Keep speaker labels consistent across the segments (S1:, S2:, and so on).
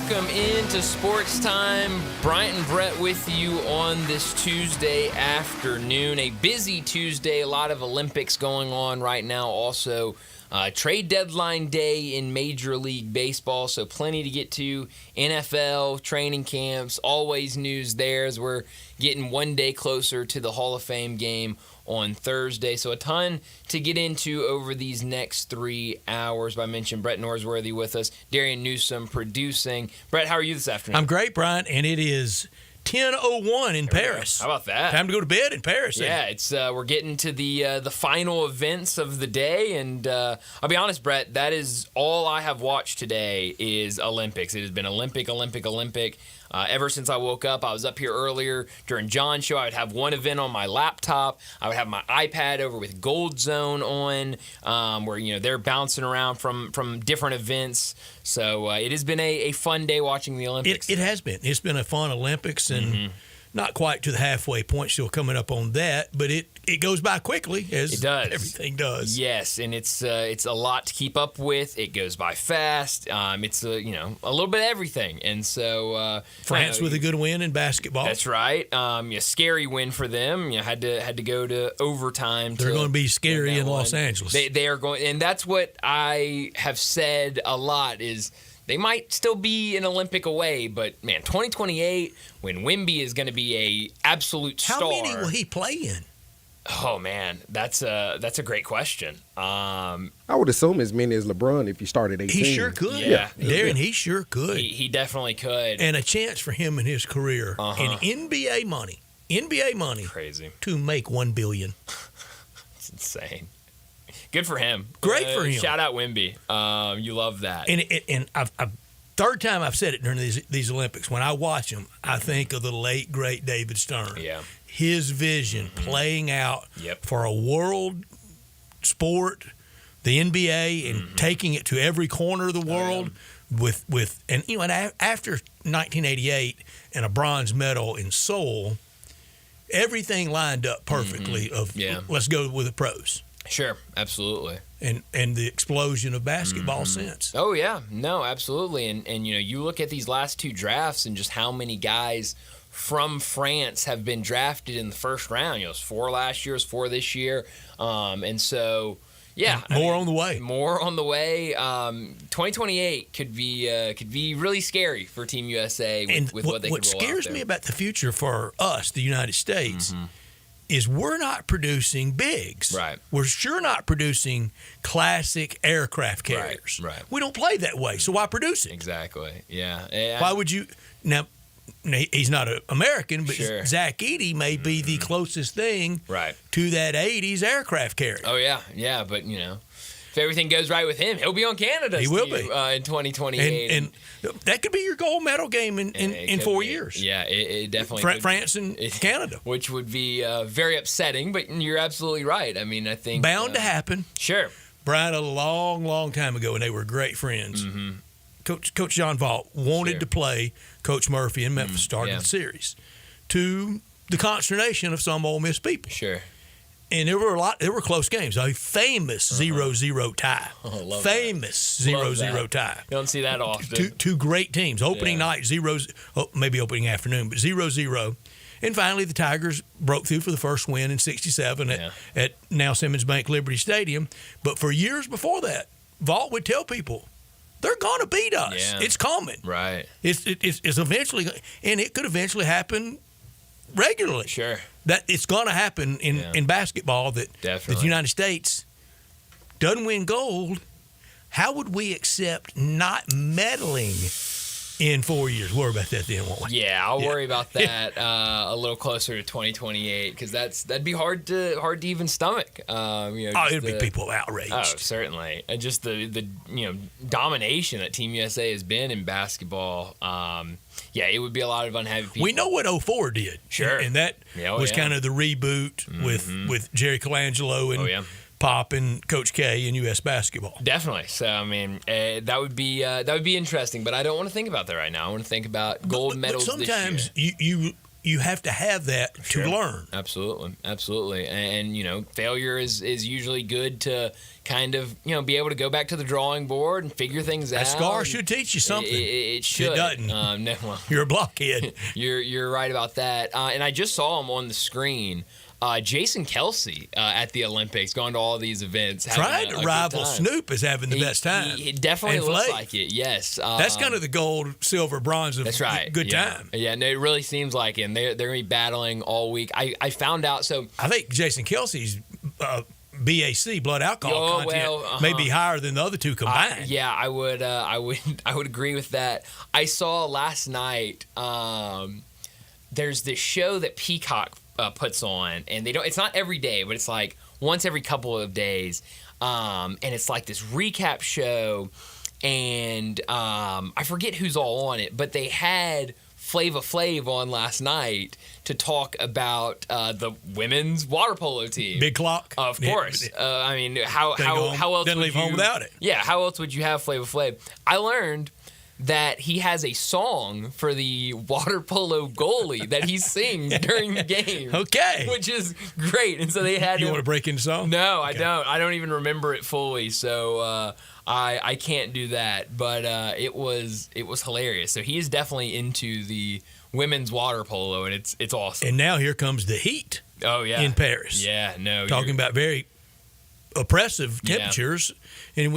S1: Welcome into Sports Time. Bryant and Brett with you on this Tuesday afternoon. A busy Tuesday, a lot of Olympics going on right now. Also, trade deadline day in Major League Baseball, so plenty to get to. NFL, training camps, always news there as we're getting one day closer to the Hall of Fame game on Thursday. So a ton to get into over these next 3 hours. I mentioned Brett Norsworthy with us, Darian Newsom producing. Brett, how are you this afternoon?
S2: I'm great, Brian, and it is 10:01 in Paris.
S1: How about that?
S2: Time to go to bed in Paris.
S1: Yeah, it's we're getting to the final events of the day, and I'll be honest, Brett, that is all I have watched today is Olympics. It has been Olympic. Ever since I woke up, I was up here earlier during John's show. I would have one event on my laptop. I would have my iPad over with Gold Zone on, where they're bouncing around from different events. So it has been a fun day watching the Olympics.
S2: It has been. It's been a fun Olympics, and not quite to the halfway point. Still coming up on that, but it goes by quickly as
S1: it does.
S2: Everything does.
S1: Yes, and it's a lot to keep up with. It goes by fast. It's a little bit of everything, and so
S2: France with a good win in basketball.
S1: That's right. Scary win for them. Had to go to overtime.
S2: They're going to be scary in Los Angeles.
S1: They are going, and that's what I have said a lot is. They might still be an Olympic away, but, man, 2028, when Wemby is going to be a absolute star.
S2: How many will he play in?
S1: Oh, man, that's a great question.
S3: I would assume as many as LeBron if he started 18.
S2: He sure could.
S1: Yeah.
S2: Darren, he sure could.
S1: He definitely could.
S2: And a chance for him in his career in NBA money.
S1: Crazy.
S2: To make $1 billion.
S1: It's insane. Good for him.
S2: Great for him.
S1: Shout out Wemby. You love that.
S2: And I've third time I've said it during these Olympics. When I watch them, I think of the late great David Stern.
S1: Yeah.
S2: His vision playing out for a world sport, the NBA, and taking it to every corner of the world. And after 1988 and a bronze medal in Seoul, everything lined up perfectly. Let's go with the pros.
S1: Sure, absolutely.
S2: And the explosion of basketball since.
S1: Oh, yeah. No, absolutely. And you look at these last two drafts and just how many guys from France have been drafted in the first round. It's 4 last year, it's 4 this year. And so, yeah.
S2: More on the way.
S1: More on the way. 2028 could be really scary for Team USA with what they can roll out there.
S2: What scares me about the future for us, the United States, is we're not producing bigs.
S1: Right.
S2: We're sure not producing classic aircraft carriers.
S1: Right.
S2: We don't play that way, so why produce it?
S1: Exactly. Yeah.
S2: Why would you now? He's not an American, but
S1: Sure.
S2: Zach Edey may be the closest thing to that 80s aircraft carrier.
S1: Oh, yeah. But, if everything goes right with him, he'll be on Canada's
S2: He will
S1: team,
S2: be.
S1: in 2028.
S2: And that could be your gold medal game in 4 years.
S1: Yeah, it definitely could
S2: France and Canada.
S1: Which would be very upsetting, but you're absolutely right. I mean, I think...
S2: Bound to happen.
S1: Sure.
S2: Brian, a long, long time ago, and they were great friends. Coach John Vaught wanted to play Coach Murphy in Memphis, started the series, to the consternation of some Ole Miss people.
S1: Sure.
S2: And there were close games. A famous 0-0 tie.
S1: Love
S2: famous
S1: that.
S2: 0-0 tie.
S1: You don't see that often.
S2: Two great teams. Opening night, maybe opening afternoon, but 0-0. And finally, the Tigers broke through for the first win in '67 at now Simmons Bank Liberty Stadium. But for years before that, Vaught would tell people, they're going to beat us.
S1: Yeah.
S2: It's coming.
S1: Right.
S2: It's eventually, and it could eventually happen regularly.
S1: Sure.
S2: That it's going to happen in basketball that the United States doesn't win gold. How would we accept not medaling in 4 years? Worry about that then, won't we?
S1: Yeah, I'll worry about that a little closer to 2028 because that'd be hard to even stomach.
S2: It'd be people outraged.
S1: Oh, certainly. And just the domination that Team USA has been in basketball. It would be a lot of unhappy people.
S2: We know what 04 did.
S1: Sure.
S2: And that was kind of the reboot with Jerry Colangelo and Pop and Coach K in U.S. basketball.
S1: Definitely. So, I mean, that would be interesting, but I don't want to think about that right now. I want to think about gold medals
S2: but sometimes
S1: this year.
S2: you have to have that to learn.
S1: Absolutely. And failure is usually good to kind of, be able to go back to the drawing board and figure things out.
S2: A scar should teach you something.
S1: It should.
S2: It doesn't.
S1: No, well,
S2: you're a blockhead.
S1: You're right about that. And I just saw him on the screen. Jason Kelsey at the Olympics, going to all these events.
S2: Trying to rival Snoop is having the best time.
S1: He definitely looks like it, yes.
S2: That's kind of the gold, silver, bronze of
S1: that's right.
S2: good time.
S1: Yeah, no, it really seems like it. And they're going to be battling all week. I found out, so...
S2: I think Jason Kelsey's BAC, blood alcohol content, may be higher than the other two combined.
S1: I would agree with that. I saw last night, there's this show that Peacock puts on, and it's not every day, but it's like once every couple of days, and it's like this recap show, and I forget who's all on it, but they had Flava Flav on last night to talk about the women's water polo team.
S2: Big clock,
S1: of course. I mean, how else
S2: didn't
S1: would
S2: leave home without it?
S1: Yeah, how else would you have Flava Flav? I learned that he has a song for the water polo goalie that he sings during the game.
S2: Okay.
S1: Which is great. And so they had
S2: You want to break into song?
S1: No, I don't. I don't even remember it fully. So I can't do that. But it was hilarious. So he is definitely into the women's water polo, and it's awesome.
S2: And now here comes the heat.
S1: Oh, yeah.
S2: In Paris.
S1: Yeah, no.
S2: Talking about very oppressive temperatures, and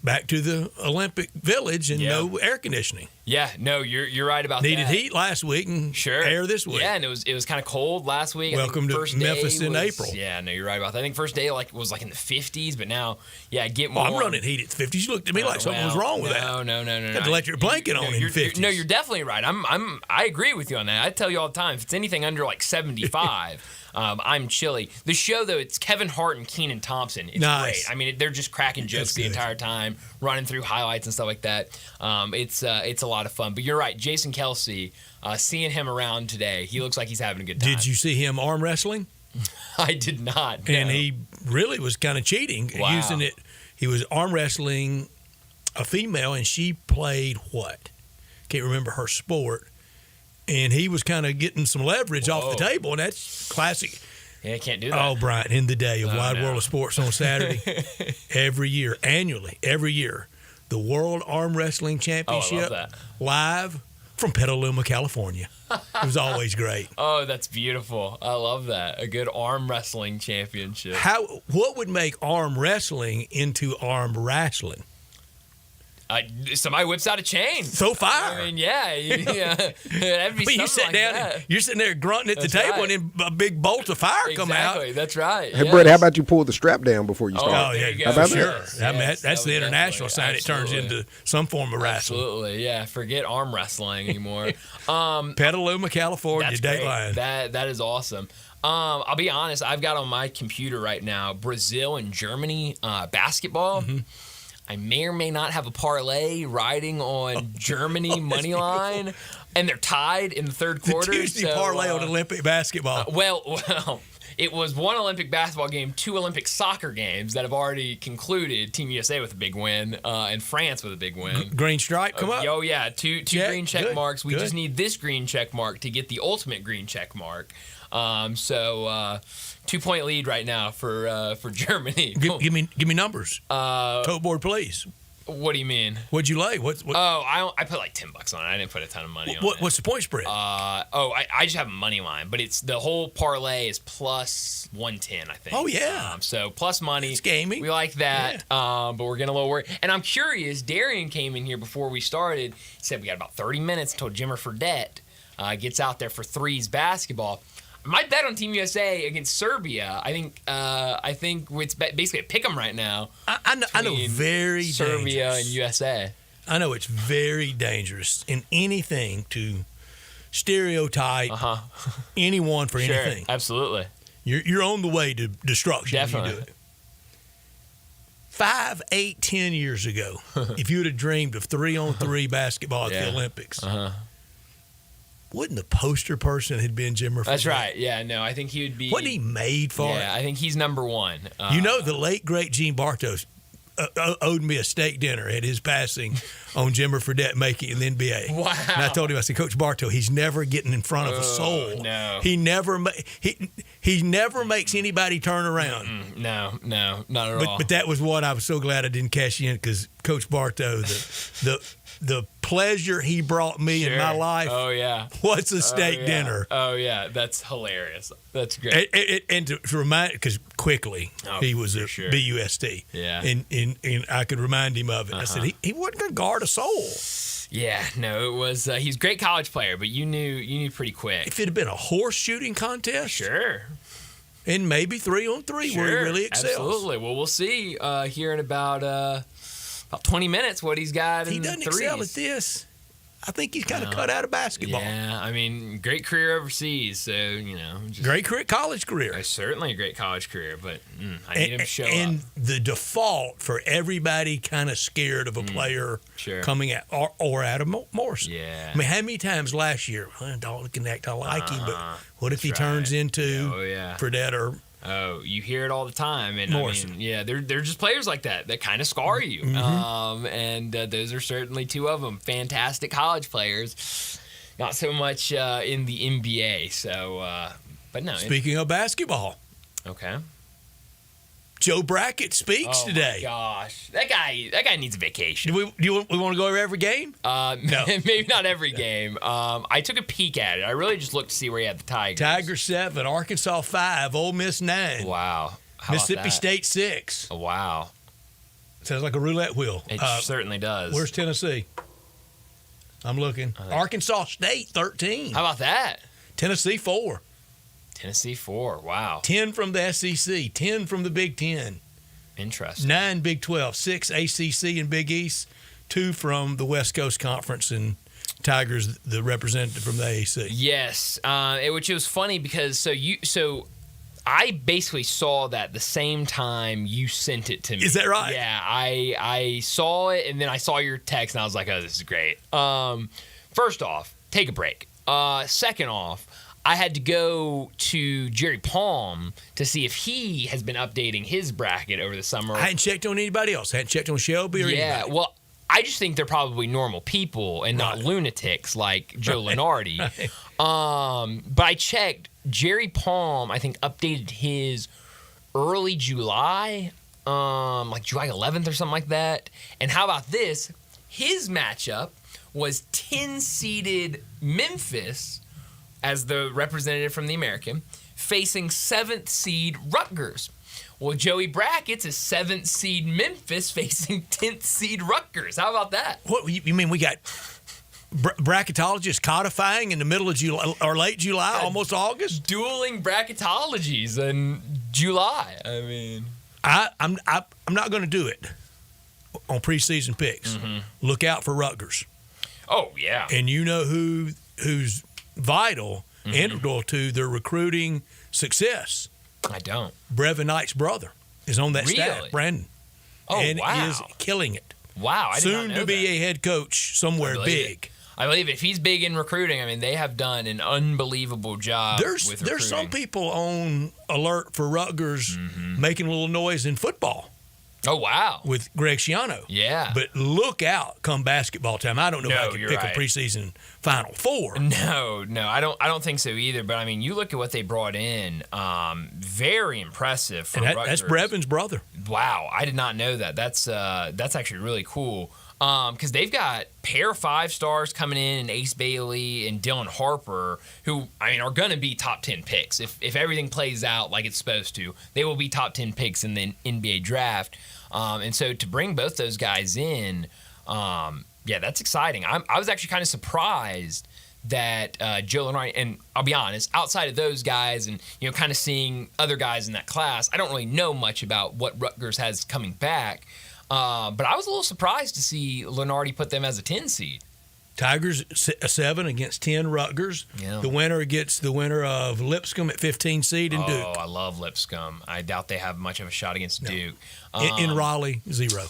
S2: back to the Olympic Village and no air conditioning.
S1: Yeah, no, you're right about that.
S2: Needed heat last week and air this week.
S1: Yeah, and it was kind of cold last week.
S2: Welcome to Memphis in April.
S1: Yeah, no, you're right about that. I think first day was like in the 50s, but now, get more.
S2: I'm running heat at the 50s. You looked at me like something was wrong with that.
S1: No.
S2: Got the electric blanket on in the 50s.
S1: No, you're definitely right. I agree with you on that. I tell you all the time, if it's anything under like 75. I'm chilly. The show, though, it's Kevin Hart and Kenan Thompson. It's great. I mean, they're just cracking jokes the entire time, running through highlights and stuff like that. It's a lot of fun. But you're right, Jason Kelsey, seeing him around today, he looks like he's having a good time.
S2: Did you see him arm wrestling?
S1: I did not. No.
S2: And he really was kind of cheating, using it. He was arm wrestling a female, and she played what? Can't remember her sport. And he was kind of getting some leverage off the table, and that's classic.
S1: Yeah, can't do that.
S2: Oh, Brian, in the day of Wide World of Sports on Saturday, every year, the World Arm Wrestling Championship live from Petaluma, California. It was always great.
S1: Oh, that's beautiful. I love that. A good arm wrestling championship.
S2: What would make arm wrestling into arm wrestling?
S1: Somebody whips out a chain.
S2: So fire.
S1: I mean, that'd be
S2: you sit
S1: like
S2: down
S1: that.
S2: And you're sitting there grunting at the table, and then a big bolt of fire come out.
S1: Exactly, that's right.
S3: Hey, Brett, how about you pull the strap down before you start?
S2: Oh, yeah,
S3: how about
S2: sure.
S3: that?
S2: I mean, that's the international side. It turns into some form of wrestling.
S1: Absolutely, yeah. Forget arm wrestling anymore.
S2: Petaluma, California, Dateline.
S1: That is awesome. I'll be honest. I've got on my computer right now Brazil and Germany basketball. Mm-hmm. I may or may not have a parlay riding on Germany money line, and they're tied in the third quarter.
S2: Tuesday parlay on Olympic basketball.
S1: Well, it was one Olympic basketball game, two Olympic soccer games that have already concluded. Team USA with a big win, and France with a big win.
S2: Green stripe, come up.
S1: Oh yeah, two green check marks. We just need this green check mark to get the ultimate green check mark. 2-point lead right now for Germany.
S2: Give me numbers. Tote board, please.
S1: What do you mean?
S2: What'd you lay? What?
S1: Oh, I put like $10 on it. I didn't put a ton of money on it.
S2: What's the point spread?
S1: I just have a money line, but it's the whole parlay is plus 110, I think.
S2: Oh yeah.
S1: So plus money.
S2: It's gaming.
S1: We like that. Yeah. But we're getting a little worried. And I'm curious. Darian came in here before we started. He said we got about 30 minutes until Jimmer Fredette gets out there for threes basketball. My bet on Team USA against Serbia, I think it's basically a pick 'em right now.
S2: I know very
S1: Serbia
S2: dangerous.
S1: and USA.
S2: I know it's very dangerous in anything to stereotype anyone for anything.
S1: Absolutely.
S2: You're on the way to destruction.
S1: Definitely.
S2: When you do it. 5, 8, 10 years ago, if you would have dreamed of 3-on-3 basketball at the Olympics. Wouldn't the poster person have been Jimmer Fredette?
S1: That's right. Yeah, no, I think he would be.
S2: Wasn't he made for it?
S1: Yeah, I think he's number one.
S2: The late, great Gene Bartos owed me a steak dinner at his passing on Jimmer Fredette making it in the NBA.
S1: Wow.
S2: And I told him, I said, Coach Bartow, he's never getting in front of a soul.
S1: No.
S2: He never makes anybody turn around.
S1: No, not at all.
S2: But that was one I was so glad I didn't cash in, because Coach Bartow, the pleasure he brought me in my life.
S1: Oh, yeah.
S2: What's a steak dinner?
S1: Oh, yeah. That's hilarious. That's great.
S2: And to remind, because quickly he was a BUSD.
S1: Yeah.
S2: And I could remind him of it. I said, he wasn't going to guard a soul.
S1: Yeah, no, it was. He's a great college player, but you knew pretty quick.
S2: If it had been a horse shooting contest.
S1: Sure.
S2: And maybe 3-on-3 where he really excels.
S1: Absolutely. Well, we'll see here in about 20 minutes what he's got in
S2: He doesn't
S1: threes.
S2: excel at this. I think he's kind of cut out of basketball.
S1: Yeah, I mean, great career overseas, so,
S2: Great college career.
S1: Certainly a great college career, but I need him to show
S2: and
S1: up.
S2: the default for everybody kind of scared of a player coming out, or Adam Morrison.
S1: Yeah.
S2: I mean, how many times last year, Dalton can act, I like him, but what if he turns into Fredette or
S1: Oh, you hear it all the time, and
S2: Morrison.
S1: I mean, they're just players like that kind of scar you. And those are certainly two of them. Fantastic college players, not so much in the NBA. So, but no.
S2: Speaking of basketball,
S1: okay.
S2: Joe Brackett speaks today.
S1: Oh my gosh, that guy needs a vacation.
S2: Do we want to go over every game?
S1: No,
S2: No.
S1: maybe not every game. I took a peek at it. I really just looked to see where he had the Tigers.
S2: Tigers 7, Arkansas 5, Ole Miss 9.
S1: Wow. How
S2: Mississippi
S1: about that?
S2: State 6.
S1: Oh, wow.
S2: Sounds like a roulette wheel.
S1: It certainly does.
S2: Where's Tennessee? I'm looking. Arkansas State 13.
S1: How about that?
S2: Tennessee 4.
S1: Tennessee 4. Wow.
S2: 10 from the SEC, 10 from the Big Ten,
S1: Interesting.
S2: 9 Big 12, 6 ACC and Big East, 2 from the West Coast Conference, and Tigers, the representative from the AAC.
S1: Yes, which was funny because so I basically saw that the same time you sent it to me.
S2: Is that right?
S1: Yeah, I saw it, and then I saw your text, and I was like, oh, this is great. First off, take a break. Second off, I had to go to Jerry Palm to see if he has been updating his bracket over the summer.
S2: I hadn't checked on anybody else. I hadn't checked on Shelby or anybody.
S1: Yeah, well, I just think they're probably normal people and not lunatics like Joe Lenardi. But I checked. Jerry Palm, I think, updated his early July, like July 11th or something like that. And how about this? His matchup was 10-seeded Memphis as the representative from the American, facing 7th seed Rutgers. Well, Joey Brackett's is 7th seed Memphis facing 10th seed Rutgers. How about that?
S2: What you mean? We got bracketologists codifying in the middle of July or late July, almost August.
S1: Dueling bracketologies in July. I mean,
S2: I'm not going to do it on preseason picks. Look out for Rutgers.
S1: Oh yeah,
S2: and you know who's vital, integral to their recruiting success.
S1: I don't.
S2: Brevin Knight's brother is on that staff, Brandon.
S1: Oh,
S2: and
S1: wow.
S2: is killing it.
S1: Wow, I did
S2: Soon
S1: not know
S2: to be
S1: that.
S2: a head coach somewhere big.
S1: I believe if he's big in recruiting, I mean, they have done an unbelievable job with recruiting.
S2: There's some people on alert for Rutgers making a little noise in football.
S1: Oh, wow.
S2: With Greg Schiano.
S1: Yeah.
S2: But look out come basketball time. I don't know if I can pick a preseason Final Four.
S1: No, I don't think so either. But, I mean, you look at what they brought in. Very impressive for Rutgers.
S2: That's Brevin's brother.
S1: Wow. I did not know that. That's actually really cool. Because they've got pair 5-stars coming in, Ace Bailey and Dylan Harper, who, I mean, are going to be top 10 picks. If everything plays out like it's supposed to, they will be top 10 picks in the NBA draft. And so to bring both those guys in, that's exciting. I was actually kind of surprised that Joe Lenardi, and I'll be honest, outside of those guys and, kind of seeing other guys in that class, I don't really know much about what Rutgers has coming back. But I was a little surprised to see Lenardi put them as a 10 seed.
S2: Tigers a 7 against 10 Rutgers. Yeah. The winner gets the winner of Lipscomb at 15 seed and Duke.
S1: Oh, I love Lipscomb. I doubt they have much of a shot against Duke.
S2: In Raleigh, 0.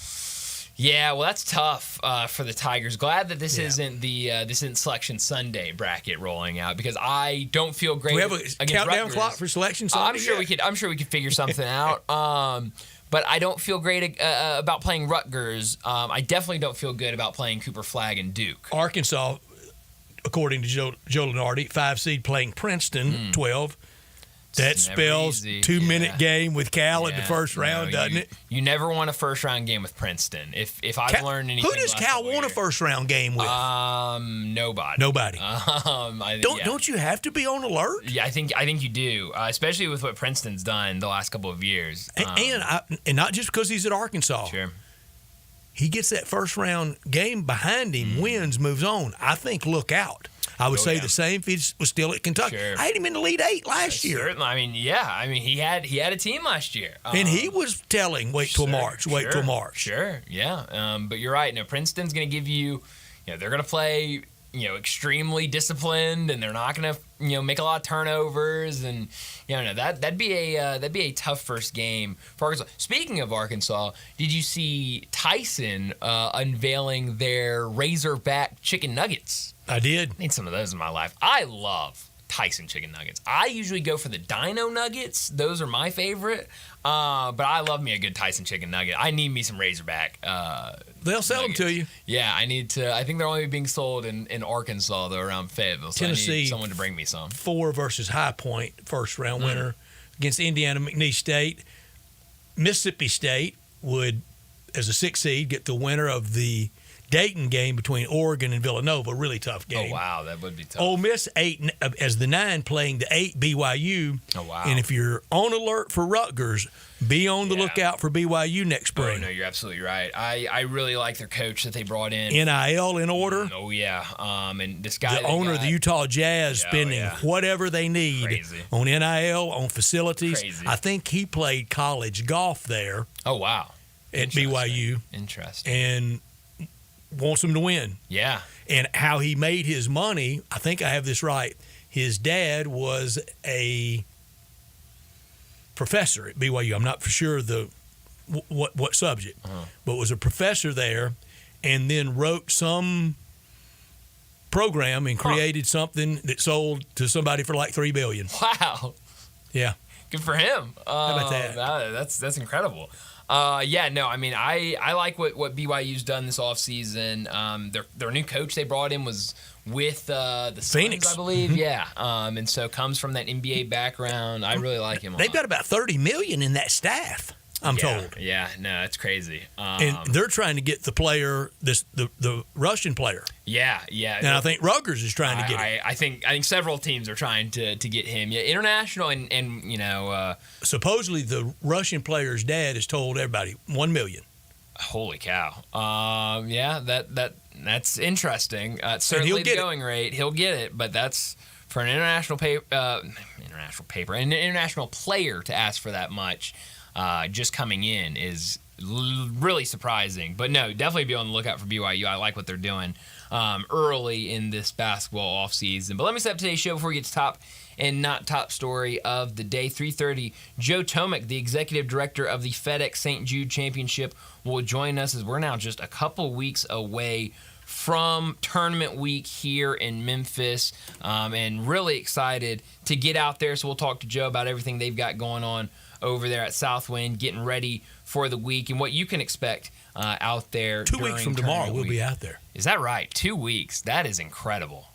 S1: Yeah, well, that's tough for the Tigers. Glad that this isn't this isn't Selection Sunday bracket rolling out because I don't feel great.
S2: Do we have a
S1: against
S2: countdown
S1: Rutgers.
S2: clock for Selection Sunday?
S1: I'm sure we could figure something out. but I don't feel great about playing Rutgers. I definitely don't feel good about playing Cooper Flagg and Duke.
S2: Arkansas, according to Joe Lenardi, 5 seed playing Princeton, 12. That spells 2-minute game with Cal in the first round, doesn't it?
S1: You never won a first-round game with Princeton. If I've learned anything,
S2: who does Cal want a first-round game with?
S1: Nobody.
S2: Don't you have to be on alert?
S1: Yeah, I think you do, especially with what Princeton's done the last couple of years.
S2: And not just because he's at Arkansas.
S1: Sure.
S2: He gets that first-round game behind him, wins, moves on. I think look out. I would say the same if he was still at Kentucky.
S1: Sure.
S2: I had him in the Elite Eight last year.
S1: Certainly. I mean, he had a team last year.
S2: And he was telling, wait till March.
S1: Sure, yeah. But you're right. No, Princeton's going to give you, they're going to play, extremely disciplined, and they're not going to, make a lot of turnovers, and that'd be a tough first game for Arkansas. Speaking of Arkansas, did you see Tyson unveiling their Razorback chicken nuggets?
S2: I did.
S1: I need some of those in my life. I love Tyson chicken nuggets. I usually go for the Dino nuggets. Those are my favorite. But I love me a good Tyson chicken nugget. I need me some Razorback.
S2: They'll sell
S1: nuggets.
S2: them to you.
S1: Yeah, I need to. I think they're only being sold in Arkansas, though, around Fayetteville. So
S2: Tennessee,
S1: I need someone to bring me some.
S2: 4 versus High Point, first round winner against Indiana McNeese State. Mississippi State would, as a 6 seed, get the winner of the Dayton game between Oregon and Villanova. Really tough game.
S1: Oh, wow. That would be tough.
S2: Ole Miss 8 as the 9 playing the 8 BYU.
S1: Oh, wow.
S2: And if you're on alert for Rutgers, be on the lookout for BYU next spring.
S1: Oh, no, you're absolutely right. I really like their coach that they brought in.
S2: NIL in order.
S1: Oh, yeah. And this guy.
S2: The owner of the Utah Jazz spending whatever they need on NIL, on facilities.
S1: Crazy.
S2: I think he played college golf there.
S1: Oh, wow.
S2: At BYU.
S1: Interesting.
S2: And wants them to win.
S1: Yeah.
S2: And how he made his money, I think I have this right. His dad was a professor at BYU. I'm not for sure what subject, but was a professor there, and then wrote some program and created something that sold to somebody for like $3 billion.
S1: Wow.
S2: Yeah.
S1: Good for him.
S2: How about that?
S1: That's incredible. I like what BYU's done this offseason. Their new coach they brought in was with the
S2: Phoenix,
S1: Suns, I believe. Yeah. And so comes from that NBA background. I really like him.
S2: They've got about $30 million in that staff, I'm told.
S1: Yeah, no, that's crazy.
S2: And they're trying to get the player, the Russian player.
S1: Yeah.
S2: And I think Rutgers is trying to get him.
S1: I think several teams are trying to get him. Yeah, international and
S2: supposedly the Russian player's dad has told everybody $1 million.
S1: Holy cow. That's interesting. It's certainly the going rate. He'll get it, but that's for an international international player to ask for that much just coming in is really surprising. But no, definitely be on the lookout for BYU. I like what they're doing early in this basketball offseason. But let me set up today's show before we get to top and not top story of the day. 3:30, Joe Tomek, the executive director of the FedEx St. Jude Championship, will join us as we're now just a couple weeks away from tournament week here in Memphis, and really excited to get out there. So we'll talk to Joe about everything they've got going on over there at Southwind, getting ready for the week and what you can expect out there.
S2: 2 weeks from tomorrow, we'll be out there.
S1: Is that right? 2 weeks. That is incredible.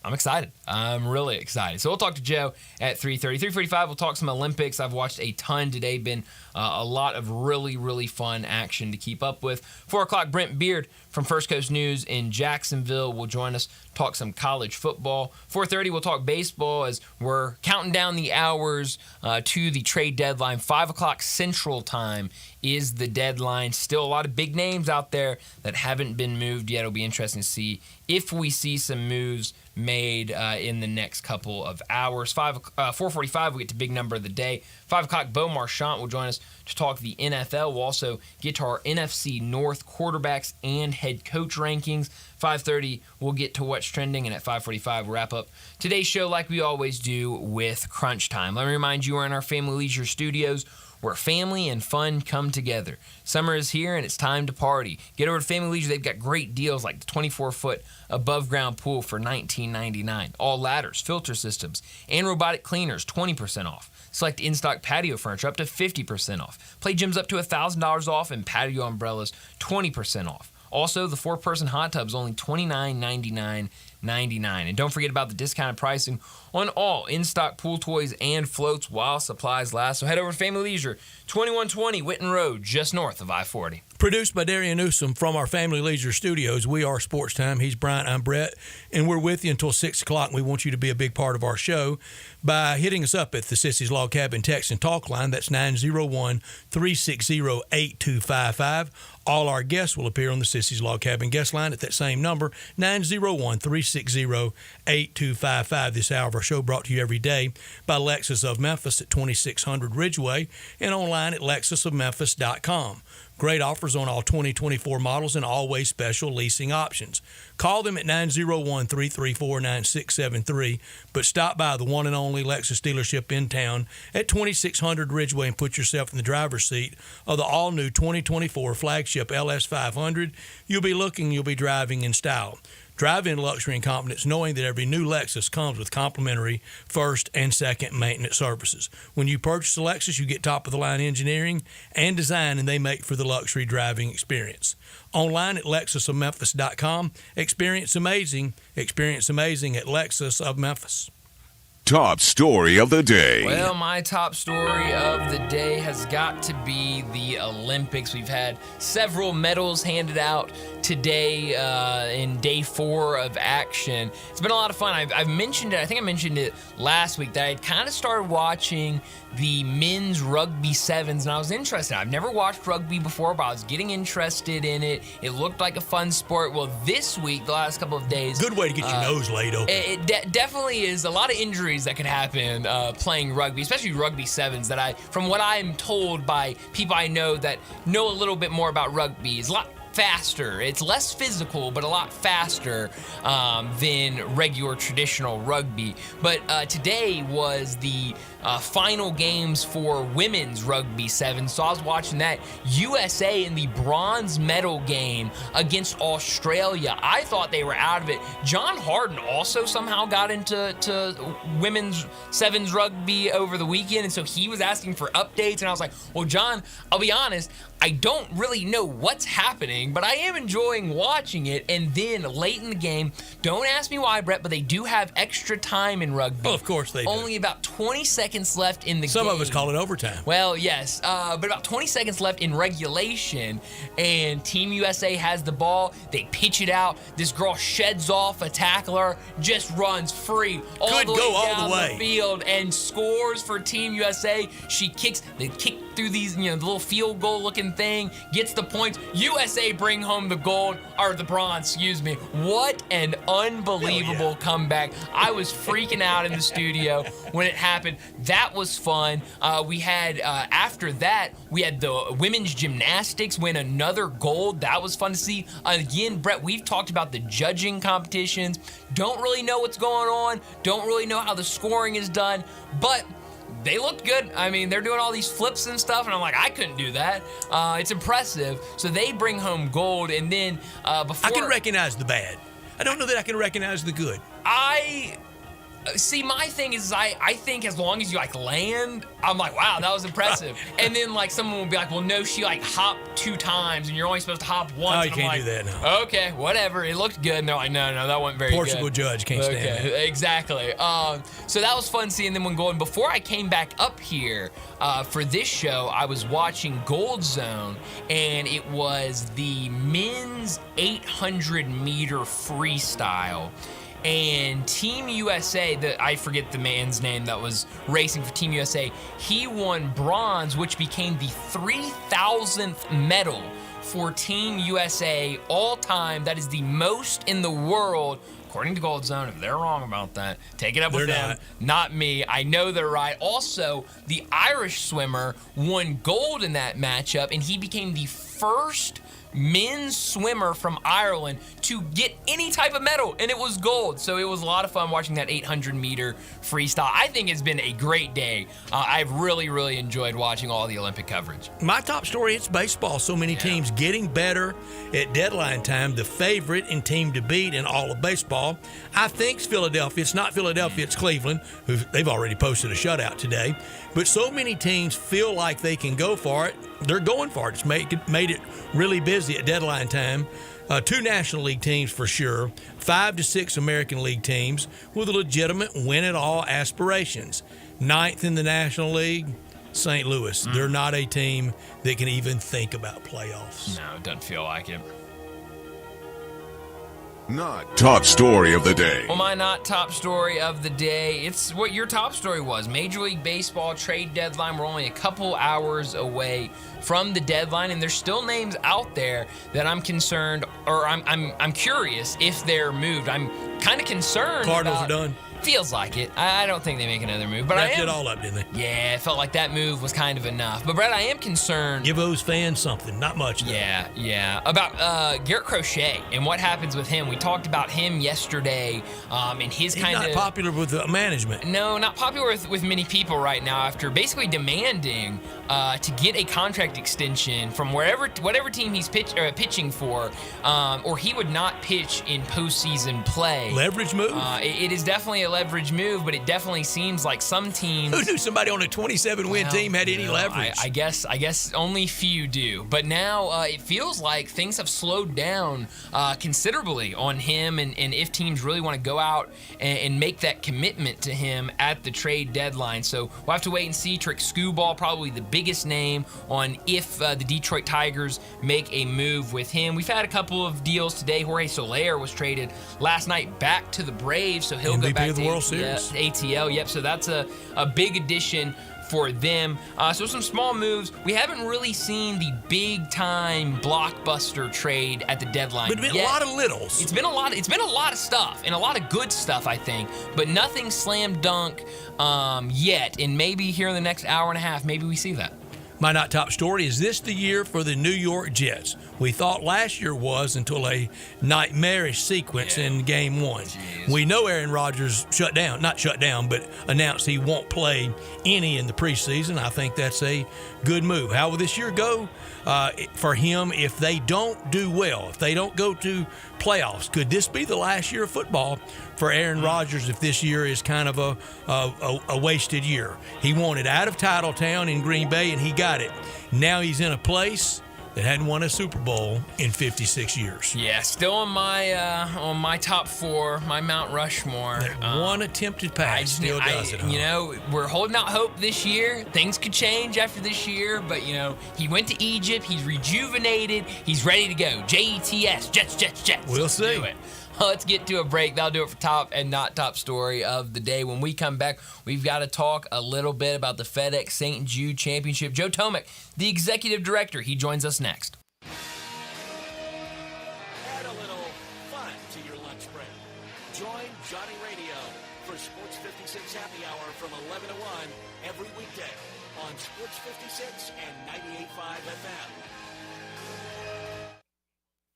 S1: I'm excited. I'm really excited. So we'll talk to Joe at 3:30. 3:45, we'll talk some Olympics. I've watched a ton today. Been a lot of really, really fun action to keep up with. 4 o'clock, Brent Beard from First Coast News in Jacksonville will join us, talk some college football. 4:30, we'll talk baseball as we're counting down the hours to the trade deadline. 5 o'clock Central Time is the deadline. Still a lot of big names out there that haven't been moved yet. It'll be interesting to see if we see some moves made in the next couple of hours. 4:45, we get to big number of the day. 5 o'clock, Bo Marchant will join us to talk the NFL. We'll also get to our NFC North quarterbacks and head coach rankings. 5:30, we'll get to what's trending, and at 5:45, we'll wrap up today's show like we always do with Crunch Time. Let me remind you, we're in our Family Leisure studios where family and fun come together. Summer is here and it's time to party. Get over to Family Leisure. They've got great deals like the 24-foot above-ground pool for $19.99. All ladders, filter systems, and robotic cleaners, 20% off. Select in-stock patio furniture up to 50% off. Play gyms up to $1,000 off, and patio umbrellas 20% off. Also, the 4-person hot tub's only $29.99. And don't forget about the discounted pricing on all in-stock pool toys and floats while supplies last. So head over to Family Leisure, 2120 Whitten Road, just north of I-40.
S2: Produced by Darian Newsom from our Family Leisure Studios. We are Sports Time. He's Bryant, I'm Brett, and we're with you until 6 o'clock. We want you to be a big part of our show by hitting us up at the Sissy's Log Cabin Text and Talk line. That's 901-360-8255. All our guests will appear on the Sissy's Log Cabin guest line at that same number, 901-360-8255. This hour of our show brought to you every day by Lexus of Memphis at 2600 Ridgeway and online at lexusofmemphis.com. Great offers on all 2024 models and always special leasing options. Call them at 901-334-9673, but stop by the one and only Lexus dealership in town at 2600 Ridgeway and put yourself in the driver's seat of the all-new 2024 flagship LS500. You'll be driving in style. Drive in luxury and confidence knowing that every new Lexus comes with complimentary first and second maintenance services. When you purchase a Lexus, you get top-of-the-line engineering and design, and they make for the luxury driving experience. Online at lexusofmemphis.com. Experience amazing at Lexus of Memphis.
S4: Top story of the day.
S1: Well, my top story of the day has got to be the Olympics. We've had several medals handed out today in day 4 of action. It's been a lot of fun. I've mentioned it. I think I mentioned it last week that I had kind of started watching the men's rugby sevens, and I was interested. I've never watched rugby before, but I was getting interested in it. It looked like a fun sport. Well, this week, the last couple of days,
S2: good way to get your nose laid open.
S1: It definitely is a lot of injuries that can happen playing rugby, especially rugby sevens. From what I'm told by people I know that know a little bit more about rugby, is a lot faster. It's less physical, but a lot faster than regular traditional rugby. But today was the final games for women's rugby sevens. So I was watching that. USA in the bronze medal game against Australia. I thought they were out of it. John Harden also somehow got into women's sevens rugby over the weekend, and so he was asking for updates, and I was like, well, John, I'll be honest, I don't really know what's happening, but I am enjoying watching it. And then late in the game, don't ask me why, Brett, but they do have extra time in rugby.
S2: Oh, of course they do.
S1: Only about 20 seconds left in the game.
S2: Some of us call it overtime.
S1: Well, yes, but about 20 seconds left in regulation, and Team USA has the ball. They pitch it out. This girl sheds off a tackler, just runs free all the way down the field and scores for Team USA. She kicks the kick through these, the little field goal looking thing, gets the points. USA bring home the gold, or the bronze, excuse me. What an unbelievable comeback. I was freaking out in the studio when it happened. That was fun. We had, after that, we had the women's gymnastics win another gold. That was fun to see. Again, Brett, we've talked about the judging competitions. Don't really know what's going on. Don't really know how the scoring is done, but they looked good. I mean, they're doing all these flips and stuff, and I'm like, I couldn't do that. It's impressive. So they bring home gold, and then before...
S2: I can recognize the bad. I don't know that I can recognize the good.
S1: See, my thing is, I think as long as you, land, I'm like, wow, that was impressive. And then, someone will be like, well, no, she, hopped 2 times, and you're only supposed to hop once.
S2: Oh, you can't do that now.
S1: Okay, whatever. It looked good. And they're like, no, that wasn't very good.
S2: Portugal judge can't stand it.
S1: Exactly. So that was fun seeing them going. Before I came back up here for this show, I was watching Gold Zone, and it was the men's 800-meter freestyle. And Team USA, I forget the man's name that was racing for Team USA, he won bronze, which became the 3,000th medal for Team USA all time. That is the most in the world, according to Gold Zone. If they're wrong about that, take it up with them, not me. I know they're right. Also, the Irish swimmer won gold in that matchup, and he became the first men's swimmer from Ireland to get any type of medal, and it was gold. So it was a lot of fun watching that 800-meter freestyle. I think it's been a great day. I've really, really enjoyed watching all the Olympic coverage.
S2: My top story, it's baseball. So many teams getting better at deadline time. The favorite and team to beat in all of baseball, I think, is Philadelphia. It's not Philadelphia, it's Cleveland, who they've already posted a shutout today. But so many teams feel like they can go for it. They're going for it. It's made it really busy at deadline time. 2 National League teams for sure, 5 to 6 American League teams with legitimate win-it-all aspirations. 9th in the National League, St. Louis. They're not a team that can even think about playoffs.
S1: No, it doesn't feel like it.
S4: Not top story of the day.
S1: Well, my not top story of the day, it's what your top story was. Major League Baseball trade deadline. We're only a couple hours away from the deadline, and there's still names out there that I'm concerned, or I'm curious if they're moved. I'm kind of concerned.
S2: Cardinals are done.
S1: Feels like it. I don't think they make another move. But
S2: Wrapped it all up, didn't they?
S1: Yeah, it felt like that move was kind of enough. But, Brett, I am concerned.
S2: Give those fans something. Not much, though.
S1: Yeah. About Garrett Crochet and what happens with him. We talked about him yesterday and his kind of...
S2: He's not popular with the management.
S1: No, not popular with many people right now after basically demanding to get a contract extension from whatever team he's pitching for, or he would not pitch in postseason play.
S2: Leverage move?
S1: It is definitely a leverage move, but it definitely seems like some teams...
S2: Who knew somebody on a 27-win team had any leverage?
S1: I guess only few do. But now it feels like things have slowed down considerably on him, and if teams really want to go out and make that commitment to him at the trade deadline. So we'll have to wait and see. Trick Skubal, probably the biggest name on if the Detroit Tigers make a move with him. We've had a couple of deals today. Jorge Soler was traded last night back to the Braves, so he'll go back to
S2: World Series.
S1: ATL. Yep, so that's a big addition for them. So some small moves. We haven't really seen the big-time blockbuster trade at the deadline.
S2: But it's been a lot of littles.
S1: It's been a lot of stuff, and a lot of good stuff, I think, but nothing slam dunk yet. And maybe here in the next hour and a half, maybe we see that.
S2: My not top story, is this the year for the New York Jets? We thought last year was until a nightmarish sequence in Game 1.
S1: Jeez.
S2: We know Aaron Rodgers but announced he won't play any in the preseason. I think that's a good move. How will this year go for him if they don't do well, if they don't go to playoffs? Could this be the last year of football for Aaron Rodgers if this year is kind of a wasted year? He wanted out of Titletown in Green Bay, and he got it. Now he's in a place that hadn't won a Super Bowl in 56 years.
S1: Yeah, still on my top 4, my Mount Rushmore.
S2: One attempted pass still does it. Huh?
S1: We're holding out hope this year. Things could change after this year, but he went to Egypt. He's rejuvenated. He's ready to go. Jets, Jets.
S2: We'll
S1: Let's
S2: see.
S1: do it. Let's get to a break. That'll do it for top and not top story of the day. When we come back, we've got to talk a little bit about the FedEx St. Jude Championship. Joe Tomek, the executive director, he joins us next.
S5: Add a little fun to your lunch break. Join Johnny Radio for Sports 56 Happy Hour from 11 to 1 every weekday on Sports 56 and 98.5 FM.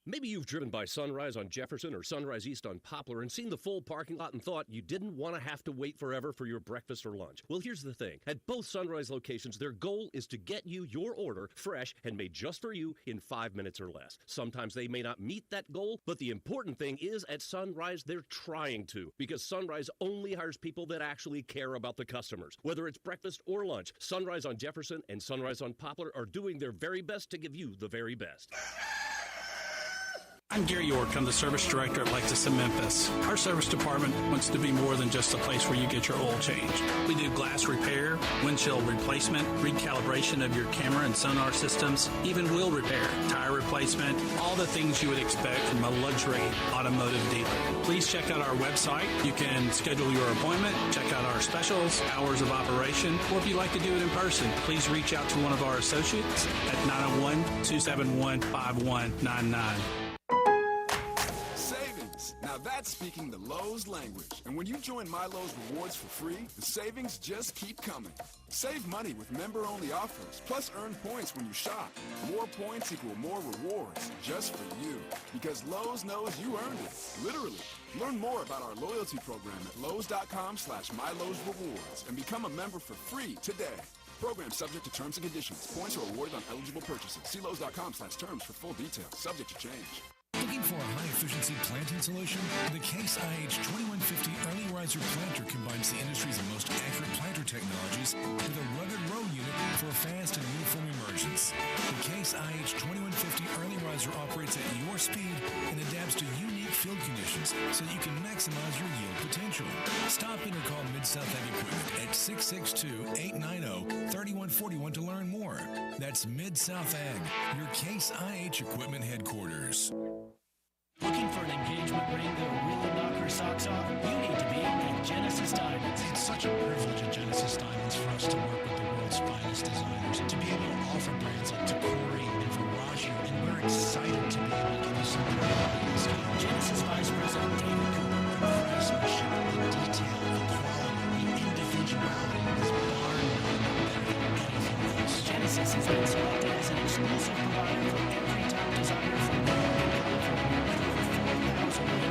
S6: Maybe you've driven by Sunrise on Jefferson or Sunrise East on Poplar and seen the full parking lot and thought you didn't want to have to wait forever for your breakfast or lunch. Well, here's the thing. At both Sunrise locations, their goal is to get you your order fresh and made just for you in 5 minutes or less. Sometimes they may not meet that goal, but the important thing is at Sunrise, they're trying to, because Sunrise only hires people that actually care about the customers. Whether it's breakfast or lunch, Sunrise on Jefferson and Sunrise on Poplar are doing their very best to give you the very best.
S7: I'm Gary York. I'm the service director at Lexus in Memphis. Our service department wants to be more than just a place where you get your oil changed. We do glass repair, windshield replacement, recalibration of your camera and sonar systems, even wheel repair, tire replacement, all the things you would expect from a luxury automotive dealer. Please check out our website. You can schedule your appointment, check out our specials, hours of operation, or if you'd like to do it in person, please reach out to one of our associates at 901-271-5199.
S8: Now that's speaking the Lowe's language. And when you join My Lowe's Rewards for free, the savings just keep coming. Save money with member-only offers, plus earn points when you shop. More points equal more rewards, just for you. Because Lowe's knows you earned it, literally. Learn more about our loyalty program at Lowes.com/MyLowe'sRewards and become a member for free today. Program subject to terms and conditions. Points are awarded on eligible purchases. See Lowes.com/terms for full details. Subject to change.
S9: Looking for a high-efficiency planting solution? The Case IH 2150 Early Riser Planter combines the industry's most accurate planter technologies with a rugged row unit for a fast and uniform emergence. The Case IH 2150 Early Riser operates at your speed and adapts to unique field conditions so you can maximize your yield potential. Stop in or call Mid-South Ag Equipment at 662-890-3141 to learn more. That's Mid-South Ag, your Case IH equipment headquarters.
S5: Looking for an engagement ring that'll really knock her socks off? You need to be at Genesis Diamonds.
S10: It's such a privilege at Genesis Diamonds for us to work with the world's finest designers, to be able to offer brands like Tacori and Veragio, and we're excited to be able to give you something really this game.
S5: Genesis Vice President David Cooper.
S10: The craftsmanship, the detail, the quality, the individuality is bar none better than anything else.
S5: Genesis has been selected as an exclusive provider for every top designer from New York and California.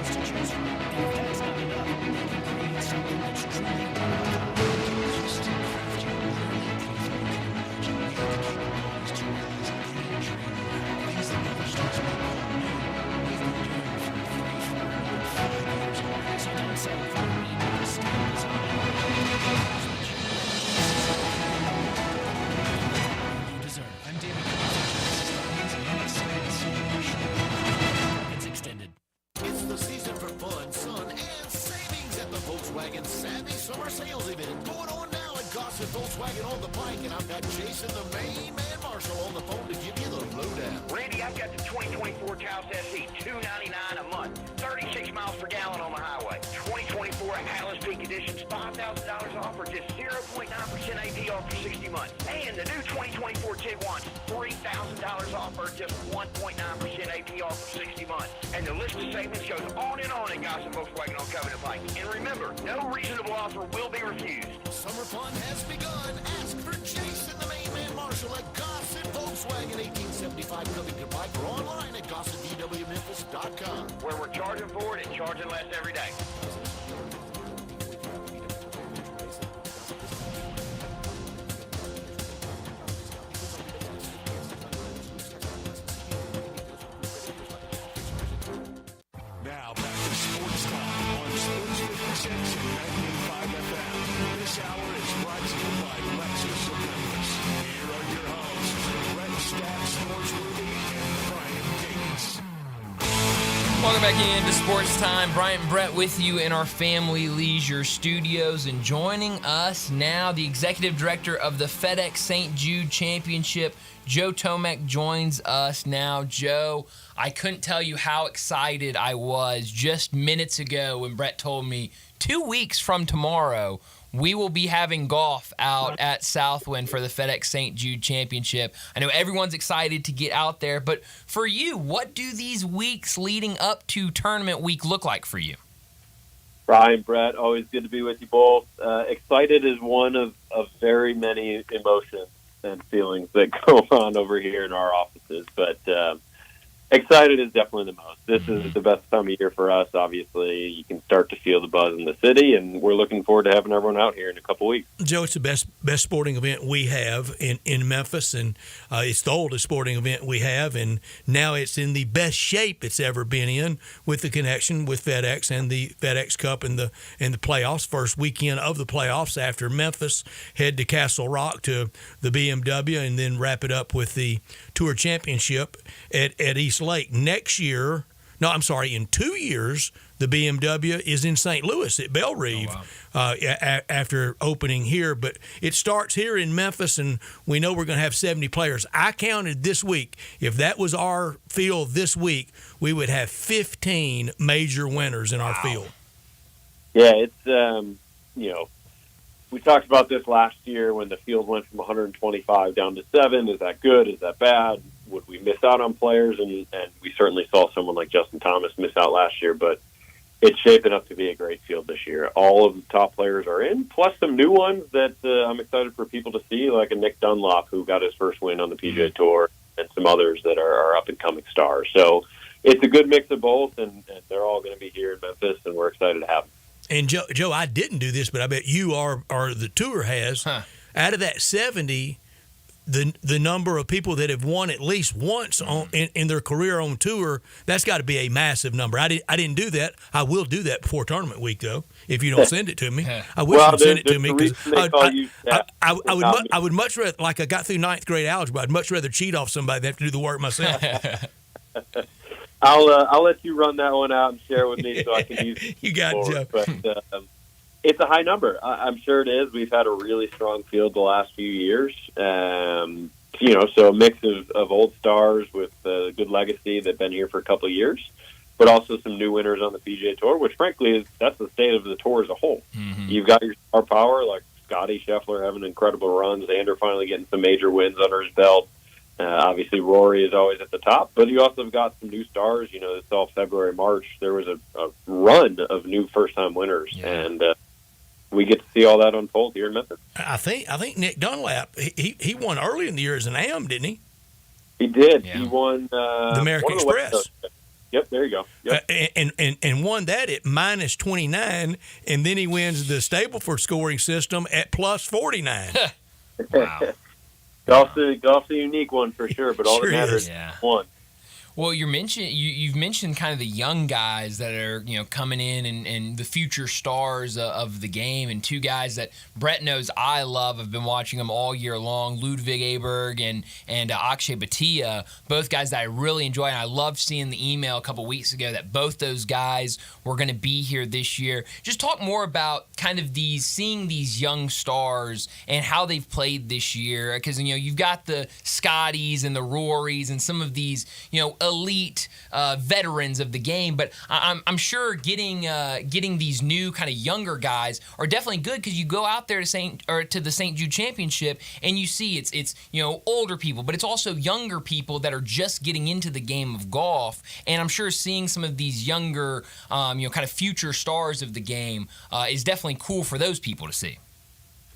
S5: To choose from. And if that's not enough, they can create something that's truly one-of-a-kind.
S10: Custom craft you literally anything you can imagine. We have the capabilities to realize any dream. Things that other stores may call new, we've been doing for 5 years already.
S5: So don't settle for a mediocre style design. You deserve. I'm David Cooper from Genesis Diamonds, and I'm excited to see you show. It's extended.
S11: It's the season for fun, sun, and savings at the Volkswagen Savvy Summer Sales Event. Going on now at Gossett Volkswagen on the Pike, and I've got Jason, the main man Marshall, on the phone to give you the lowdown.
S12: Randy, I've got the 2024 Taos SE, $299 a month, 36 miles per gallon on the highway. 2024 Atlas Peak Editions, $5,000 off or just 0.9% APR for 60 months. And the new 2024 Tiguan's, $3,000 off or just 1.9% APR for 60 months. And the list of savings goes on and on at Gossett Volkswagen on Covenant Pike. And remember, no reasonable offer will be refused.
S11: Summer fun has begun. Ask for Jason, the main man Marshall, at Gossett Volkswagen, 1875 Covington Pike, or online at GossettVWMemphis.com.
S12: Where we're charging for it and charging less every day.
S5: Now back to Sports Time on Sports 56 and 98.5 FM. This hour is brought to you by Lexus of Memphis. Here are your hosts, Brett Stack, Sportsworthy, and Brian Davis.
S1: Welcome back into Sports Time. Bryant and Brett with you in our Family Leisure Studios, and joining us now, the executive director of the FedEx St. Jude Championship, Joe Tomek, joins us now. Joe, I couldn't tell you how excited I was just minutes ago when Brett told me 2 weeks from tomorrow we will be having golf out at Southwind for the FedEx St. Jude Championship. I know everyone's excited to get out there, but for you, what do these weeks leading up to tournament week look like for you?
S13: Brian, Brett, always good to be with you both. Excited is one of very many emotions and feelings that go on over here in our offices, but excited is definitely the most. This is the best time of year for us, obviously. You can start to feel the buzz in the city, and we're looking forward to having everyone out here in a couple weeks.
S2: Joe, it's the best sporting event we have in Memphis, and it's the oldest sporting event we have, and now it's in the best shape it's ever been in with the connection with FedEx and the FedEx Cup and the playoffs. First weekend of the playoffs after Memphis, head to Castle Rock to the BMW, and then wrap it up with the Tour Championship at East Lake. Next year, in 2 years, the BMW is in St. Louis at Belle Reve after opening here. But it starts here in Memphis, and we know we're going to have 70 players. I counted this week. If that was our field this week, we would have 15 major winners in our field.
S13: Yeah, it's, we talked about this last year when the field went from 125 down to 7. Is that good? Is that bad? Would we miss out on players? And we certainly saw someone like Justin Thomas miss out last year. But it's shaping up to be a great field this year. All of the top players are in, plus some new ones that I'm excited for people to see, like a Nick Dunlop, who got his first win on the PGA Tour, and some others that are up-and-coming stars. So it's a good mix of both, and they're all going to be here in Memphis, and we're excited to have them.
S2: And, Joe, I didn't do this, but I bet you or the tour has. Huh. Out of that 70, the number of people that have won at least once in their career on tour, that's got to be a massive number. I didn't do that. I will do that before tournament week, though, if you don't send it to me. I wish you'd send it to me, because I would much rather, like I got through ninth grade algebra, I'd much rather cheat off somebody than have to do the work myself.
S13: I'll let you run that one out and share with me so I can use it.
S2: You got it, Joe.
S13: But it's a high number. I'm sure it is. We've had a really strong field the last few years. So a mix of old stars with good legacy that have been here for a couple of years, but also some new winners on the PGA Tour, which frankly that's the state of the tour as a whole. Mm-hmm. You've got your star power like Scotty Scheffler having incredible runs, Xander finally getting some major wins under his belt. Obviously, Rory is always at the top, but you also have got some new stars. This all February, March, there was a run of new first-time winners, and we get to see all that unfold here in Memphis.
S2: I think Nick Dunlap, he won early in the year as an AM, didn't he?
S13: He did. Yeah. He won
S2: the American Express.
S13: Yep, there you go. Yep.
S2: And won that at minus 29, and then he wins the Stableford scoring system at plus 49.
S1: Wow.
S13: Golf's a unique one for sure, but all that matters is one.
S1: Well, you've mentioned kind of the young guys that are coming in and the future stars of the game, and two guys that Brett knows I love. I've been watching them all year long: Ludwig Aberg and Akshay Bhatia, both guys that I really enjoy. And I loved seeing the email a couple weeks ago that both those guys were going to be here this year. Just talk more about kind of seeing these young stars and how they've played this year, because you've got the Scotties and the Rorys and some of these elite veterans of the game, but I'm sure getting these new kind of younger guys are definitely good, because you go out there to the St. Jude Championship and you see it's older people, but it's also younger people that are just getting into the game of golf, and I'm sure seeing some of these younger kind of future stars of the game is definitely cool for those people to see.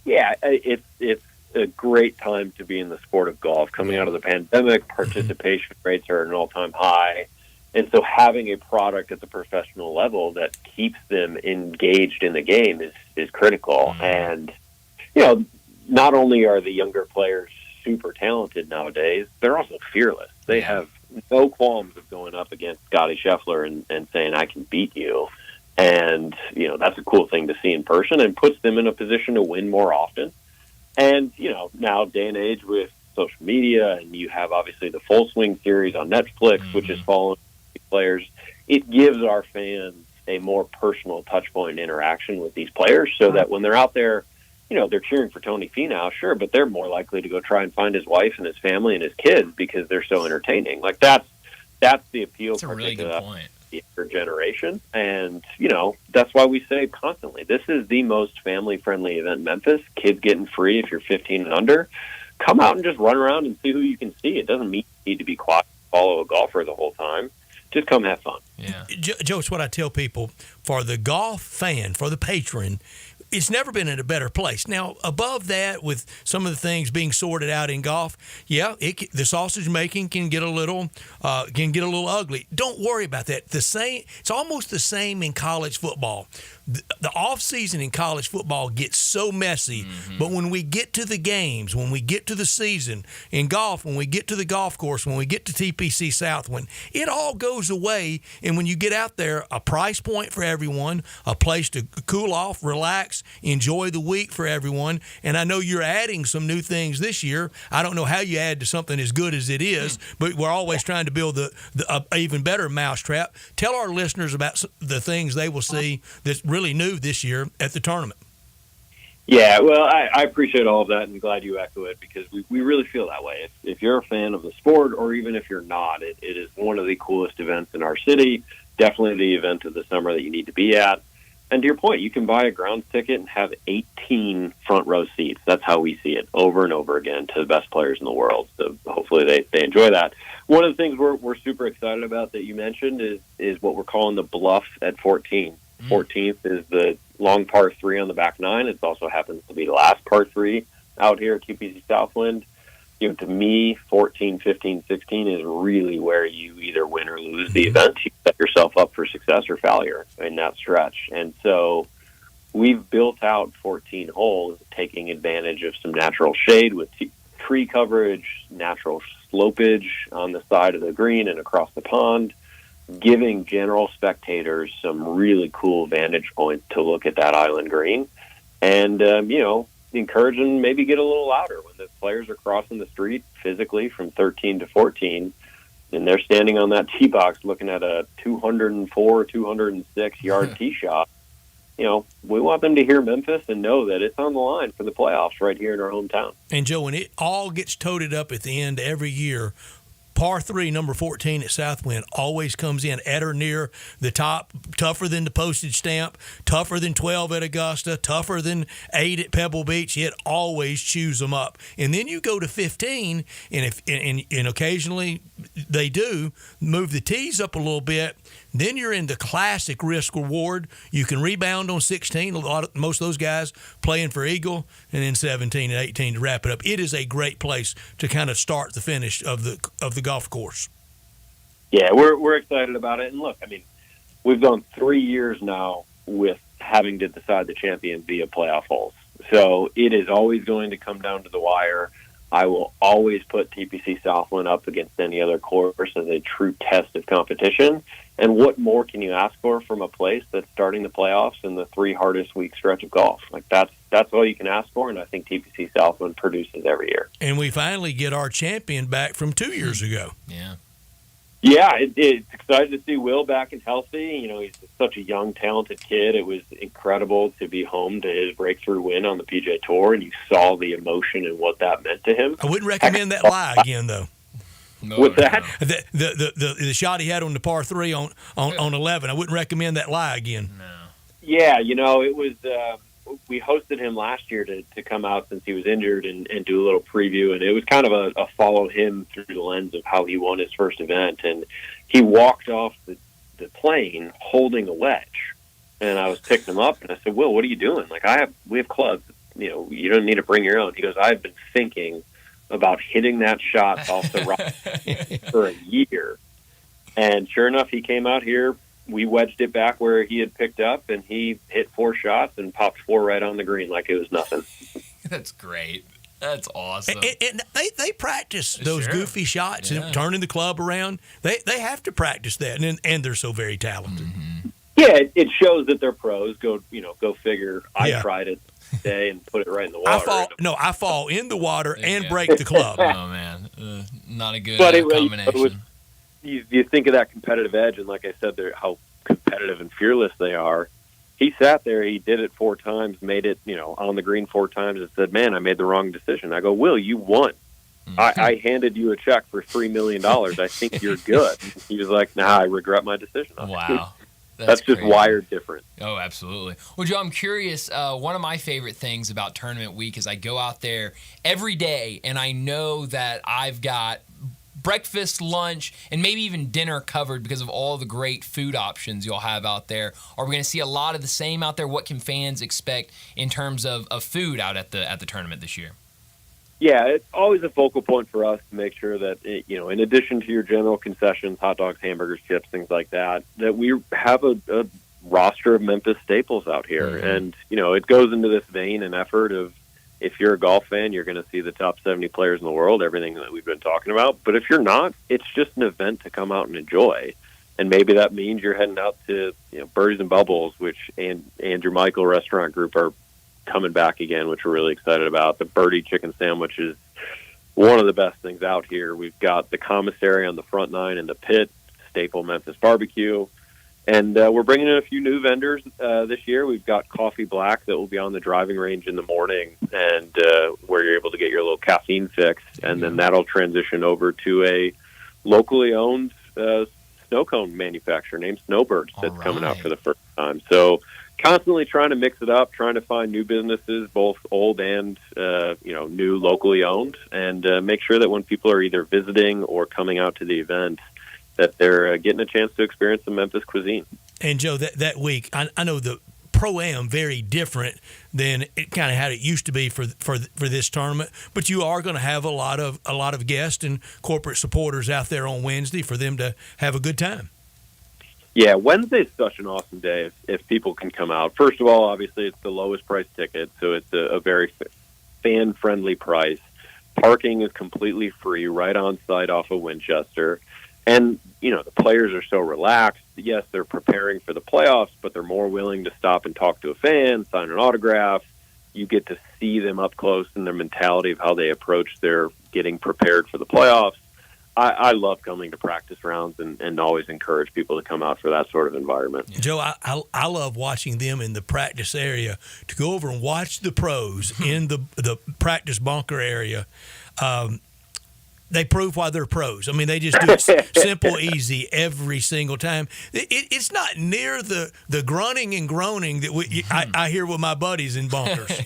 S13: Yeah, it's a great time to be in the sport of golf. Coming out of the pandemic, participation rates are at an all-time high. And so having a product at the professional level that keeps them engaged in the game is critical. And, not only are the younger players super talented nowadays, they're also fearless. They have no qualms of going up against Scotty Scheffler and saying, I can beat you. And, that's a cool thing to see in person and puts them in a position to win more often. And, now day and age with social media, and you have obviously the Full Swing series on Netflix, which is following players, it gives our fans a more personal touch point interaction with these players, so that when they're out there, they're cheering for Tony Finau, sure, but they're more likely to go try and find his wife and his family and his kids because they're so entertaining. Like that's the appeal.
S1: That's a really good point.
S13: The younger generation, and that's why we say constantly, this is the most family-friendly event in Memphis. Kids getting free if you're 15 and under. Come out and just run around and see who you can see. It doesn't mean you need to be quiet, follow a golfer the whole time. Just come have fun.
S1: Yeah,
S2: Joe, it's what I tell people: for the golf fan, for the patron, it's never been in a better place. Now, above that, with some of the things being sorted out in golf, the sausage making can get a little ugly. Don't worry about that. It's almost the same in college football. The off season in college football gets so messy, but when we get to the games, when we get to the season in golf, when we get to the golf course, when we get to TPC Southwind, it all goes away. And when you get out there, a price point for everyone, a place to cool off, relax, enjoy the week for everyone. And I know you're adding some new things this year. I don't know how you add to something as good as it is, but we're always trying to build the even better mousetrap. Tell our listeners about the things they will see that's really new this year at the tournament.
S13: Yeah, well, I appreciate all of that and glad you echo it, because we really feel that way. If you're a fan of the sport, or even if you're not, it is one of the coolest events in our city, definitely the event of the summer that you need to be at. And to your point, you can buy a grounds ticket and have 18 front row seats. That's how we see it over and over again to the best players in the world. So hopefully they enjoy that. One of the things we're super excited about that you mentioned is what we're calling the Bluff at 14. 14th is the long par 3 on the back 9. It also happens to be the last par 3 out here at TPC Southwind. You know, to me, 14, 15, 16 is really where you either win or lose the event. You set yourself up for success or failure in that stretch. And so we've built out 14 holes, taking advantage of some natural shade with tree coverage, natural slopage on the side of the green and across the pond, giving general spectators some really cool vantage points to look at that island green. And, encourage them maybe get a little louder when the players are crossing the street physically from 13 to 14, and they're standing on that tee box looking at a 204, 206 yard tee shot. You know, we want them to hear Memphis and know that it's on the line for the playoffs right here in our hometown.
S2: And, Joe, when it all gets toted up at the end every year, par 3, number 14 at Southwind always comes in at or near the top, tougher than the postage stamp, tougher than 12 at Augusta, tougher than 8 at Pebble Beach. It always chews them up. And then you go to 15, and occasionally they do move the tees up a little bit. Then you're in the classic risk reward. You can rebound on 16. Most of those guys playing for Eagle, and then 17 and 18 to wrap it up. It is a great place to kind of start the finish of the golf course.
S13: Yeah, we're excited about it. And look, I mean, we've gone 3 years now with having to decide the champion via playoff holes. So it is always going to come down to the wire. I will always put TPC Southwind up against any other course as a true test of competition. And what more can you ask for from a place that's starting the playoffs in the 3 hardest week stretch of golf? Like that's all you can ask for, and I think TPC Southwind produces every year.
S2: And we finally get our champion back from 2 years ago.
S1: Yeah.
S13: Yeah, it's exciting to see Will back and healthy. You know, he's such a young, talented kid. It was incredible to be home to his breakthrough win on the PGA Tour, and you saw the emotion and what that meant to him.
S2: I wouldn't recommend that lie again, though.
S13: What's that?
S2: The shot he had on the par 3 on 11. I wouldn't recommend that lie again.
S1: No.
S13: Yeah, you know, it was. We hosted him last year to come out since he was injured and do a little preview, and it was kind of a follow him through the lens of how he won his first event. And he walked off the plane holding a wedge, and I was picking him up, and I said, "Will, what are you doing? Like, we have clubs. You know, you don't need to bring your own." He goes, "I've been thinking about hitting that shot off the right for a year." And sure enough, he came out here. We wedged it back where he had picked up, and he hit 4 shots and popped 4 right on the green like it was nothing.
S1: That's great. That's awesome.
S2: And they practice those goofy shots, and turning the club around. They have to practice that, and they're so very talented.
S1: Mm-hmm.
S13: Yeah, it shows that they're pros. Go figure. I tried it today and put it right in the water.
S2: I fall in the water and break the club.
S1: Oh man, not a good combination.
S13: You think of that competitive edge, and like I said, how competitive and fearless they are. He sat there, he did it 4 times, made it, on the green 4 times, and said, "Man, I made the wrong decision." I go, "Will, you won. I handed you a check for $3 million. I think you're good." He was like, "Nah, I regret my decision."
S1: Wow.
S13: That's just
S1: crazy.
S13: Wired different.
S1: Oh, absolutely. Well, Joe, I'm curious. One of my favorite things about tournament week is I go out there every day, and I know that I've got breakfast, lunch, and maybe even dinner covered because of all the great food options you'll have out there. Are we going to see a lot of the same out there? What can fans expect in terms of food out at the tournament this year?
S13: Yeah, it's always a focal point for us to make sure that, in addition to your general concessions, hot dogs, hamburgers, chips, things like that, that we have a roster of Memphis staples out here. Mm-hmm. And, it goes into this vein and effort of, if you're a golf fan, you're going to see the top 70 players in the world, everything that we've been talking about. But if you're not, it's just an event to come out and enjoy. And maybe that means you're heading out to Birdies and Bubbles, which Andrew Michael Restaurant Group are coming back again, which we're really excited about. The Birdie Chicken Sandwich is one of the best things out here. We've got the commissary on the front 9 in the pit, staple Memphis barbecue. And we're bringing in a few new vendors this year. We've got Coffee Black that will be on the driving range in the morning, and where you're able to get your little caffeine fix. And then that'll transition over to a locally owned snow cone manufacturer named Snowbirds that's coming out for the first time. So constantly trying to mix it up, trying to find new businesses, both old and new, locally owned, and make sure that when people are either visiting or coming out to the event, that they're getting a chance to experience the Memphis cuisine.
S2: And Joe, that week, I know the Pro-Am very different than it kind of how it used to be for this tournament, but you are going to have a lot of guests and corporate supporters out there on Wednesday for them to have a good time.
S13: Yeah, Wednesday's such an awesome day if people can come out. First of all, obviously, it's the lowest price ticket, so it's a very fan-friendly price. Parking is completely free right on site off of Winchester. And, the players are so relaxed. Yes, they're preparing for the playoffs, but they're more willing to stop and talk to a fan, sign an autograph. You get to see them up close in their mentality of how they approach their getting prepared for the playoffs. I love coming to practice rounds and always encourage people to come out for that sort of environment.
S2: Joe, I love watching them in the practice area, to go over and watch the pros in the practice bunker area. They prove why they're pros. I mean, they just do it simple, easy every single time. It's not near the grunting and groaning that I hear with my buddies in bunkers.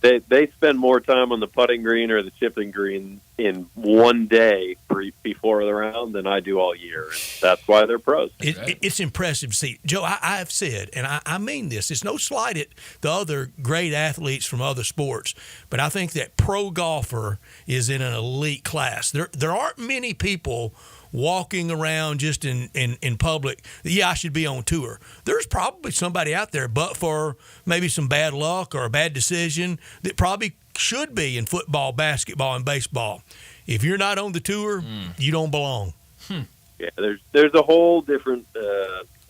S13: They spend more time on the putting green or the chipping green in one day before the round than I do all year. And that's why they're pros.
S2: It's impressive to see. Joe, I have said, and I mean this, it's no slight at the other great athletes from other sports, but I think that pro golfer is in an elite class. There aren't many people walking around just in public, I should be on tour. There's probably somebody out there, but for maybe some bad luck or a bad decision, that probably should be in football, basketball, and baseball. If you're not on the tour, you don't belong.
S13: Yeah, there's a whole different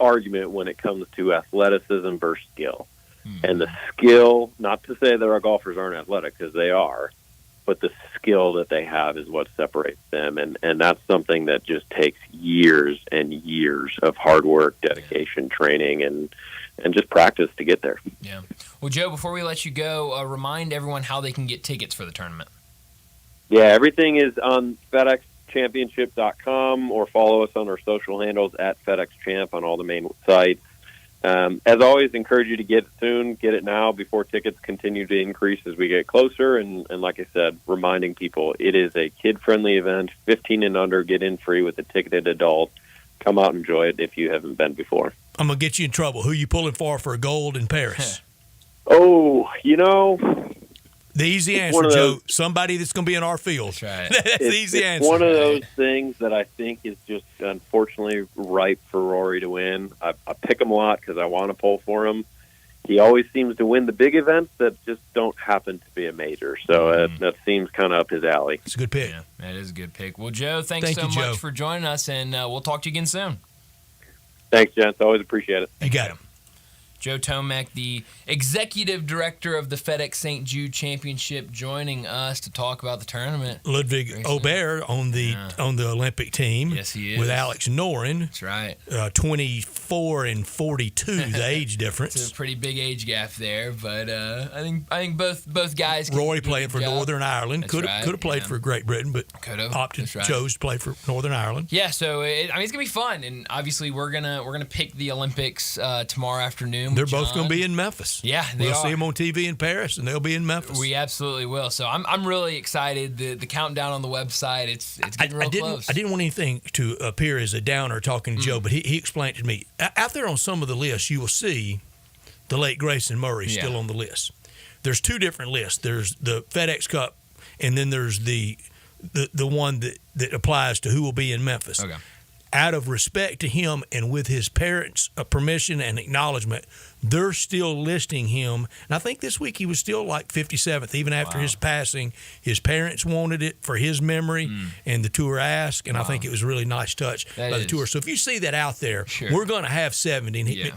S13: argument when it comes to athleticism versus skill. And the skill, not to say that our golfers aren't athletic, because they are, but the skill that they have is what separates them. And that's something that just takes years and years of hard work, dedication, training, and just practice to get there.
S1: Yeah. Well, Joe, before we let you go, remind everyone how they can get tickets for the tournament.
S13: Yeah, everything is on FedExChampionship.com, or follow us on our social handles at FedExChamp on all the main sites. As always, encourage you to get it soon, get it now before tickets continue to increase as we get closer. And like I said, reminding people, it is a kid-friendly event, 15 and under, get in free with a ticketed adult. Come out and enjoy it if you haven't been before.
S2: I'm going to get you in trouble. Who you pulling for a gold in Paris? The easy answer, Joe. Somebody that's going to be in our field.
S1: That's right.
S2: That's the easy answer.
S13: It's one of those things that I think is just unfortunately ripe for Rory to win. I pick him a lot because I want to pull for him. He always seems to win the big events that just don't happen to be a major. So that seems kind of up his alley.
S2: It's a good pick.
S1: Yeah, that is a good pick. Well, Joe, thanks so much for joining us, and we'll talk to you again soon.
S13: Thanks, gents. Always appreciate it.
S2: You got him.
S1: Joe Tomac, the executive director of the FedEx St. Jude Championship, joining us to talk about the tournament.
S2: Ludwig Aubert on the Olympic team.
S1: Yes, he is.
S2: With Alex Noren.
S1: That's right.
S2: 24 and 42, the age difference.
S1: It's a pretty big age gap there, but I think both guys.
S2: Rory played for Northern Ireland. Could have played for Great Britain, but chose to play for Northern Ireland.
S1: Yeah, so it's gonna be fun, and obviously we're gonna pick the Olympics tomorrow afternoon.
S2: They're both going to be in Memphis.
S1: Yeah,
S2: we'll see them on TV in Paris, and they'll be in Memphis.
S1: We absolutely will. So I'm really excited. The countdown on the website, it's getting real close.
S2: I didn't want anything to appear as a downer talking to Joe, but he explained to me. Out there on some of the lists, you will see the late Grayson Murray still on the list. There's two different lists. There's the FedEx Cup, and then there's the one that applies to who will be in Memphis.
S1: Okay.
S2: Out of respect to him and with his parents' permission and acknowledgement, they're still listing him. And I think this week he was still like 57th, even after his passing. His parents wanted it for his memory, and the tour asked, and I think it was a really nice touch by the tour. So if you see that out there, we're going to have 70,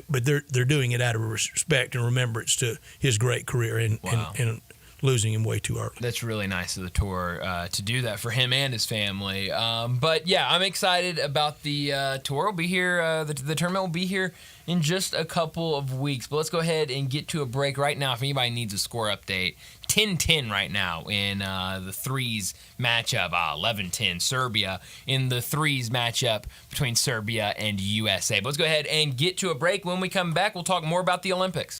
S2: but they're doing it out of respect and remembrance to his great career. And losing him way too early.
S1: That's really nice of the tour to do that for him and his family. But yeah, I'm excited about the tour. Will be here. The tournament will be here in just a couple of weeks. But let's go ahead and get to a break right now. If anybody needs a score update, 10-10 right now in the threes matchup. 11-10 Serbia in the threes matchup between Serbia and USA. But let's go ahead and get to a break. When we come back, we'll talk more about the Olympics.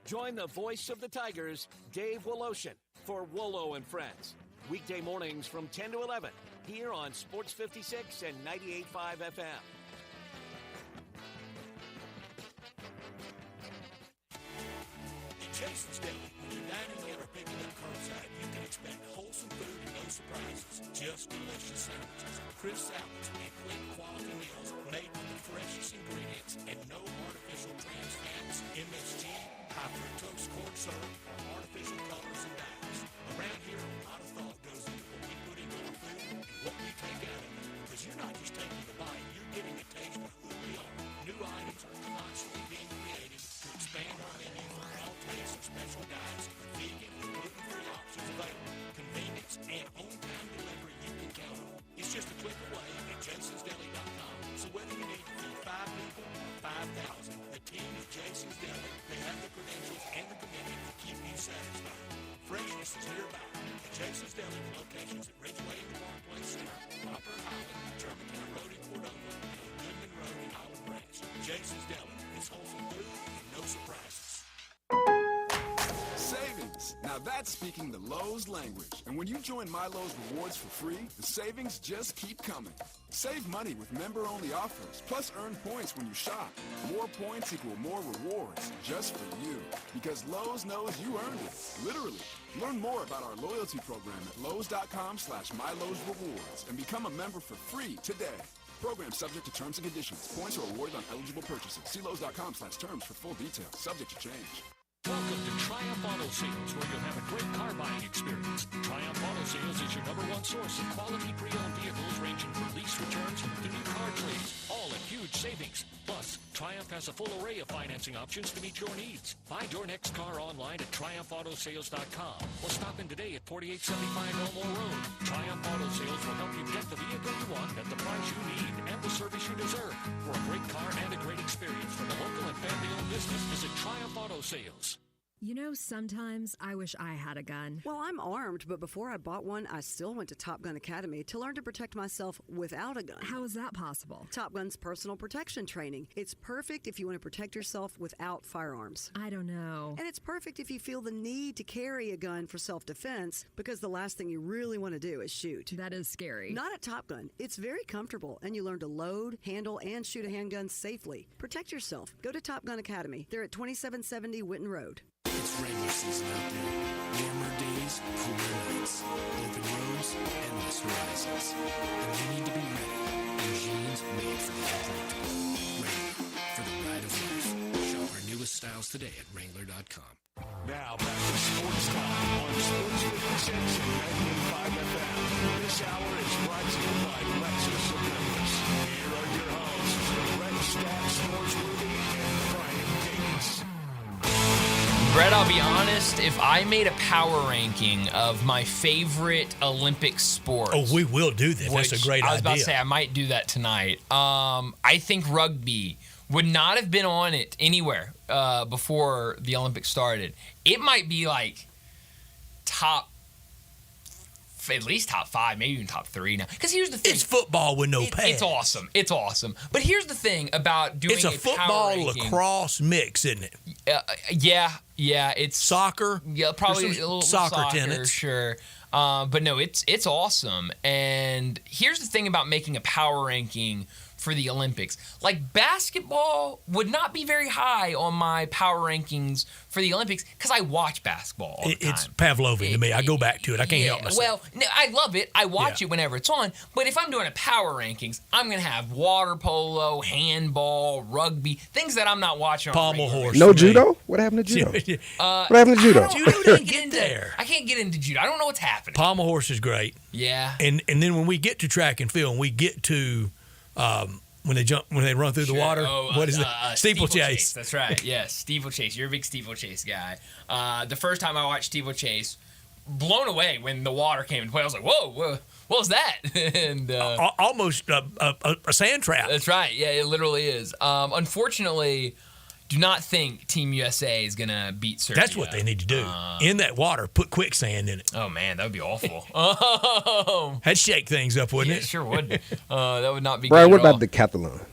S5: Join the voice of the Tigers, Dave Woloshin, for Wolo and Friends. Weekday mornings from 10 to 11 here on Sports 56 and 98.5 FM.
S11: Jason's Deli. When you're dining in or picking up curbside, you can expect wholesome food and no surprises. Just delicious sandwiches, crisp salads, and great quality meals made with the freshest ingredients and no artificial trans fats, MSG, high fructose corn syrup, or artificial colors and dyes. Around here, a lot of thought goes into what we put into our food and what we take out of it. Because you're not just taking a bite, you're getting a taste of who we are. New items are constantly being created to expand our menu for all tastes and special diets, vegan and gluten-free options available, convenience, and on-time delivery you can count on. It's just a click away at jasonsdeli.com. So whether you need to feed 5 people or 5,000, the team at Jason's Deli, they have the credentials and the commitment to keep you satisfied. Freshness is nearby at Jason's Deli with locations at Ridgeway in the Park Place Center, Poplar Highland, Germantown Road in Cordova, and on Goodman Road in Olive Branch. Jason's Deli is wholesome food and no surprises.
S8: Savings. Now that's speaking the Lowe's language. And when you join My Lowe's Rewards for free, the savings just keep coming. Save money with member-only offers, plus earn points when you shop. More points equal more rewards, just for you. Because Lowe's knows you earned it, literally. Learn more about our loyalty program at lowes.com/MyLowe'sRewards and become a member for free today. Program subject to terms and conditions. Points are awarded on eligible purchases. See Lowe's.com/terms for full details. Subject to change.
S5: Welcome to Triumph Auto Sales, where you'll have a great car buying experience. Triumph Auto Sales is your #1 source of quality pre-owned vehicles ranging from lease returns to new car trades, all at huge savings. Plus, Triumph has a full array of financing options to meet your needs. Find your next car online at TriumphAutoSales.com or stop in today at 4875 Elmore Road. Triumph Auto Sales will help you get the vehicle you want at the price you need and the service you deserve. For a great car and a great experience from a local and family-owned business, visit Triumph Auto Sales.
S14: You know, sometimes I wish I had a gun.
S15: Well, I'm armed, but before I bought one, I still went to Top Gun Academy to learn to protect myself without a gun.
S14: How is that possible?
S15: Top Gun's personal protection training. It's perfect if you want to protect yourself without firearms.
S14: I don't know.
S15: And it's perfect if you feel the need to carry a gun for self-defense, because the last thing you really want to do is shoot.
S14: That is scary.
S15: Not at Top Gun. It's very comfortable, and you learn to load, handle, and shoot a handgun safely. Protect yourself. Go to Top Gun Academy. They're at 2770 Witten Road.
S9: It's rainy season out there. Warmer days, cooler nights, open roads, endless horizons. And you need to be ready in jeans made for the unpredictable. Wrangler, for the ride of life. Shop our newest styles today at Wrangler.com.
S5: Now back to Sports Time on Sports 56 and 98.5 FM. This hour is brought to you by Lexus of Memphis. Here are your hosts, Brett Stack, Sports Movie, and Brian Davis.
S1: Brett, I'll be honest, if I made a power ranking of my favorite Olympic sports.
S2: Oh, we will do this. That's a great idea.
S1: I was about to say, I might do that tonight. I think rugby would not have been on it anywhere before the Olympics started. It might be like at least top 5, maybe even top 3 now. Because here's the thing.
S2: It's football with no pads.
S1: It's awesome. It's awesome. But here's the thing about doing
S2: it's a football lacrosse mix, isn't it?
S1: Yeah. It's
S2: soccer.
S1: Yeah, probably a little soccer
S2: in it.
S1: Sure. But no, it's awesome. And here's the thing about making a power ranking for the Olympics. Like, basketball would not be very high on my power rankings for the Olympics because I watch basketball all the time.
S2: It's Pavlovian to me. I go back to it. I can't help myself.
S1: Well, no, I love it. I watch it whenever it's on. But if I'm doing a power rankings, I'm going to have water polo, handball, rugby, things that I'm not watching.
S2: Pommel horse.
S3: No judo? What happened to judo? What happened to judo?
S1: Judo didn't get there. I can't get into judo. I don't know what's happening.
S2: Pommel horse is great.
S1: Yeah.
S2: And then when we get to track and field and we get to when they run through the water. What is it?
S1: Steeplechase. That's right. Yes, steeplechase. You're a big steeplechase guy. The first time I watched steeplechase, blown away when the water came into play. I was like, whoa, what was that? And
S2: almost a sand trap.
S1: That's right. Yeah, it literally is. Unfortunately, do not think Team USA is going to beat Serbia.
S2: That's what they need to do. In that water, put quicksand in it.
S1: Oh, man, that would be awful.
S2: That'd shake things up, wouldn't it?
S1: It sure would. That would not be
S3: Brian,
S1: good
S3: what
S1: at all.
S3: about the decathlon?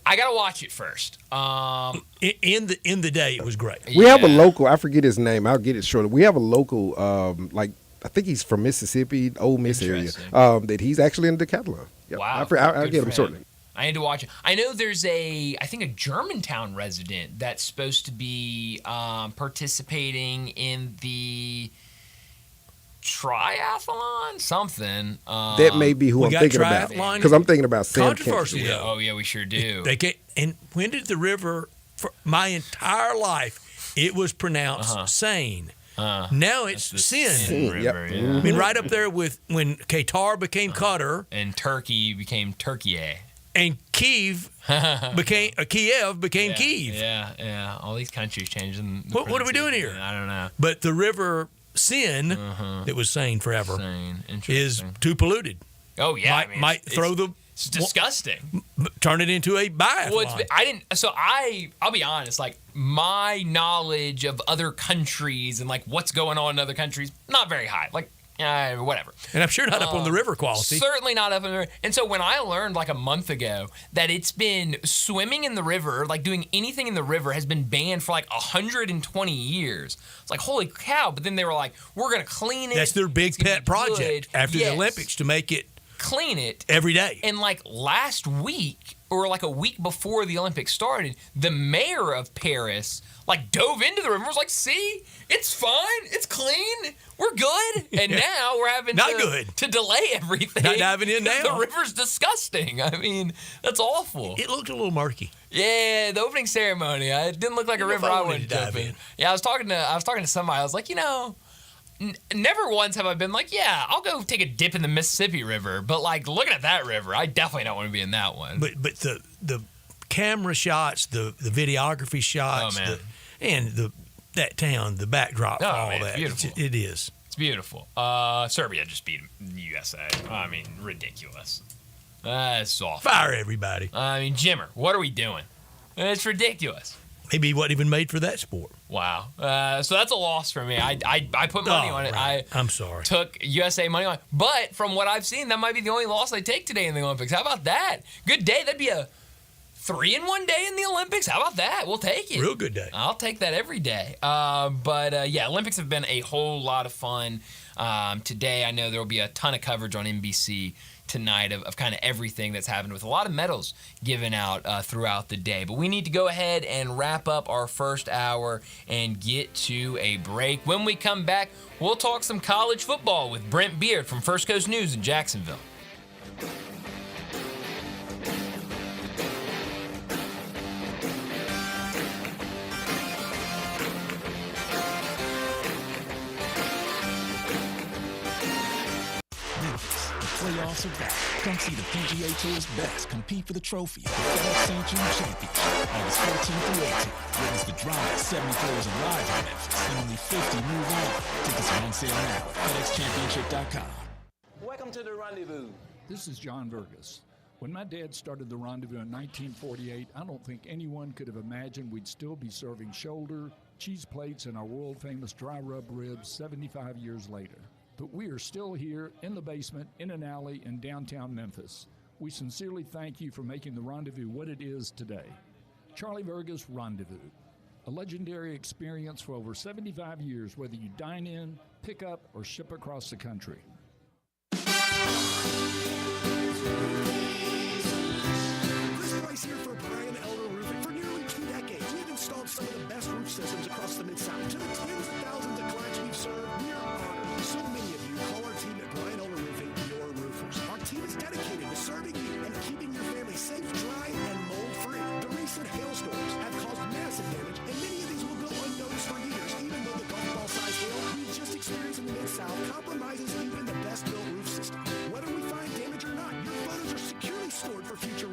S1: I got to watch it first.
S2: In the day, it was great.
S3: We have a local, I forget his name, I'll get it shortly. We have a local, I think he's from Mississippi, Ole Miss area, that he's actually in the decathlon. Yep.
S1: Wow.
S3: I'll get him shortly.
S1: I need to watch it. I know there's I think a Germantown resident that's supposed to be participating in the triathlon, something.
S3: That may be who I'm thinking about. Because I'm thinking about Sam
S2: Controversy,
S3: Kent.
S2: though.
S1: Oh, yeah, we sure do.
S2: They get, and when did the river, for my entire life, it was pronounced Seine. Now it's Sin.
S1: River,
S3: Yep.
S1: yeah.
S2: I mean, right up there with when Qatar became Qatar.
S1: And Turkey became Turkey.
S2: And Kiev became Kiev.
S1: Yeah. All these countries changing.
S2: What are we doing here?
S1: I don't know.
S2: But the river Sin, that was Seine forever, is too polluted.
S1: Oh yeah,
S2: might throw the.
S1: It's disgusting.
S2: Turn it into a biathlon.
S1: Well, I'll be honest. Like my knowledge of other countries and like what's going on in other countries, not very high. Like. Whatever.
S2: And I'm sure not up on the river quality.
S1: Certainly not up on the river. And so when I learned like a month ago that it's been swimming in the river, like doing anything in the river has been banned for like 120 years. It's like, holy cow. But then they were like, we're going to clean it.
S2: That's their big pet project after the Olympics, to make it
S1: clean it
S2: every day.
S1: And like last week, or like a week before the Olympics started, the mayor of Paris like dove into the river and was like, see, it's fine, it's clean, we're good. And now we're having to delay everything.
S2: Not diving in now.
S1: The river's disgusting. I mean, that's awful.
S2: It looked a little murky.
S1: Yeah, the opening ceremony, it didn't look like a river I wanted to dive in. Yeah, I was talking to somebody. I was like, never once have I been like, yeah, I'll go take a dip in the Mississippi River. But like looking at that river, I definitely don't want to be in that one.
S2: But the camera shots, the videography shots, that town, the backdrop, all that.
S1: Beautiful.
S2: It is.
S1: It's beautiful. Serbia just beat the USA. I mean, ridiculous. That's awful.
S2: Fire everybody.
S1: I mean, Jimmer, what are we doing? It's ridiculous.
S2: Maybe he wasn't even made for that sport.
S1: Wow. So that's a loss for me. I put money on it.
S2: Right. I'm sorry.
S1: Took USA money on it. But from what I've seen, that might be the only loss I take today in the Olympics. How about that? Good day. That'd be a 3-in-1 day in the Olympics. How about that? We'll take it.
S2: Real good day.
S1: I'll take that every day. But Olympics have been a whole lot of fun. Today, I know there will be a ton of coverage on NBC tonight of kind of everything that's happened, with a lot of medals given out throughout the day. But we need to go ahead and wrap up our first hour and get to a break. When we come back, we'll talk some college football with Brent Beard from First Coast News in Jacksonville.
S10: Playoffs are back. Come see the PGA Tour's best compete for the trophy, the FedEx St. Jude Championship, August 14th through 18th. Witness the drama as 70 players arrive in Memphis and only 50 move on. Tickets are on sale now at FedExChampionship.com.
S16: Welcome to the Rendezvous.
S17: This is John Vergas. When my dad started the Rendezvous in 1948, I don't think anyone could have imagined we'd still be serving shoulder, cheese plates, and our world-famous dry rub ribs 75 years later. But we are still here in the basement, in an alley in downtown Memphis. We sincerely thank you for making the Rendezvous what it is today. Charlie Vergas Rendezvous, a legendary experience for over 75 years, whether you dine in, pick up, or ship across the country.
S18: Chris Price here for Brian Elder Roofing. For nearly 2 decades, we've installed some of the best roof systems across the Mid-South. To the tens of thousands of clients we've served, we are honored. So many of you call our team at Brian Elder Roofing your roofers. Our team is dedicated to serving you and keeping your family safe, dry, and mold-free. The recent hailstorms have caused massive damage, and many of these will go unnoticed for years, even though the golf ball-sized hail we just experienced in the Mid-South compromises even the best-built roof system. Whether we find damage or not, your photos are securely stored for future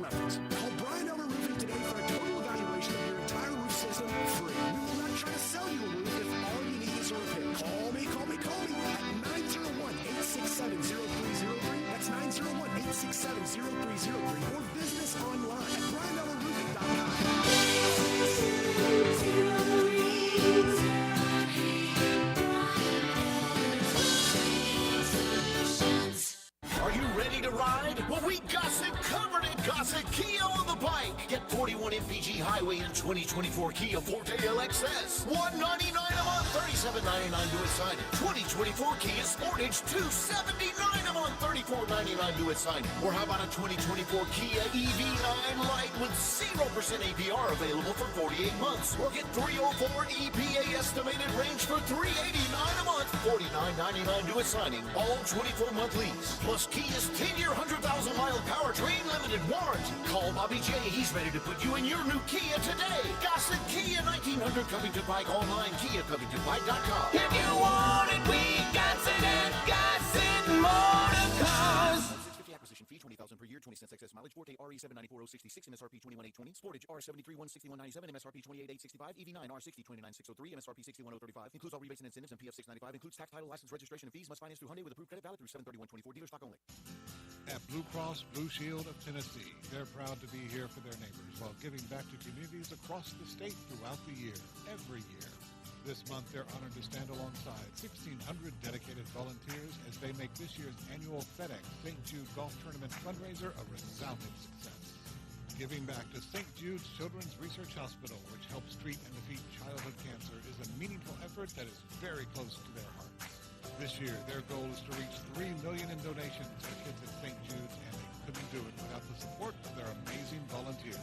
S11: 2024 Kia Forte LXS, $199 a month, $37.99 to its signing. 2024 Kia Sportage, $279 a month, $34.99 to its signing. Or how about a 2024 Kia EV9 Lite with 0% APR available for 48 months? Or get 304 EPA estimated range for $389 a month, $49.99 to its signing. All 24-month lease. Plus Kia's 10-year, 100,000-mile powertrain limited warranty. Call Bobby J. He's ready to put you in your new Kia today. Gossett Kia 1900 Covington Pike online, KiaCovingtonPike.com.
S5: If you want it, we got it at Gossett Motor Cars.
S11: 650 acquisition fee, $20,000 per year, 20 cents excess mileage. Forte RE 794,066, MSRP 21,820. Sportage R73 161.97, MSRP 28,865. EV9 R60 29,603, MSRP 61,035. Includes all rebates and incentives and PF 695. Includes tax, title, license, registration, and fees. Must finance through Hyundai with approved credit valid through 7/31/24. Dealer stock only.
S19: At Blue Cross Blue Shield of Tennessee, they're proud to be here for their neighbors while giving back to communities across the state throughout the year, every year. This month, they're honored to stand alongside 1,600 dedicated volunteers as they make this year's annual FedEx St. Jude Golf Tournament fundraiser a resounding success. Giving back to St. Jude's Children's Research Hospital, which helps treat and defeat childhood cancer, is a meaningful effort that is very close to their hearts. This year, their goal is to reach $3 million in donations for kids at St. Jude's, and they couldn't do it without the support of their amazing volunteers.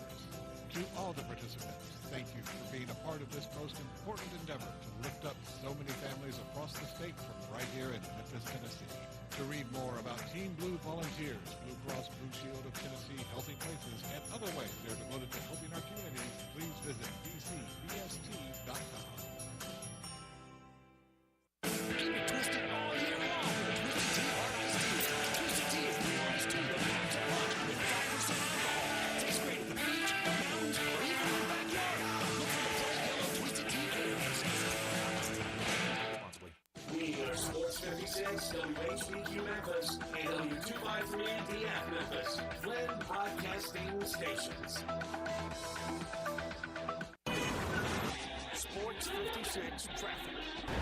S19: To all the participants, thank you for being a part of this most important endeavor to lift up so many families across the state from right here in Memphis, Tennessee. To read more about Team Blue volunteers, Blue Cross Blue Shield of Tennessee, Healthy Places, and other ways they're devoted to helping our communities, please visit bcbst.com.
S18: Keep it twisted all year long with Twisted Tea Hard Iced Tea. Twisted Tea is real iced tea that packs a punch with 5% alcohol. Tastes great at the beach, mountains, or even in the backyard. Look for the bright yellow Twisted Tea flavors. Responsibly.
S5: We are Sports 56, WHBQ Memphis, and W253DF Memphis, Flynn Broadcasting Stations.
S18: Sports 56 traffic.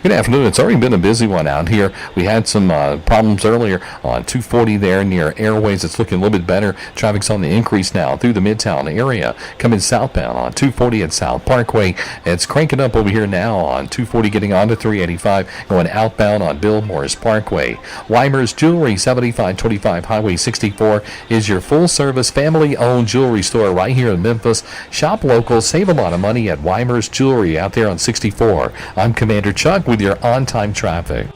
S20: Good afternoon. It's already been a busy one out here. We had some problems earlier on 240 there near Airways. It's looking a little bit better. Traffic's on the increase now through the Midtown area. Coming southbound on 240 at South Parkway. It's cranking up over here now on 240 getting onto 385. Going outbound on Bill Morris Parkway. Weimer's Jewelry, 7525 Highway 64 is your full-service family-owned jewelry store right here in Memphis. Shop local. Save a lot of money at Weimer's Jewelry out there on 64. I'm Commander Chuck with your on-time traffic.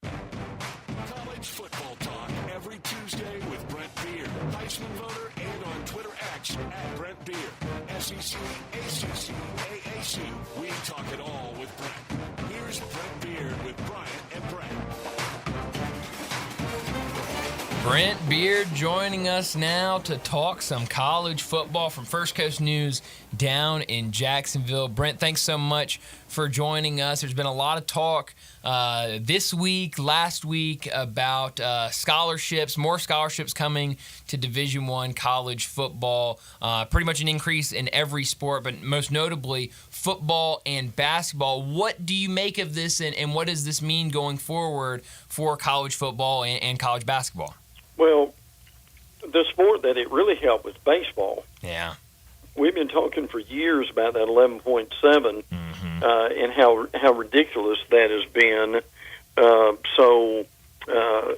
S5: College football talk every Tuesday with Brent Beer, Heisman voter, and on Twitter X at Brent Beer. SEC, ACC, AAC. We talk it all with Brent. Here's Brent Beer with Bryant and Brent.
S1: Brent Beard joining us now to talk some college football from First Coast News down in Jacksonville. Brent, thanks so much for joining us. There's been a lot of talk this week, last week about scholarships, more scholarships coming to Division I college football. Pretty much an increase in every sport, but most notably football and basketball. What do you make of this, and what does this mean going forward for college football and college basketball?
S21: Well, the sport that it really helped was baseball.
S1: Yeah.
S21: We've been talking for years about that 11.7 and how ridiculous that has been. So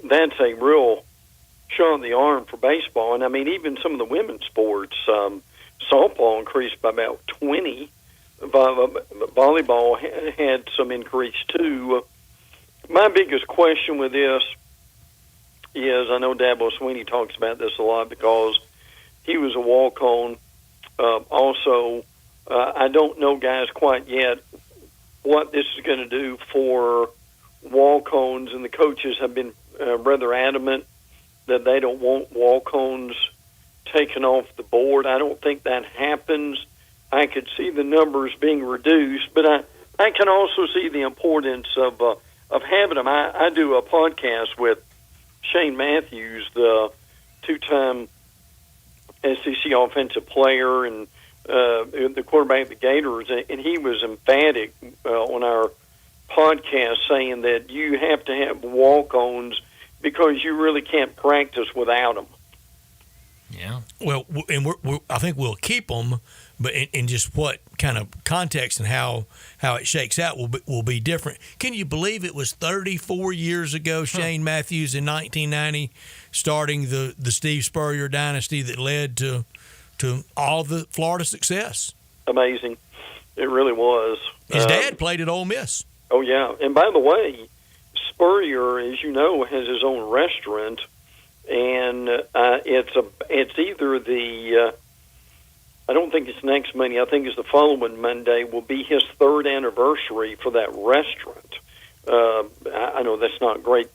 S21: that's a real shot in the arm for baseball. And, I mean, even some of the women's sports, softball increased by about 20. Volleyball had some increase, too. My biggest question with this is, I know Dabo Swinney talks about this a lot because he was a walk-on. Also, I don't know, guys, quite yet what this is going to do for walk-ons, and the coaches have been rather adamant that they don't want walk-ons taken off the board. I don't think that happens. I could see the numbers being reduced, but I can also see the importance of having them. I do a podcast with Shane Matthews, the two-time SEC offensive player and the quarterback of the Gators, and he was emphatic on our podcast saying that you have to have walk-ons because you really can't practice without them.
S1: Yeah.
S2: Well, and I think we'll keep them, but in just what kind of context and how it shakes out will be different. Can you believe it was 34 years ago, Shane Matthews in 1990, starting the Steve Spurrier dynasty that led to all the Florida success?
S21: Amazing. It really was.
S2: His dad played at Ole Miss.
S21: Oh, yeah. And by the way, Spurrier, as you know, has his own restaurant, and it's either the I don't think it's next Monday. I think it's the following Monday will be his 3rd anniversary for that restaurant. I know that's not great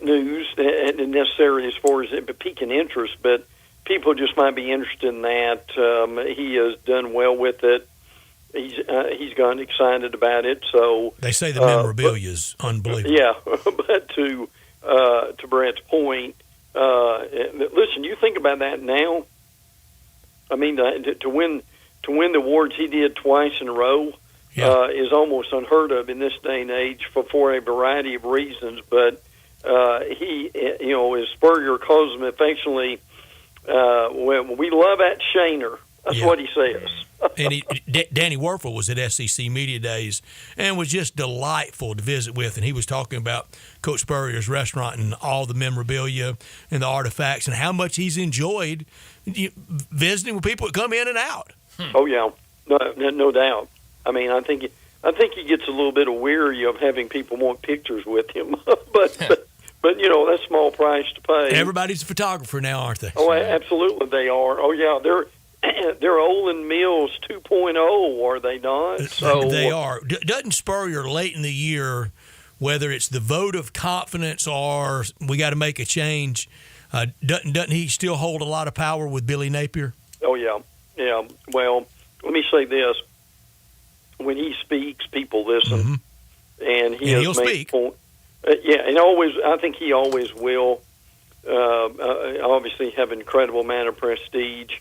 S21: news necessarily as far as it piquing interest, but people just might be interested in that. He has done well with it. He's gotten excited about it. So
S2: they say the memorabilia is unbelievable.
S21: Yeah, but to Brett's point, listen, you think about that now. I mean, to win the awards he did twice in a row is almost unheard of in this day and age for a variety of reasons. But he, as Spurrier calls him affectionately, we love that Shaner. That's what he says.
S2: And Danny Werfel was at SEC Media Days and was just delightful to visit with. And he was talking about Coach Spurrier's restaurant and all the memorabilia and the artifacts and how much he's enjoyed visiting with people that come in and out.
S21: Oh, yeah. No doubt. I mean, I think he gets a little bit weary of having people want pictures with him. but that's a small price to pay.
S2: Everybody's a photographer now, aren't they?
S21: Oh, absolutely they are. Oh, yeah. They're Olin Mills 2.0, are they not? So
S2: they are. Doesn't Spurrier late in the year, whether it's the vote of confidence or we got to make a change, doesn't he still hold a lot of power with Billy Napier?
S21: Oh, yeah. Yeah. Well, let me say this. When he speaks, people listen. And he'll speak. And I think he always will. Obviously have an incredible amount of prestige.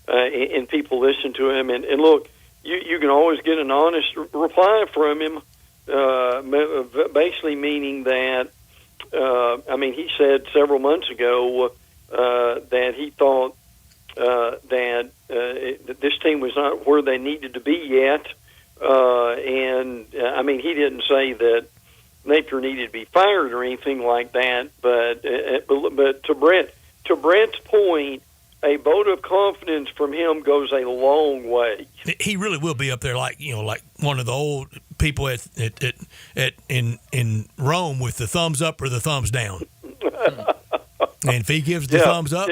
S21: And people listen to him. And look, you can always get an honest reply from him, basically meaning that, he said several months ago that he thought that this team was not where they needed to be yet. He didn't say that Napier needed to be fired or anything like that. But to Brett's point, a vote of confidence from him goes a long way.
S2: He really will be up there, like one of the old people in Rome with the thumbs up or the thumbs down. And if he gives the thumbs up,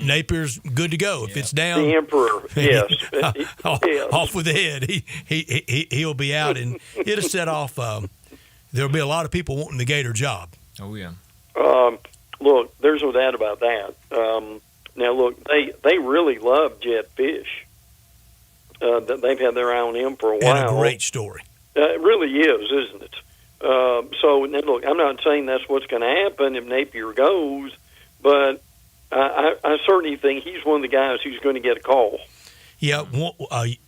S2: Napier's good to go. If it's down,
S21: the emperor, yes,
S2: off with the head. He'll be out, and it'll set off. There'll be a lot of people wanting the Gator job.
S1: Oh yeah.
S21: Look, there's no doubt about that. Now, look, they really love Jed Fish. They've had their eye on him for a while.
S2: And a great story.
S21: It really is, isn't it? So, look, I'm not saying that's what's going to happen if Napier goes, but I certainly think he's one of the guys who's going to get a call.
S2: Yeah,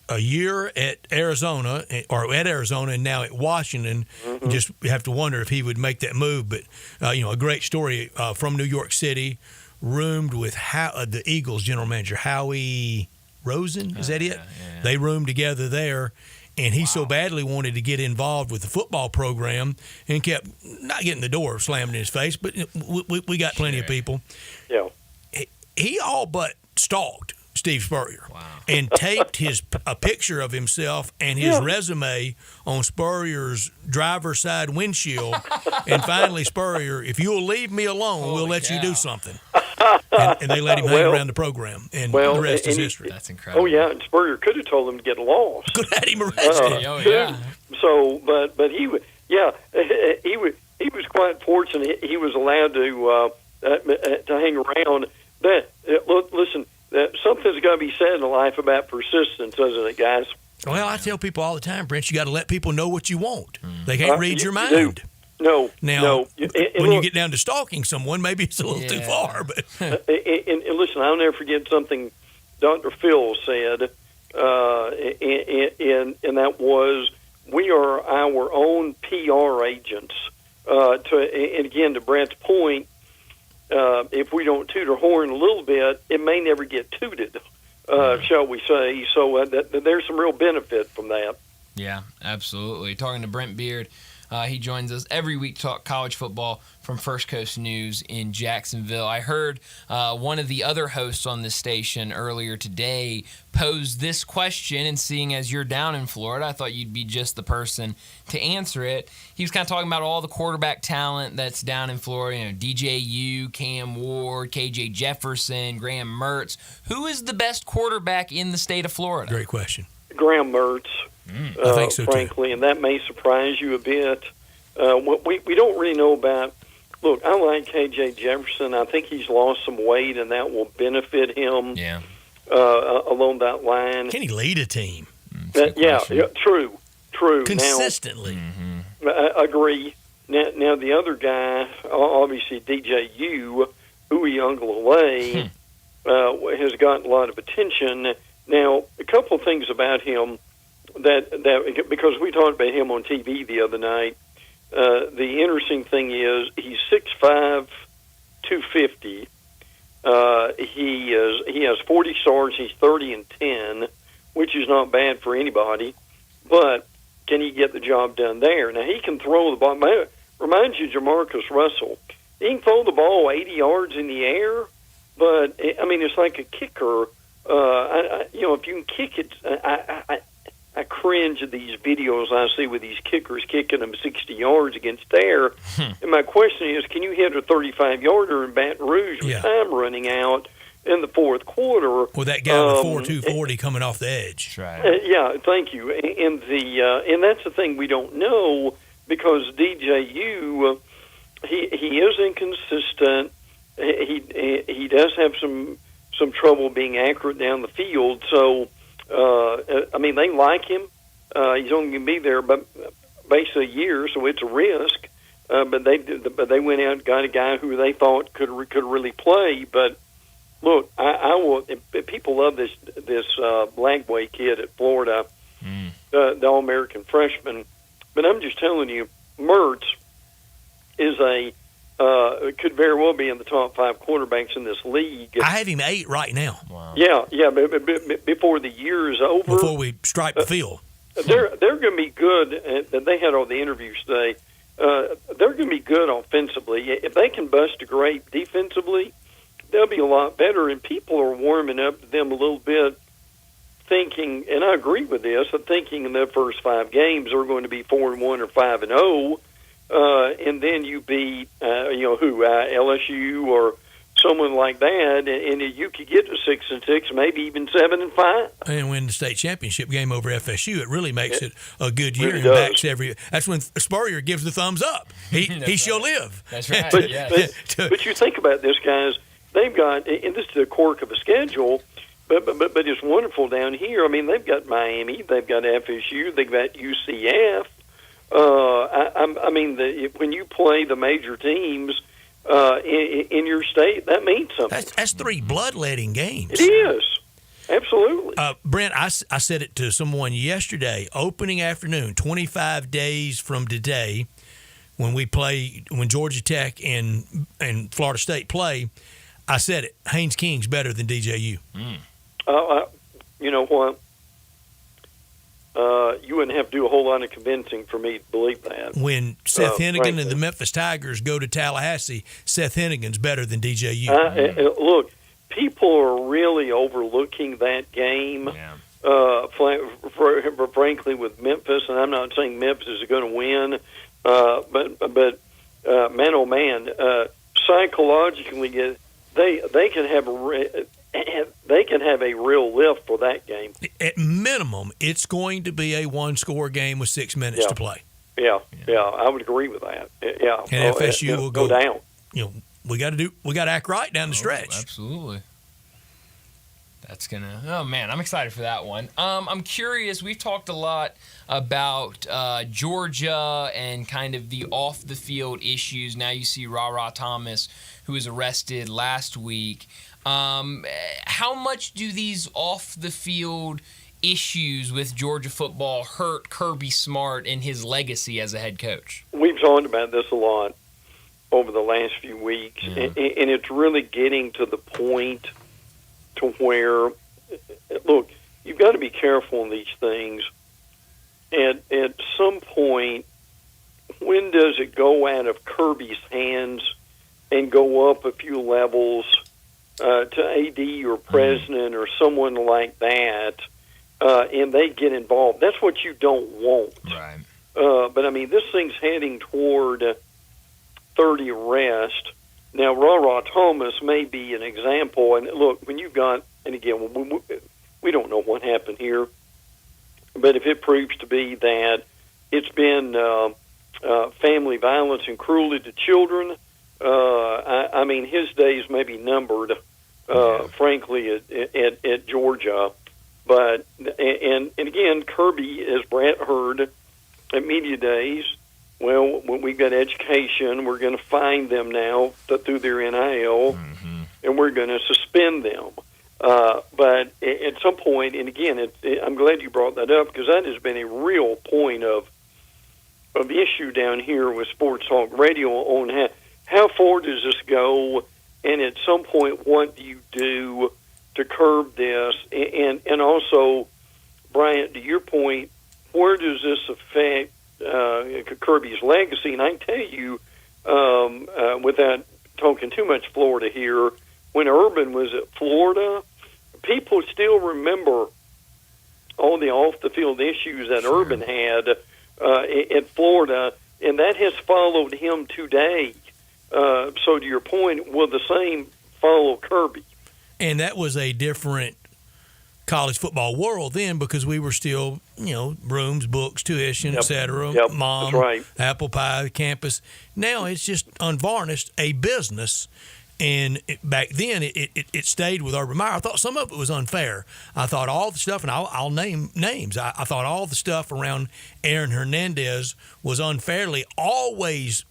S2: a year at Arizona, and now at Washington.
S21: Mm-hmm.
S2: Just have to wonder if he would make that move. But, a great story from New York City. Roomed with the Eagles general manager, Howie Rosen. Is that it? Yeah. They roomed together there, and he so badly wanted to get involved with the football program and kept not getting the door slammed in his face, but we got plenty of people.
S21: Yeah.
S2: He all but stalked Steve Spurrier and taped a picture of himself and his resume on Spurrier's driver's side windshield. And finally, Spurrier, if you'll leave me alone, we'll let you do something. And they let him hang around the program, and the rest is history.
S1: That's incredible.
S21: Oh yeah, and Spurrier could have told him to get lost.
S2: Could have had him arrested.
S21: So, but he was quite fortunate. He was allowed to hang around. But listen, something's got to be said in life about persistence, doesn't it, guys?
S2: Well, I tell people all the time, Brent, you got to let people know what you want. They can't read your mind.
S21: Do. No.
S2: Now, when you get down to stalking someone, maybe it's a little too far. But
S21: and listen, I'll never forget something Dr. Phil said, and that was, we are our own PR agents. And again, to Brett's point, if we don't toot our horn a little bit, it may never get tooted. shall we say. So there's some real benefit from that.
S1: Yeah, absolutely. Talking to Brent Beard. He joins us every week to talk college football from First Coast News in Jacksonville. I heard one of the other hosts on this station earlier today pose this question, and seeing as you're down in Florida, I thought you'd be just the person to answer it. He was kind of talking about all the quarterback talent that's down in Florida, you know, DJU, Cam Ward, KJ Jefferson, Graham Mertz. Who is the best quarterback in the state of Florida?
S2: Great question.
S21: Graham Mertz.
S2: I think so,
S21: frankly,
S2: too.
S21: And that may surprise you a bit. What we don't really know about. Look, I like KJ Jefferson. I think he's lost some weight, and that will benefit him.
S1: Yeah.
S21: Along that line.
S2: Can he lead a team?
S21: Yeah, true.
S2: Consistently.
S21: Now, I agree. Now the other guy, obviously DJU, Uiagalelei, has gotten a lot of attention. Now, a couple of things about him that because we talked about him on TV the other night. The interesting thing is he's 6'5", 250. He has 40 starts. He's 30-10, which is not bad for anybody. But can he get the job done there? Now he can throw the ball. Reminds you of Jamarcus Russell. He can throw the ball 80 yards in the air, but I mean it's like a kicker. If you can kick it, I cringe at these videos I see with these kickers kicking them 60 yards against air. And my question is, can you hit a 35-yarder in Baton Rouge with time running out in the fourth quarter?
S2: With that guy with 4.240 coming off the edge.
S1: That's right.
S21: Yeah, thank you. And that's the thing we don't know because DJU, he is inconsistent. He does have some trouble being accurate down the field. So, I mean, they like him. He's only going to be there but basically a year, so it's a risk. But they went out and got a guy who they thought could really play. But look, I will. If people love this Blagway kid at Florida, the All-American freshman. But I'm just telling you, Mertz is could very well be in the top 5 quarterbacks in this league.
S2: I have him 8 right now.
S1: Wow.
S21: Yeah, but before the year is over,
S2: before we stripe the field,
S21: they're going to be good. And they had all the interviews today. They're going to be good offensively. If they can bust a grape defensively, they'll be a lot better. And people are warming up to them a little bit, thinking, and I agree with this, thinking in their first 5 games they're going to be 4-1 or 5-0. And then you beat, LSU or someone like that, and you could get to 6-6, maybe even 7-5,
S2: and win the state championship game over FSU. It really makes it a good year.
S21: Really
S2: and
S21: does.
S2: backs that's when Spurrier gives the thumbs up. He shall live.
S1: That's right.
S21: But you think about this, guys. They've got, and this is the quirk of a schedule. But it's wonderful down here. I mean, they've got Miami, they've got FSU, they've got UCF. When you play the major teams in your state, that means something.
S2: That's 3 bloodletting games.
S21: It is. Absolutely.
S2: Brent, I said it to someone yesterday, opening afternoon, 25 days from today, when Georgia Tech and Florida State play, I said it, Haynes King's better than DJU.
S21: You know what? You wouldn't have to do a whole lot of convincing for me to believe that.
S2: When Seth Hennigan and the Memphis Tigers go to Tallahassee, Seth Hennigan's better than DJU.
S21: Look, people are really overlooking that game. Yeah. Frankly, with Memphis, and I'm not saying Memphis is going to win, but man, oh man, psychologically, they can have a real lift for that game.
S2: At minimum, it's going to be a 1-score game with 6 minutes to play.
S21: Yeah, I would agree with that. Yeah,
S2: and FSU will go
S21: down.
S2: You know, we got to act right down the stretch.
S1: Absolutely. That's gonna. Oh man, I'm excited for that one. I'm curious. We've talked a lot about Georgia and kind of the off the field issues. Now you see Ra Thomas, who was arrested last week. How much do these off the field issues with Georgia football hurt Kirby Smart and his legacy as a head coach?
S21: We've talked about this a lot over the last few weeks, and it's really getting to the point to where, look, you've got to be careful on these things. At some point, when does it go out of Kirby's hands and go up a few levels to AD or president or someone like that, and they get involved? That's what you don't want.
S1: Right.
S21: But, I mean, this thing's heading toward 30 arrests. Now, Ra Thomas may be an example. And, look, when you've got, and again, we don't know what happened here, but if it proves to be that it's been family violence and cruelty to children, I mean, his days may be numbered, frankly, at Georgia. But, and again, Kirby, as Brett heard at Media Days, well, when we've got education, we're going to fine them now through their NIL, and we're going to suspend them. But at some point, and again, I'm glad you brought that up, because that has been a real point of issue down here with Sports Talk Radio on how far does this go, and at some point, what do you do to curb this? And also, Bryant, to your point, where does this affect Kirby's legacy? And I can tell you, without talking too much Florida here, when Urban was at Florida, people still remember all the off-the-field issues that Urban had at Florida, and that has followed him today. So to your point, will the same follow Kirby?
S2: And that was a different college football world then, because we were still, rooms, books, tuition, et cetera, mom,
S21: right.
S2: apple pie, campus. Now it's just unvarnished, a business. And back then, it stayed with Urban Meyer. I thought some of it was unfair. I thought all the stuff, and I'll name names, I thought all the stuff around Aaron Hernandez was unfairly always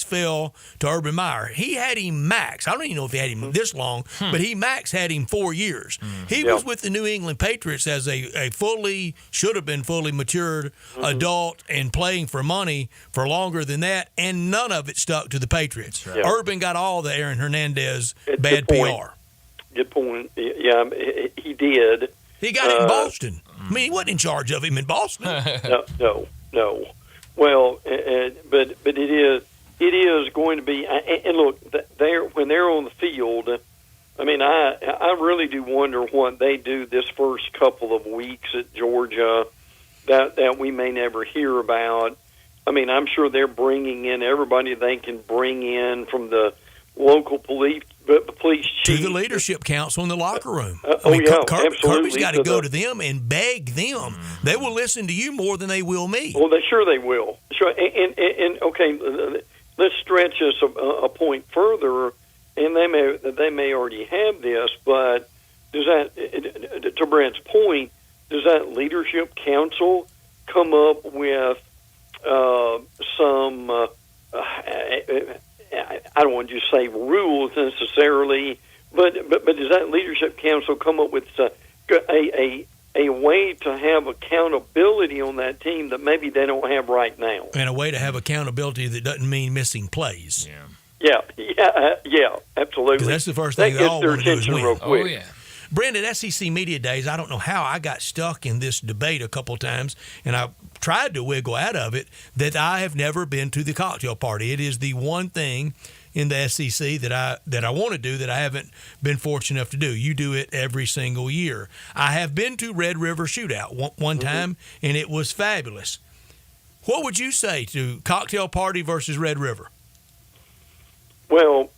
S2: fell to Urban Meyer. He had him max. I don't even know if he had him this long, but he max had him 4 years. He was with the New England Patriots as a should have been fully matured adult and playing for money for longer than that, and none of it stuck to the Patriots.
S21: Right.
S2: Urban got all the Aaron Hernandez
S21: Good
S2: bad
S21: point.
S2: PR.
S21: Good point. Yeah, he did.
S2: He got it in Boston. I mean, he wasn't in charge of him in Boston.
S21: No. Well, but it is going to be. And look, when they're on the field, I mean, I really do wonder what they do this first couple of weeks at Georgia that we may never hear about. I mean, I'm sure they're bringing in everybody they can bring in from the local police chief
S2: to the leadership council in the locker room.
S21: Absolutely.
S2: Kirby's got to go to them and beg them. They will listen to you more than they will me.
S21: Well, they will. Sure. And okay, let's stretch this a point further, and they may already have this, but does that, to Brent's point, does that leadership council come up with some? I don't want to just say rules necessarily, but does that leadership council come up with a way to have accountability on that team that maybe they don't have right now?
S2: And a way to have accountability that doesn't mean missing plays.
S21: Yeah, absolutely.
S2: Because that's the first thing they all want to do is win.
S21: Oh, yeah.
S2: Brandon, SEC Media Days, I don't know how I got stuck in this debate a couple of times, and I tried to wiggle out of it, that I have never been to the cocktail party. It is the one thing in the SEC that I want to do that I haven't been fortunate enough to do. You do it every single year. I have been to Red River Shootout one time, and it was fabulous. What would you say to cocktail party versus Red River?
S21: Well,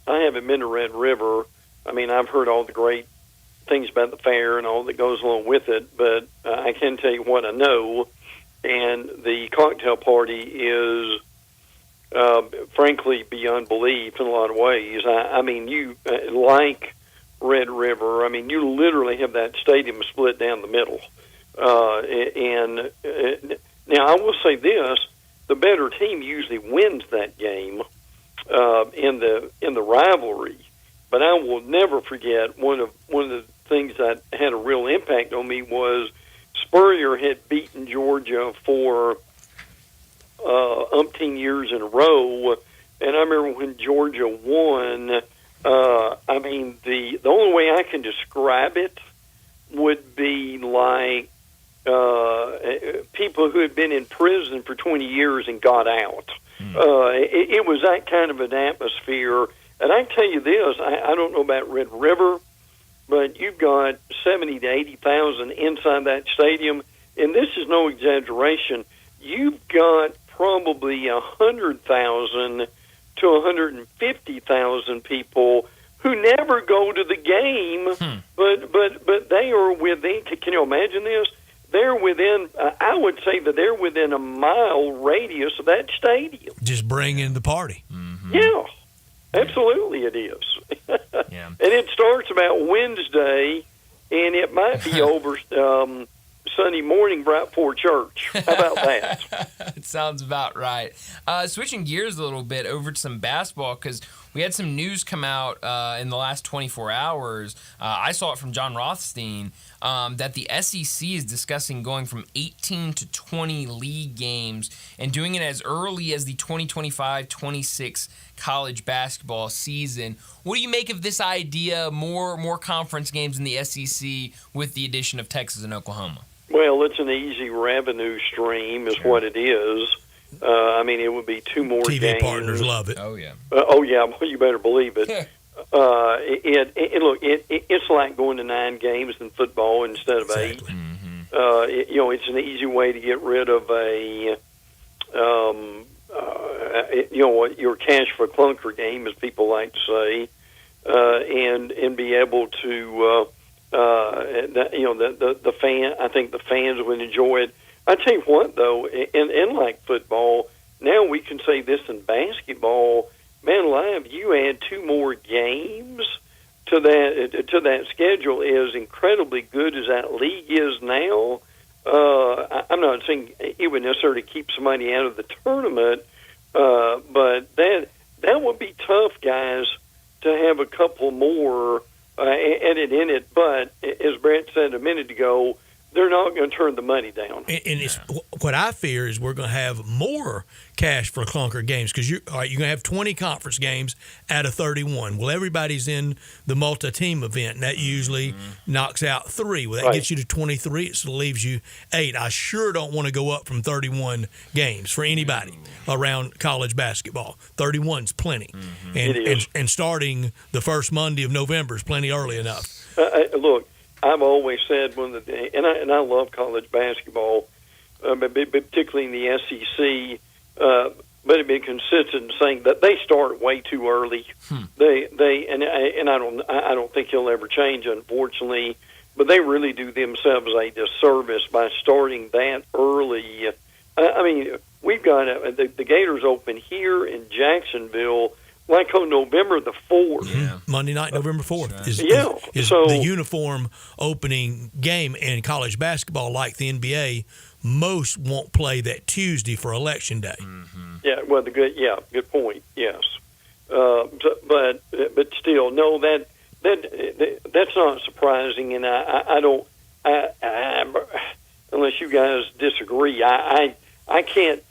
S21: I haven't been to Red River. I mean, I've heard all the great things about the fair and all that goes along with it, but I can tell you what I know, and the cocktail party is frankly beyond belief in a lot of ways. I mean, you like Red River, I mean, you literally have that stadium split down the middle. And now I will say this, the better team usually wins that game in the rivalry. But I will never forget one of the things that had a real impact on me was Spurrier had beaten Georgia for umpteen years in a row, and I remember when Georgia won. I mean, the only way I can describe it would be like people who had been in prison for 20 years and got out. It was that kind of an atmosphere. And I can tell you this, I don't know about Red River, but you've got 70 to 80,000 inside that stadium, and this is no exaggeration. You've got probably 100,000 to 150,000 people who never go to the game, but they are within. Can you imagine this? They're within. I would say that they're within a mile radius of that stadium.
S2: Just bring in the party.
S21: Yeah, absolutely, it is.
S1: Yeah.
S21: And it starts about Wednesday, and it might be over Sunday morning right before church. How about that?
S1: It sounds about right. Switching gears a little bit over to some basketball, because we had some news come out in the last 24 hours. I saw it from John Rothstein that the SEC is discussing going from 18 to 20 league games and doing it as early as the 2025-26 college basketball season. What do you make of this idea, more conference games in the SEC with the addition of Texas and Oklahoma?
S21: Well, it's an easy revenue stream is what it is. I mean, it would be two more
S2: TV
S21: games.
S2: partners love it.
S1: Oh, yeah.
S21: Oh, yeah, well, you better believe it. It's like going to 9 games in football instead of 8. It's an easy way to get rid of your cash for clunker game, as people like to say, and be able to, the fan. I think the fans would enjoy it. I tell you what, though, and like football, now we can say this in basketball. Man, live, you add 2 more games to that schedule. Is incredibly good as that league is now. I'm not saying it would necessarily keep somebody out of the tournament, but that would be tough, guys, to have a couple more added in it. But as Brett said a minute ago, they're not going to turn the money down.
S2: And it's, what I fear is we're going to have more cash for clunker games, because you're going to have 20 conference games out of 31. Well, everybody's in the multi-team event, and that usually knocks out 3. Well, that gets you to 23. It leaves you 8. I sure don't want to go up from 31 games for anybody around college basketball. 31's plenty. And starting the first Monday of November is plenty early enough.
S21: Look, I've always said and I love college basketball, but particularly in the SEC. But I've been consistent in saying that they start way too early. And I don't think he'll ever change, unfortunately. But they really do themselves a disservice by starting that early. I mean, we've got the Gators open here in Jacksonville, like on November the 4th.
S2: Yeah. Monday night, November 4th is
S21: so,
S2: the uniform opening game in college basketball. Like the NBA, most won't play that Tuesday for Election Day.
S21: Yeah, well, good point. Yes, but still, no, that's not surprising, and I don't. Unless you guys disagree, I can't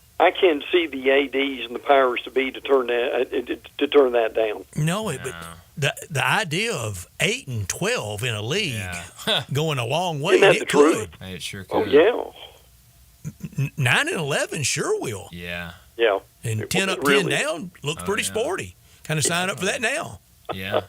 S21: see the ADs and the powers to be to turn that down.
S2: No, but the idea of 8 and 12 in a league going a long way.
S21: Isn't that the truth?
S1: It sure could.
S21: Oh yeah.
S2: 9 and 11 sure will.
S1: Yeah.
S21: Yeah.
S2: And 10 up, 10 down looks pretty sporty. Kind of sign up for that now.
S1: Yeah.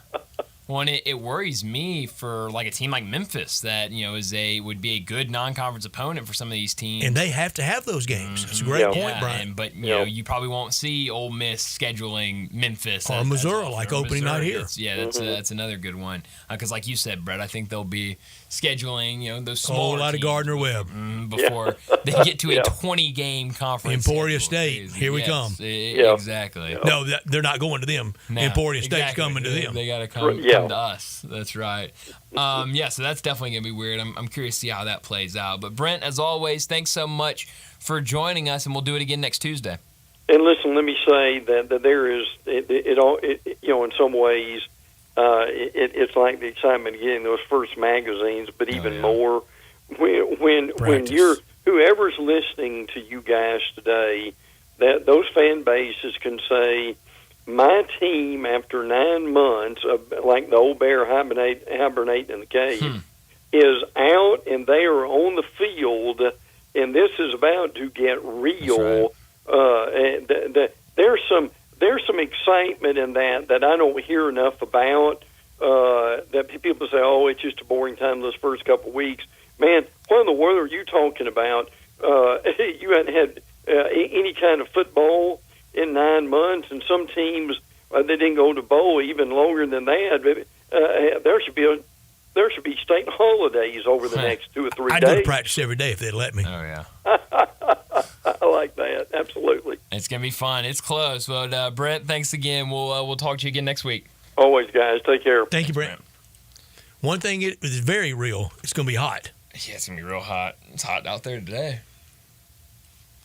S1: Well, and it worries me for like a team like Memphis that would be a good non-conference opponent for some of these teams,
S2: and they have to have those games. That's a great point, Brian.
S1: But you probably won't see Ole Miss scheduling Memphis
S2: or Missouri like opening night here.
S1: That's another good one, because like you said, Brett, I think they'll be scheduling those small
S2: whole lot of Gardner Webb
S1: before they get to a 20 game conference.
S2: Emporia State, here we come.
S1: Exactly.
S2: No, they're not going to them. Emporia State's coming to them.
S1: They got to come to us. That's right. So that's definitely going to be weird. I'm curious to see how that plays out. But Brent, as always, thanks so much for joining us, and we'll do it again next Tuesday.
S21: And listen, let me say that there is in some ways it's like the excitement of getting those first magazines, but even more when you're whoever's listening to you guys today, that those fan bases can say, my team, after 9 months of like the old bear hibernating in the cave, is out and they are on the field, and this is about to get real. There's some excitement in that I don't hear enough about. That people say, "Oh, it's just a boring time those first couple of weeks." Man, what in the world are you talking about? You hadn't had any kind of football in 9 months, and some teams they didn't go to bowl even longer than that. There should be state holidays over the next 2 or 3
S2: I'd
S21: days.
S2: go to practice every day if they'd let me.
S1: Oh, yeah.
S21: I like that. Absolutely.
S1: It's going to be fun. It's close. But, Brett, thanks again. We'll talk to you again next week.
S21: Always, guys. Take care.
S2: Thank you, Brett. One thing is very real. It's going to be hot.
S1: Yeah, it's going to be real hot. It's hot out there today.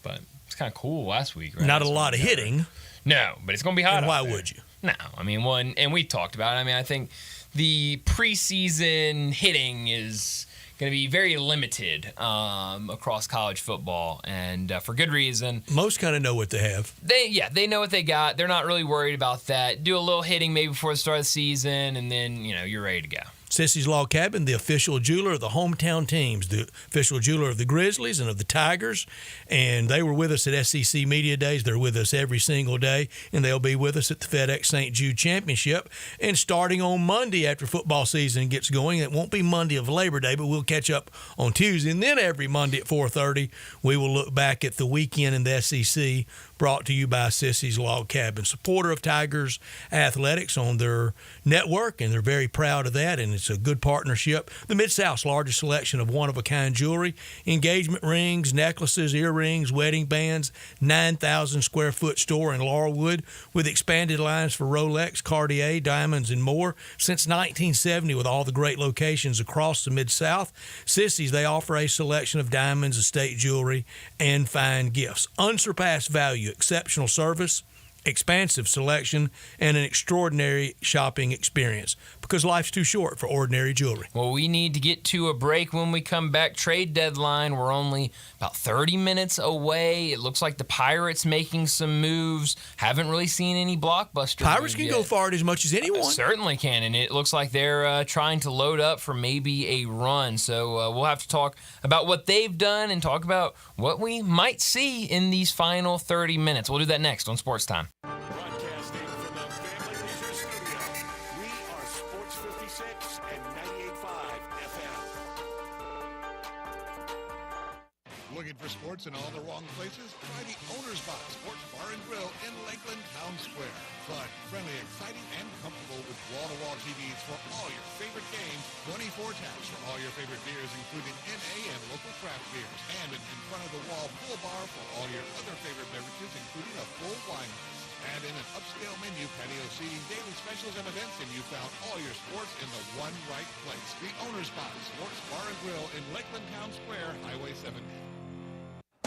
S1: But it's kind of cool last week, right?
S2: Not a lot of hitting.
S1: No, but it's going to be hot
S2: And why
S1: out there.
S2: would you?
S1: No. I mean, and we talked about it. I mean, I think the preseason hitting is going to be very limited across college football, and for good reason.
S2: Most kind of know what they have.
S1: They know what they got. They're not really worried about that. Do a little hitting maybe before the start of the season, and then you're ready to go.
S2: Sissy's Log Cabin, the official jeweler of the hometown teams, the official jeweler of the Grizzlies and of the Tigers. And they were with us at SEC Media Days. They're with us every single day, and they'll be with us at the FedEx St. Jude Championship. And starting on Monday after football season gets going, it won't be Monday of Labor Day, but we'll catch up on Tuesday. And then every Monday at 4:30, we will look back at the weekend in the SEC, brought to you by Sissy's Log Cabin, supporter of Tigers Athletics on their network, and they're very proud of that, and it's a good partnership. The Mid-South's largest selection of one-of-a-kind jewelry, engagement rings, necklaces, earrings, wedding bands, 9,000 square foot store in Laurelwood with expanded lines for Rolex, Cartier, diamonds, and more. Since 1970, with all the great locations across the Mid-South, Sissy's, they offer a selection of diamonds, estate jewelry, and fine gifts. Unsurpassed value, exceptional service, expansive selection, and an extraordinary shopping experience, because life's too short for ordinary jewelry.
S1: Well, we need to get to a break. When we come back, trade deadline, we're only about 30 minutes away. It looks like the Pirates making some moves. Haven't really seen any blockbuster
S2: Pirates
S1: moves
S2: can
S1: yet.
S2: go far as much as anyone.
S1: Certainly can, and it looks like they're trying to load up for maybe a run. So we'll have to talk about what they've done and talk about what we might see in these final 30 minutes. We'll do that next on Sports Time.
S5: Broadcasting from the Family Leisure Studio, we are Sports 56 and 98.5 FM.
S4: Looking for sports in all the wrong places? Try the Owner's Box Sports Bar and Grill in Lakeland Town Square. Fun, friendly, exciting, and comfortable with wall-to-wall TVs for all your favorite games, 24 taps for all your favorite beers, including NA and local craft beers, and an in-front-of-the-wall pool bar for all your other favorite beverages, including a full wine list. Add in an upscale menu, patio seating, daily specials, and events, and you found all your sports in the one right place. The Owner's Box Sports Bar and Grill in Lakeland Town Square, Highway 70.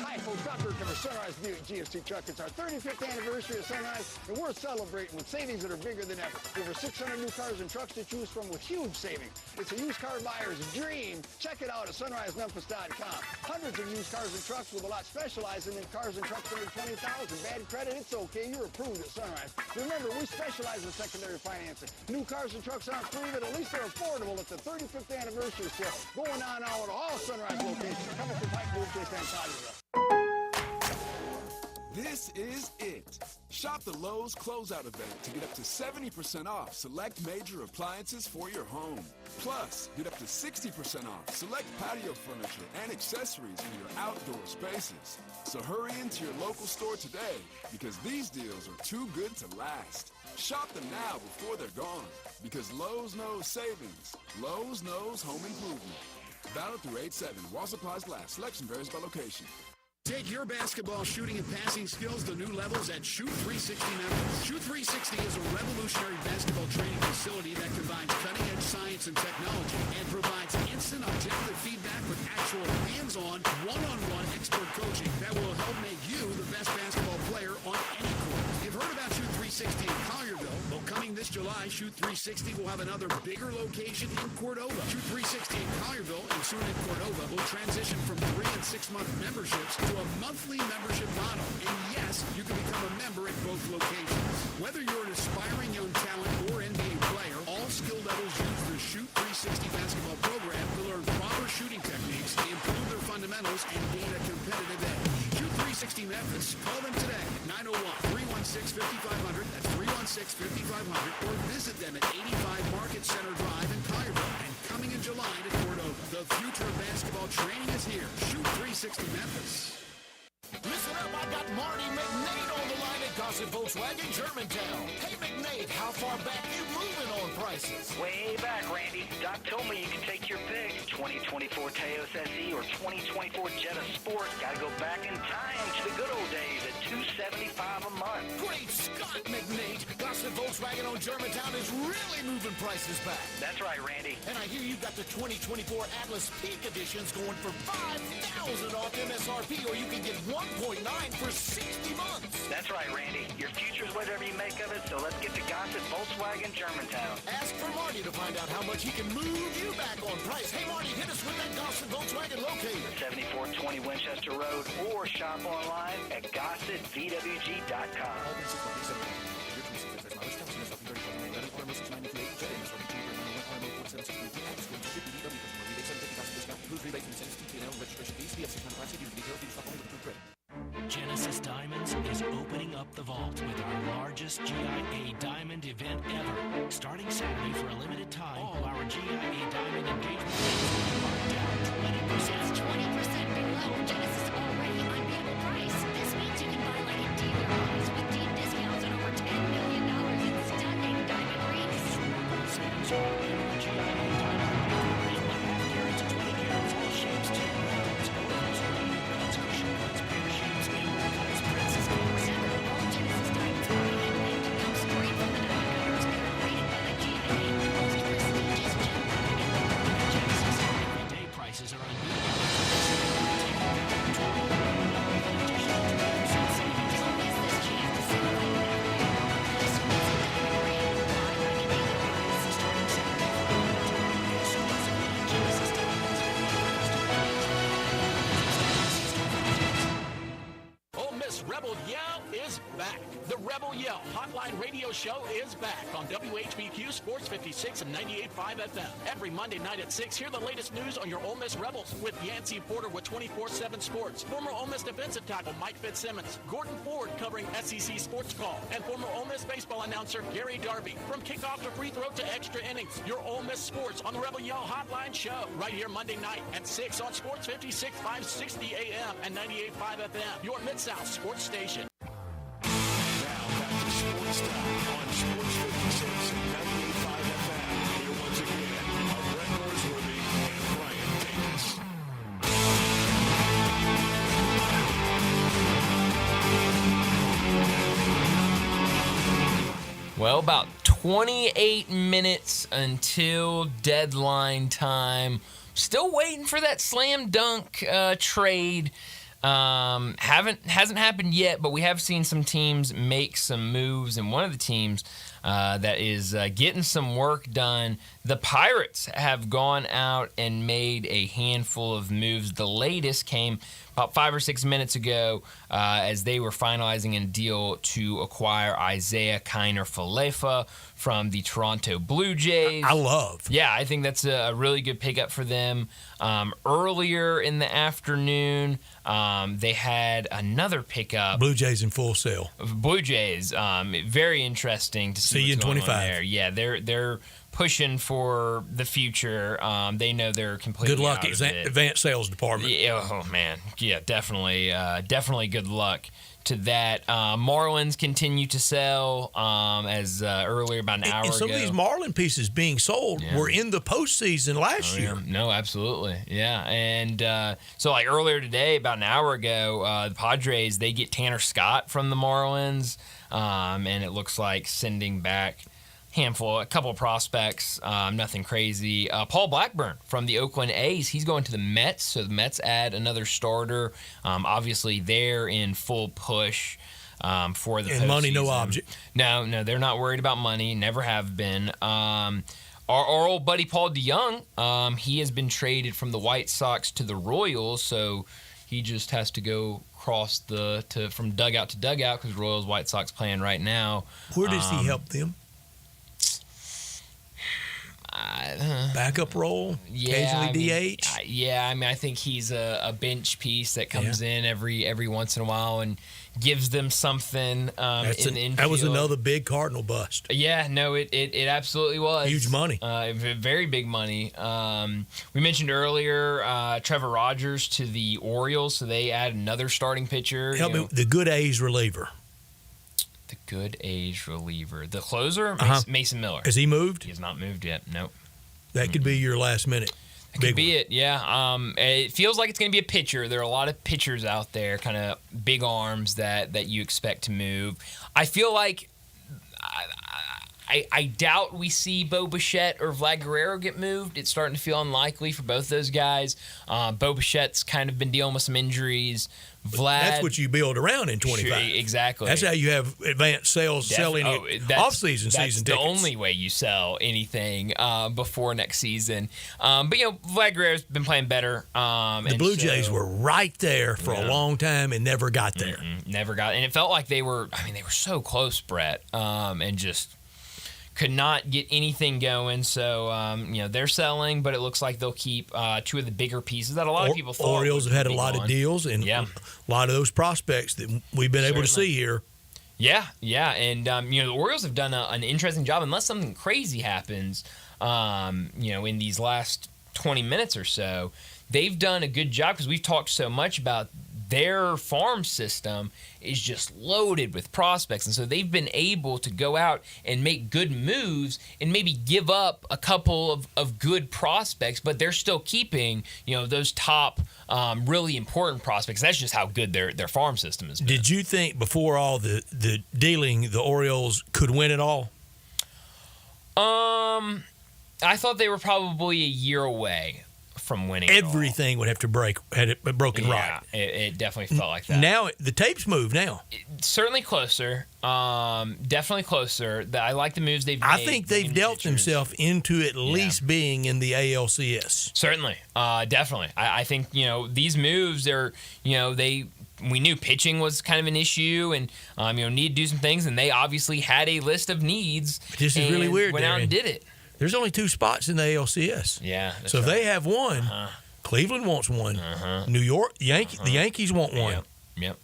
S22: Hi, folks. I'm Bert for Sunrise Buick GMC Truck. It's our 35th anniversary of Sunrise, and we're celebrating with savings that are bigger than ever. Over 600 new cars and trucks to choose from with huge savings. It's a used car buyer's dream. Check it out at sunrisememphis.com. Hundreds of used cars and trucks with a lot specializing in cars and trucks under 20,000. Bad credit? It's okay. You're approved at Sunrise. Remember, we specialize in secondary financing. New cars and trucks aren't free, but at least they're affordable at the 35th anniversary sale going on now at all Sunrise locations. Coming from Pike Blue Case and Collierville.
S8: This is it. Shop the Lowe's Closeout event to get up to 70% off select major appliances for your home. Plus, get up to 60% off select patio furniture and accessories for your outdoor spaces. So hurry into your local store today, because these deals are too good to last. Shop them now before they're gone, because Lowe's knows savings. Lowe's knows home improvement. Valid through 8/7 while supplies last. Selection varies by location.
S23: Take your basketball shooting and passing skills to new levels at Shoot 360 Memphis. Shoot 360 is a revolutionary basketball training facility that combines cutting-edge science and technology and provides instant objective feedback with actual hands-on, one-on-one expert coaching that will help make you the best basketball player on any court. You've heard about Shoot 360 in Collierville. Well, coming this July, Shoot 360 will have another bigger location in Cordova. Shoot 360 in Collierville and soon in Cordova will transition from 3- and 6-month memberships to a monthly membership model. And yes, you can become a member at both locations. Whether you're an aspiring young talent or NBA player, all skill levels use the Shoot 360 basketball program to learn 316-5500. That's 316-5500. Or visit them at 85 Market Center Drive in Cairo. And coming in July to Cordova. The future of basketball training is here. Shoot 360 Memphis.
S11: Listen up, I got Marty McNade on the line at Gossett Volkswagen, Germantown. Hey, McNade, how far back you moving on prices?
S6: Way back, Randy. Doc told me you can take your pick. 2024 Teos SE or 2024 Jetta Sport. Gotta go back in time to the good old days at $275 a month.
S11: Great Scott, McNade. Gossett Volkswagen on Germantown is really moving prices back.
S6: That's right, Randy.
S11: And I hear you got the 2024 Atlas Peak Editions going for $5,000 off MSRP, or you can get 1.9 for 60 months.
S6: That's right, Randy. Your future's whatever you make of it, so let's get to Gossett Volkswagen, Germantown.
S11: Ask for Marty to find out how much he can move you back on price. Hey, Marty, hit us with that Gossett Volkswagen locator.
S6: 7420 Winchester Road, or shop online at GossettVWG.com.
S5: Genesis Diamonds is opening up the vault with our largest GIA Diamond event ever. Starting Saturday for a limited time, all our GIA Diamond engagement rings are down 20%.
S7: That's 20% below Genesis' already unbeatable price. This means you can buy like a dealer buys with deep discounts on over $10 million in stunning diamond rings.
S5: Savings on every GIA Diamond ring, like half carats to 20 carats, all shapes, too. Cuts, cushion cuts, pear shapes, emerald cuts, princess cuts.
S7: Remember, all Genesis Diamonds are handmade to come straight from the diamond cutters that are rated by the GIA, the most prestigious gem cutter in the world.
S5: Genesis everyday prices are unbeatable.
S7: Don't miss this chance to save like never before. This means you can buy like a dealer buys starting Saturday for a limited time. Exclusively at Genesis Diamonds.
S5: Ole Miss Rebel Yell is back. The Rebel Yell Hotline Radio Show is back on WHBQ Sports 56 and 98.5 FM. Every Monday night at 6, hear the latest news on your Ole Miss Rebels with Yancey Porter with 24/7 Sports, former Ole Miss defensive tackle Mike Fitzsimmons, Gordon Ford covering SEC Sports Call, and former Ole Miss baseball announcer Gary Darby. From kickoff to free throw to extra innings, your Ole Miss Sports on the Rebel Yell Hotline Show right here Monday night at 6 on Sports 56, 560 AM and 98.5 FM, your Mid-South sports station.
S23: Now back to Sportstime on Sports 56 and 98.5 FM. Here once again are Brett Norsworthy and Brian Davis.
S1: Well, about 28 minutes until deadline time. Still waiting for that slam dunk trade. Hasn't happened yet, but we have seen some teams make some moves, and one of the teams that is getting some work done, the Pirates have gone out and made a handful of moves. The latest came about 5 or 6 minutes ago as they were finalizing a deal to acquire Isaiah Kiner-Falefa from the Toronto Blue Jays. Yeah, I think that's a really good pickup for them. Earlier in the afternoon, they had another pickup.
S2: Blue Jays in full sale.
S1: Blue Jays, very interesting to see
S2: you in
S1: what's going
S2: 25.
S1: on there. Yeah, they're pushing for the future. They know they're completely
S2: Good luck,
S1: out of it.
S2: advanced sales department.
S1: Yeah, oh man, yeah, definitely good luck to that. Marlins continue to sell as earlier about an hour ago.
S2: And some of these Marlin pieces being sold were in the postseason last year.
S1: No, absolutely. Yeah. And so like earlier today, about an hour ago, the Padres, they get Tanner Scott from the Marlins. And it looks like sending back a couple of prospects, nothing crazy. Paul Blackburn from the Oakland A's, he's going to the Mets, so the Mets add another starter. Obviously, they're in full push for the postseason.
S2: And money, no object.
S1: No, they're not worried about money, never have been. Our old buddy Paul DeYoung, he has been traded from the White Sox to the Royals, so he just has to go across from dugout to dugout because Royals, White Sox playing right now.
S2: Where does he help them? Backup role, occasionally DH.
S1: I think he's a bench piece that comes in every once in a while and gives them something in the infield.
S2: That was another big Cardinal bust.
S1: Yeah, no, it absolutely was.
S2: Huge money.
S1: Very big money. We mentioned earlier Trevor Rogers to the Orioles, so they add another starting pitcher.
S2: Help me, the good A's reliever.
S1: The good A's reliever. The closer, Mason Miller.
S2: Has he moved?
S1: He has not moved yet, nope.
S2: That could be your last minute.
S1: That could be it, yeah. It feels like it's going to be a pitcher. There are a lot of pitchers out there, kind of big arms that you expect to move. I feel like I doubt we see Bo Bichette or Vlad Guerrero get moved. It's starting to feel unlikely for both those guys. Bo Bichette's kind of been dealing with some injuries. Vlad,
S2: that's what you build around in 25.
S1: Sure, exactly.
S2: That's how you have advanced sales selling off-season season tickets.
S1: That's the only way you sell anything before next season. But, Vlad Guerrero's been playing better.
S2: The Blue Jays were right there for a long time and never got there.
S1: Never got. And it felt like they were so close, Brett, and just could not get anything going. So, they're selling, but it looks like they'll keep two of the bigger pieces that a lot of people thought.
S2: Orioles have had a lot of deals and a lot of those prospects that we've been able to see here.
S1: Yeah. And, the Orioles have done an interesting job, unless something crazy happens, in these last 20 minutes or so. They've done a good job because we've talked so much about their farm system is just loaded with prospects. And so they've been able to go out and make good moves and maybe give up a couple of good prospects, but they're still keeping, those top really important prospects. That's just how good their farm system is.
S2: Did you think before all the dealing, the Orioles could win it all?
S1: I thought they were probably a year away from winning.
S2: Everything would have to had it broken right.
S1: It definitely felt like that.
S2: Now the tapes move now.
S1: Certainly closer. Definitely closer. I like the moves they've made.
S2: I think they've dealt themselves into at least being in the ALCS.
S1: Certainly. Definitely. I think, these moves are, we knew pitching was kind of an issue and, need to do some things, and they obviously had a list of needs.
S2: This is really weird,
S1: went out and did it.
S2: There's only 2 spots in the ALCS.
S1: Yeah.
S2: So if they have one, Cleveland wants one. New York, the Yankees want one.
S1: Yep.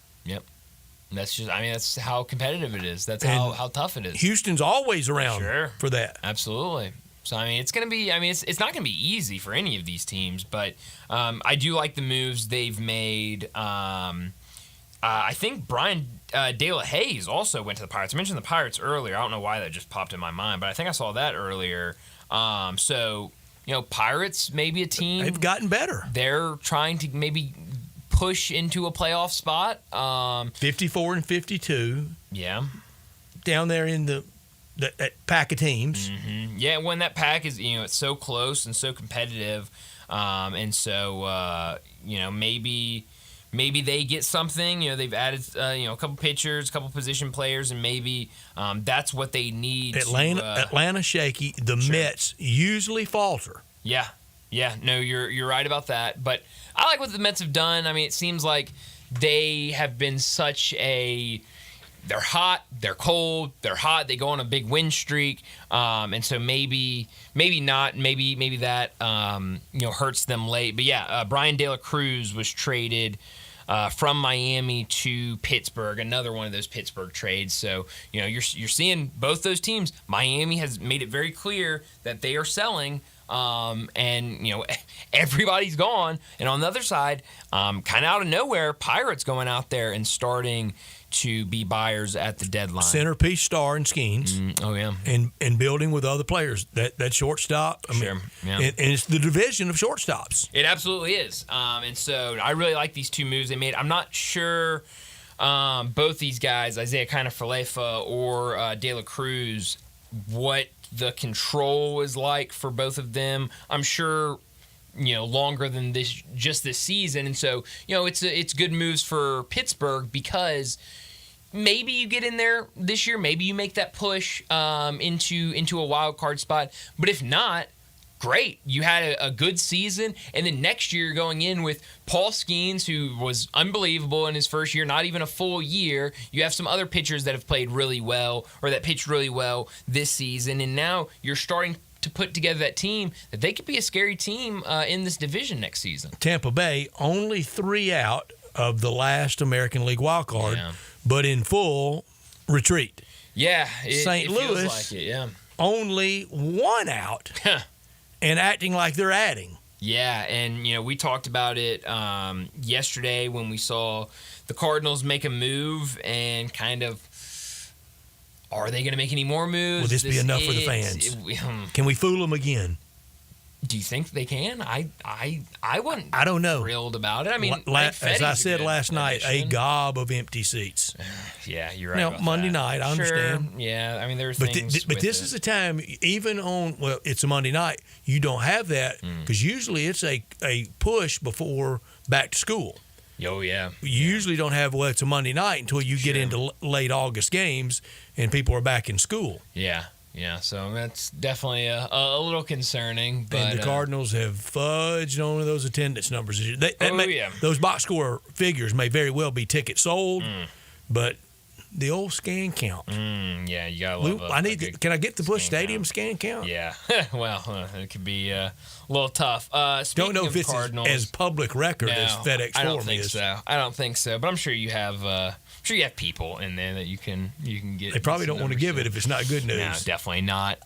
S1: That's just, that's how competitive it is. That's how tough it is.
S2: Houston's always around for that.
S1: Absolutely. So, it's going to be, it's not going to be easy for any of these teams, but I do like the moves they've made. I think Brian De La Hayes also went to the Pirates. I mentioned the Pirates earlier. I don't know why that just popped in my mind, but I think I saw that earlier. Pirates, maybe a team.
S2: They've gotten better.
S1: They're trying to maybe push into a playoff spot.
S2: 54 and 52.
S1: Yeah. Down there in
S2: that pack of teams.
S1: Mm-hmm. Yeah, when that pack is, it's so close and so competitive. Maybe they get something. They've added a couple pitchers, a couple position players, and maybe that's what they need.
S2: Atlanta shaky. The Mets usually falter.
S1: Yeah. No, you're right about that. But I like what the Mets have done. It seems like they have been they're hot, they're cold, they're hot. They go on a big win streak, and so maybe not. Maybe that hurts them late. But yeah, Brian De La Cruz was traded from Miami to Pittsburgh, another one of those Pittsburgh trades. So, you're seeing both those teams. Miami has made it very clear that they are selling, and everybody's gone. And on the other side, kind of out of nowhere, Pirates going out there and starting to be buyers at the deadline.
S2: Centerpiece star in Skeens.
S1: Oh, yeah.
S2: And building with other players. That shortstop.
S1: Sure. Yeah.
S2: And it's the division of shortstops.
S1: It absolutely is. And so I really like these 2 moves they made. I'm not sure both these guys, Isaiah Kiner-Falefa or De La Cruz, what the control is like for both of them. I'm sure longer than this season, and so it's good moves for Pittsburgh because maybe you get in there this year, maybe you make that push into a wild card spot, but if not, great, you had a good season, and then next year you're going in with Paul Skeens, who was unbelievable in his first year, not even a full year. You have some other pitchers that have played really well or that pitched really well this season, and now you're starting to put together that team that they could be a scary team in this division next season.
S2: Tampa Bay, only 3 out of the last American League wild card, but in full retreat.
S1: Yeah,
S2: St.
S1: it
S2: Louis
S1: feels like it, yeah.
S2: only one out and acting like they're adding.
S1: Yeah, and we talked about it yesterday when we saw the Cardinals make a move and kind of, are they going to make any more moves?
S2: Will this be enough for the fans? Can we fool them again?
S1: Do you think they can? I wasn't.
S2: I don't know.
S1: Thrilled about it. I mean,
S2: as I said last night, a gob of empty seats.
S1: Yeah, you're right.
S2: Now
S1: about
S2: Monday
S1: that.
S2: night, I understand.
S1: Sure. Yeah, I mean there are
S2: But
S1: things.
S2: but this is a time, even on it's a Monday night, you don't have that because usually it's a push before back to school.
S1: Oh yeah.
S2: You usually don't have it's a Monday night until you get into late August games and people are back in school.
S1: Yeah. Yeah, so that's definitely a little concerning. But,
S2: and the Cardinals have fudged on those attendance numbers.
S1: Yeah.
S2: Those box score figures may very well be tickets sold, but the old scan count.
S1: Yeah, you gotta love.
S2: Can I get the Busch Stadium scan count?
S1: Yeah, well, it could be a little tough.
S2: Don't know if it's
S1: Cardinals,
S2: as public record as FedEx
S1: I don't
S2: Forum
S1: think
S2: is.
S1: so. I don't think so. But I'm sure you have. People in there that you can get.
S2: They probably don't want to give it if it's not good news.
S1: No, definitely not.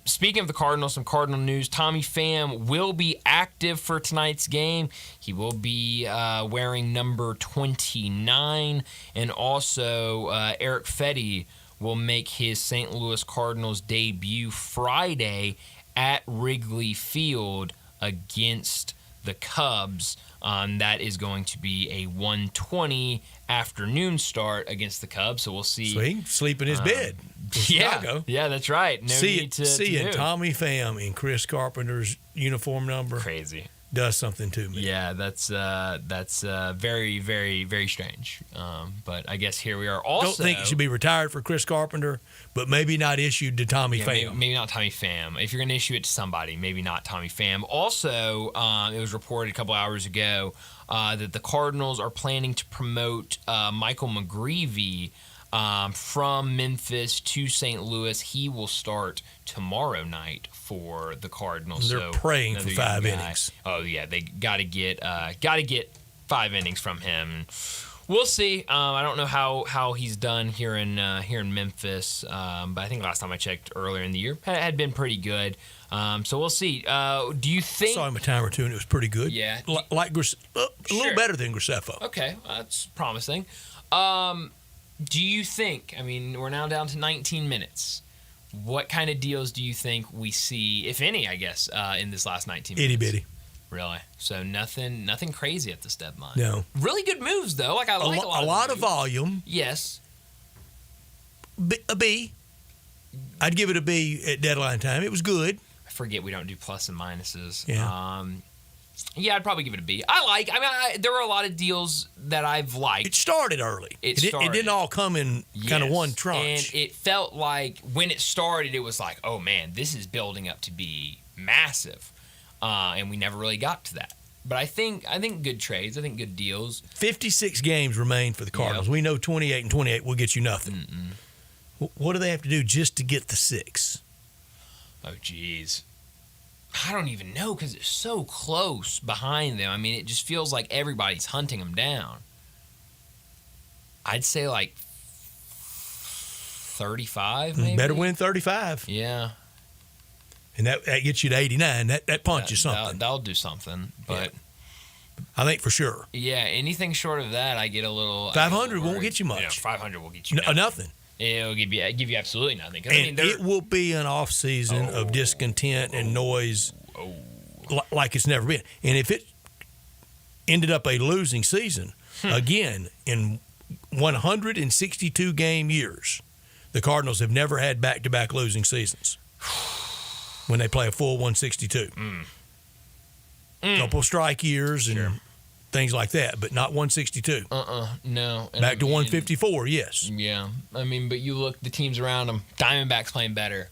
S1: Speaking of the Cardinals, some Cardinal news. Tommy Pham will be active for tonight's game. He will be wearing number 29, and also Eric Fetty will make his St. Louis Cardinals debut Friday at Wrigley Field against the Cubs. That is going to be a 1:20 afternoon start against the Cubs, so we'll see.
S2: So he can sleep in his bed in Chicago.
S1: Yeah, that's right. No need to move.
S2: Tommy Pham in Chris Carpenter's uniform number.
S1: Crazy.
S2: Does something to me.
S1: Yeah, that's very, very, very strange. But I guess here we are. Also,
S2: don't think it should be retired for Chris Carpenter, but maybe not issued to Tommy Pham.
S1: Maybe not Tommy Pham. If you're going to issue it to somebody, maybe not Tommy Pham. Also, it was reported a couple hours ago that the Cardinals are planning to promote Michael McGreevy from Memphis to St. Louis. He will start tomorrow night for the Cardinals.
S2: They're praying for 5 innings.
S1: Oh yeah, they got to get 5 innings from him. We'll see. I don't know how he's done here in Memphis, but I think last time I checked earlier in the year had been pretty good. So we'll see. Do you think?
S2: I saw him a time or two, and it was pretty good.
S1: Yeah,
S2: like a little better than Graceffo.
S1: Okay, that's promising. Do you think? I mean, we're now down to 19 minutes. What kind of deals do you think we see, if any, I guess, in this last 19 minutes?
S2: Itty bitty.
S1: Really? So nothing crazy at this deadline.
S2: No.
S1: Really good moves though. Like I like
S2: a lot of volume.
S1: Yes.
S2: A B. I'd give it a B at deadline time. It was good.
S1: I forget we don't do plus and minuses.
S2: Yeah.
S1: Yeah, I'd probably give it a B. There were a lot of deals that I've liked.
S2: It started early. It didn't all come in kind of one tranche.
S1: And it felt like when it started, it was like, oh man, this is building up to be massive. And we never really got to that. But I think good trades. I think good deals.
S2: 56 games remain for the Cardinals. Yep. We know 28 and 28 will get you nothing. What do they have to do just to get the 6?
S1: Oh, geez. I don't even know because it's so close behind them. I mean, it just feels like everybody's hunting them down. I'd say like 35, maybe.
S2: Better win 35.
S1: Yeah.
S2: And that gets you to 89. That punches something.
S1: That'll do something, but
S2: I think for sure.
S1: Yeah, anything short of that, I get a little.
S2: 500 won't get you much.
S1: Yeah, 500 will get you
S2: nothing.
S1: It'll give you absolutely nothing.
S2: And it will be an off season of discontent and noise like it's never been. And if it ended up a losing season, again, in 162 game years, the Cardinals have never had back-to-back losing seasons when they play a full 162. Couple strike years and things like that, but not 162.
S1: No.
S2: And back to 154, yes.
S1: Yeah. I mean, but you look, the teams around them, Diamondbacks playing better.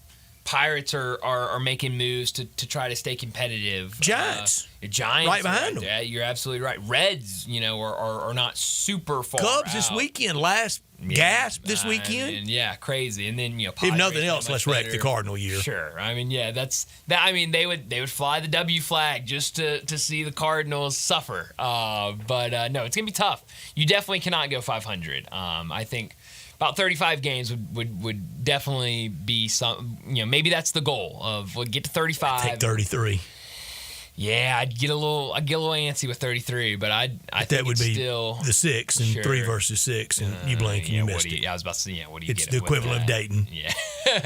S1: Pirates are making moves to try to stay competitive.
S2: Giants.
S1: Giants.
S2: Right behind them.
S1: Yeah, you're absolutely right. Reds, are not super far
S2: Cubs
S1: out.
S2: this weekend, last gasp this weekend.
S1: Yeah, crazy. And then,
S2: If
S1: Padres
S2: nothing else,
S1: much
S2: let's wreck
S1: better.
S2: the Cardinal year.
S1: Sure. I mean, yeah, they would fly the W flag just to see the Cardinals suffer. But no, it's gonna be tough. You definitely cannot go 500. I think about 35 games would definitely be some. Maybe that's the goal of get to 35.
S2: Take 33.
S1: Yeah, I'd get a little antsy with 33, but I think
S2: that would be
S1: still
S2: the 6 and 3 versus 6, and you blink and you missed it.
S1: I was about to say, what do you
S2: It's
S1: get?
S2: the
S1: with
S2: equivalent of
S1: that?
S2: Dayton.
S1: Yeah,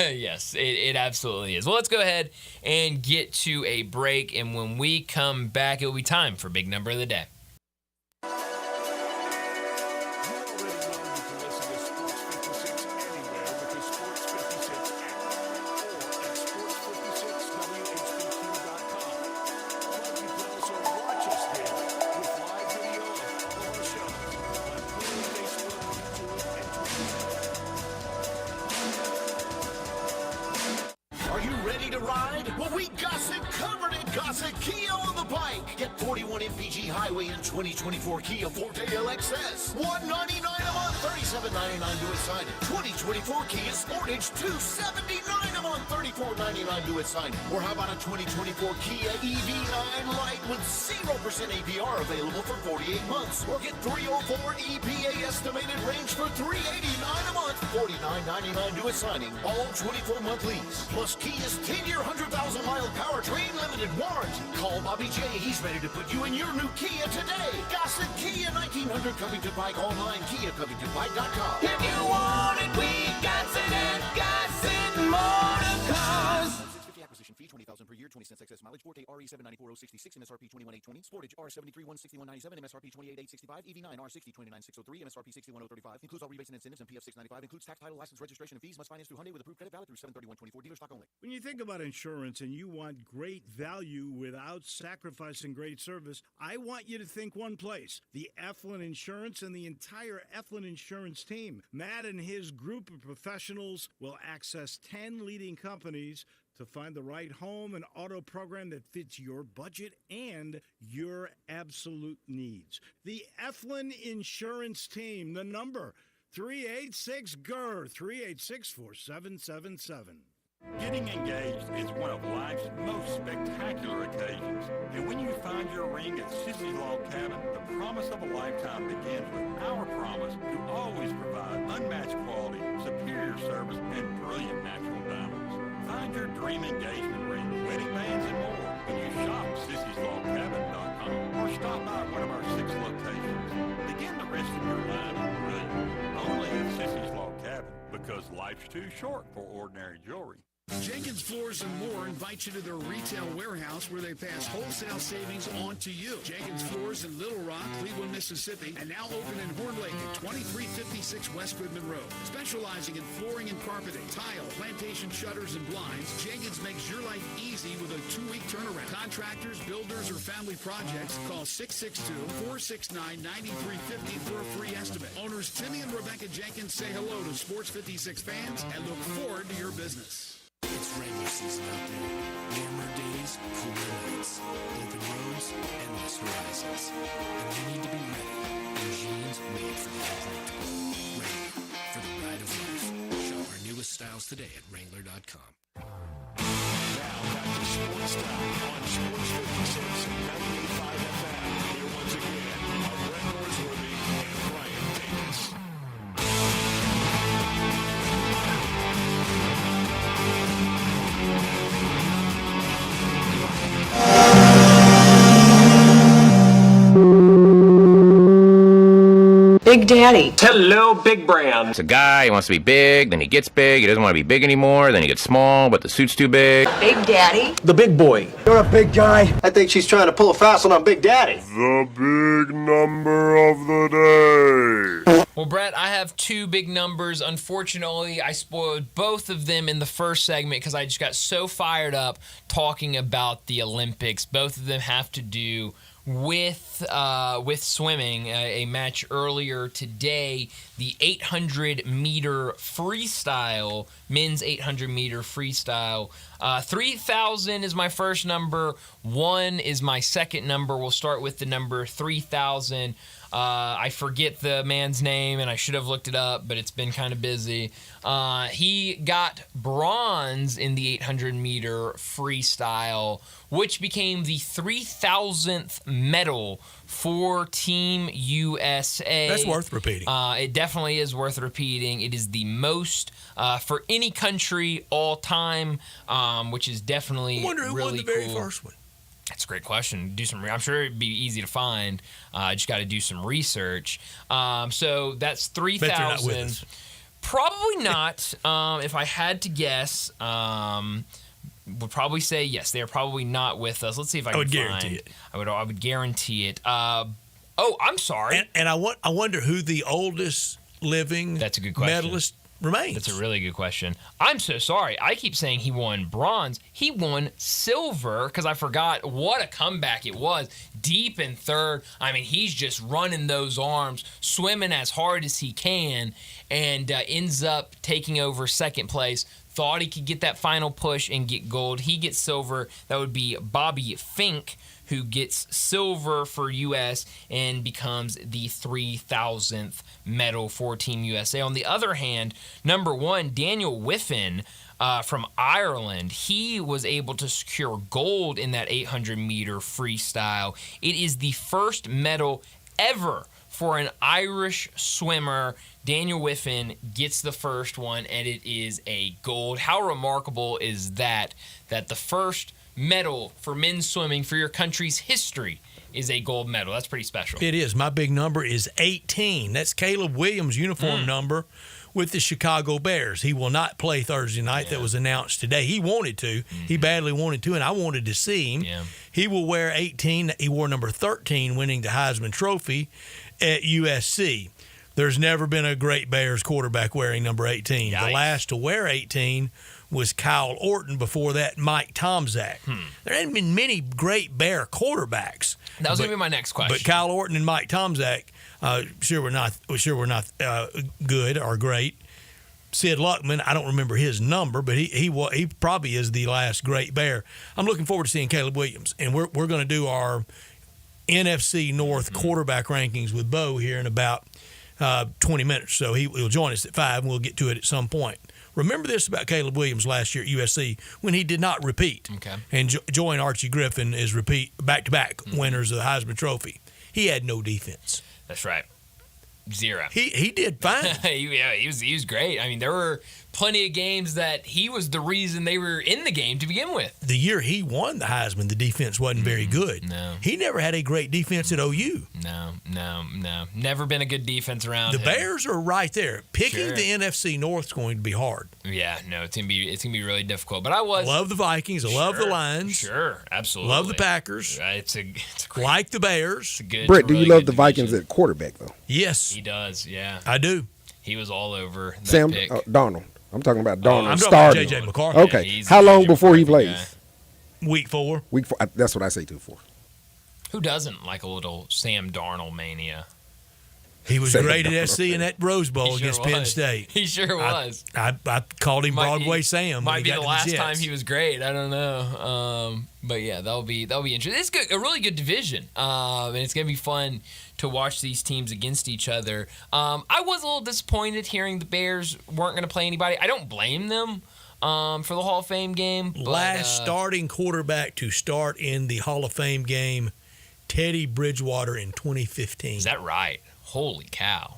S1: yes, it absolutely is. Well, let's go ahead and get to a break, and when we come back, it'll be time for Big Number of the Day.
S11: Are you ready to ride? Well, we got it covered at Gossett Kia on the bike. Get 41 MPG Highway and 2024 Kia Forte LXS. $199 a month, $37.99 do it sign it. 2024 Kia Sportage, $279 a month, $34.99 do it sign it. Or how about a 2024 Kia EV9 Lite with 0% APR available for 48 months. Or get 304 EPA estimated range for $389 a month, $49.99 do it signing. All 24-month lease. Plus Kia's 10-year, 100,000-mile powertrain limited warranty. Call Bobby J. He's ready to put you in your new Kia today. Gossett Kia 1900 Covington Pike online, KiaCovingtonPike.com.
S12: If you want it, we got it at Gossett Motor Cars.
S11: 650 acquisition fee, $20,000 per year, 20 cents excess mileage. Forte RE794-066, MSRP 21,820. Sportage R73-16197, MSRP 28,865. EV9 R60-29,603, MSRP 61,035. Includes all rebates and incentives and PF 695. Includes tax, title, license, registration, and fees. Must finance through Hyundai with approved credit valid through 7/31/24. Dealer stock only.
S13: When you think about insurance and you want great value without sacrificing great service, I want you to think one place: the Eflin Insurance and the entire Eflin Insurance team. Matt and his group of professionals will access 10 leading companies to find the right home and auto program that fits your budget and your absolute needs. The Eflin Insurance team, the number 386-GER, 386-4777.
S14: Getting engaged is one of life's most spectacular occasions. And when you find your ring at Sissy's Log Cabin, the promise of a lifetime begins with our promise to always provide unmatched quality, superior service, and brilliant natural diamonds. Find your dream engagement ring, wedding bands, and more when you shop Sissy'sLogCabin.com or stop by one of our 6 locations. Begin the rest of your life brilliant. Only at Sissy's Log Cabin, because life's too short for ordinary jewelry.
S23: Jenkins Floors and More invites you to their retail warehouse where they pass wholesale savings on to you. Jenkins Floors in Little Rock, Cleveland, Mississippi, and now open in Horn Lake at 2356 West Goodman Road. Specializing in flooring and carpeting, tile, plantation shutters, and blinds, Jenkins makes your life easy with a 2-week turnaround. Contractors, builders, or family projects, call 662-469-9350 for a free estimate. Owners Timmy and Rebecca Jenkins say hello to Sports 56 fans and look forward to your business.
S24: It's Wrangler season out there. Warmer days, cooler nights, open roads, endless horizons. And you need to be ready in jeans made for the unpredictable. Wrangler, for the ride of life. Shop our newest styles today at Wrangler.com.
S23: Now back to Sports Time on Sports 56 and 98.5 FM. Here once again are Brett Norsworthy and Brian Davis.
S25: Big Daddy.
S26: Hello, Big Brown. It's a guy, he wants to be big, then he gets big, he doesn't want to be big anymore, then he gets small, but the suit's too big.
S25: Big Daddy.
S26: The big boy.
S27: You're a big guy. I think she's trying to pull a fast one on Big Daddy.
S28: The big number of the day.
S1: Well, Brett, I have 2 big numbers. Unfortunately, I spoiled both of them in the first segment because I just got so fired up talking about the Olympics. Both of them have to do with swimming, a match earlier today, the 800-meter freestyle, men's 800-meter freestyle. 3,000 is my first number. 1 is my second number. We'll start with the number 3,000. I forget the man's name, and I should have looked it up, but it's been kind of busy. He got bronze in the 800-meter freestyle, which became the 3,000th medal for Team USA.
S2: That's worth repeating.
S1: It definitely is worth repeating. It is the most for any country all time, which is definitely
S2: I wonder who
S1: really
S2: won the very
S1: cool.
S2: first one.
S1: That's a great question. I'm sure it'd be easy to find. Just got to do some research. So that's 3,000. Probably not. If I had to guess, would probably say yes. They are probably not with us. Let's see if I can
S2: would
S1: find.
S2: guarantee it.
S1: I would guarantee it. Oh, I'm sorry.
S2: And I wonder who the oldest living
S1: That's a good question.
S2: medalist remains.
S1: That's a really good question. I'm so sorry. I keep saying he won bronze. He won silver because I forgot what a comeback it was. Deep in third. I mean, he's just running those arms, swimming as hard as he can, and ends up taking over second place. Thought he could get that final push and get gold. He gets silver. That would be Bobby Fink, who gets silver for U.S. and becomes the 3,000th medal for Team USA. On the other hand, number 1, Daniel Whiffen from Ireland, he was able to secure gold in that 800-meter freestyle. It is the first medal ever for an Irish swimmer. Daniel Whiffen gets the first one, and it is a gold. How remarkable is that the first medal for men's swimming for your country's history is a gold medal? That's pretty special.
S2: It is. My big number is 18. That's Caleb Williams' uniform number with the Chicago Bears. He will not play Thursday night. That was announced today. He wanted to. He badly wanted to, and I wanted to see him.
S1: Yeah.
S2: He will wear 18. He wore number 13, winning the Heisman Trophy at USC. There's never been a great Bears quarterback wearing number 18.
S1: Yikes.
S2: The last to wear 18 was Kyle Orton. Before that, Mike Tomczak. There hadn't been many great Bear quarterbacks.
S1: That was going to be my next question.
S2: But Kyle Orton and Mike Tomczak sure were not good or great. Sid Luckman, I don't remember his number, but he probably is the last great Bear. I'm looking forward to seeing Caleb Williams, and we're going to do our NFC North quarterback rankings with Bo here in about 20 minutes. So he'll join us at 5, and we'll get to it at some point. Remember this about Caleb Williams last year at USC when he did not repeat and join Archie Griffin as back-to-back winners of the Heisman Trophy. He had no defense.
S1: That's right. Zero.
S2: He did fine.
S1: he was great. I mean, there were plenty of games that he was the reason they were in the game to begin with.
S2: The year he won the Heisman, the defense wasn't very good.
S1: No.
S2: He never had a great defense at OU.
S1: No. Never been a good defense around
S2: The
S1: him.
S2: Bears are right there. Picking
S1: Sure.
S2: the NFC North is going to be hard.
S1: Yeah, no, it's gonna be really difficult. But I
S2: love the Vikings. I love the Lions.
S1: Sure, absolutely.
S2: Love the Packers.
S1: It's a great,
S2: like the Bears.
S1: it's a good.
S3: Brett,
S1: it's a
S3: do you
S1: really
S3: love
S1: good
S3: the Vikings at quarterback, though?
S2: Yes.
S1: He does, yeah.
S2: I do.
S1: He was all over that
S3: Sam
S1: pick.
S3: Donald. I'm talking about Donald.
S2: I'm talking about
S3: starting.
S2: J.J. McCarthy.
S3: Okay.
S1: Yeah, he's
S3: How
S1: a
S3: long
S1: J.J.
S3: before he
S1: McCarthy
S3: plays?
S2: Week 4.
S3: Week 4. That's what I say, 2-4.
S1: Who doesn't like a little Sam Darnold mania?
S2: He was
S3: Sam
S2: great at
S3: Darnold.
S2: SC in that Rose Bowl
S1: He sure
S2: against Penn
S1: was.
S2: State.
S1: He sure was.
S2: I called him
S1: Might be-
S2: Broadway Sam. when
S1: Might
S2: he
S1: be
S2: got
S1: the
S2: to
S1: last
S2: Jets.
S1: time he was great. I don't know. But yeah, that'll be interesting. It's good, a really good division, and it's gonna be fun to watch these teams against each other. I was a little disappointed hearing the Bears weren't going to play anybody. I don't blame them for the Hall of Fame game. But,
S2: Last starting quarterback to start in the Hall of Fame game, Teddy Bridgewater in 2015.
S1: Is that right? Holy cow!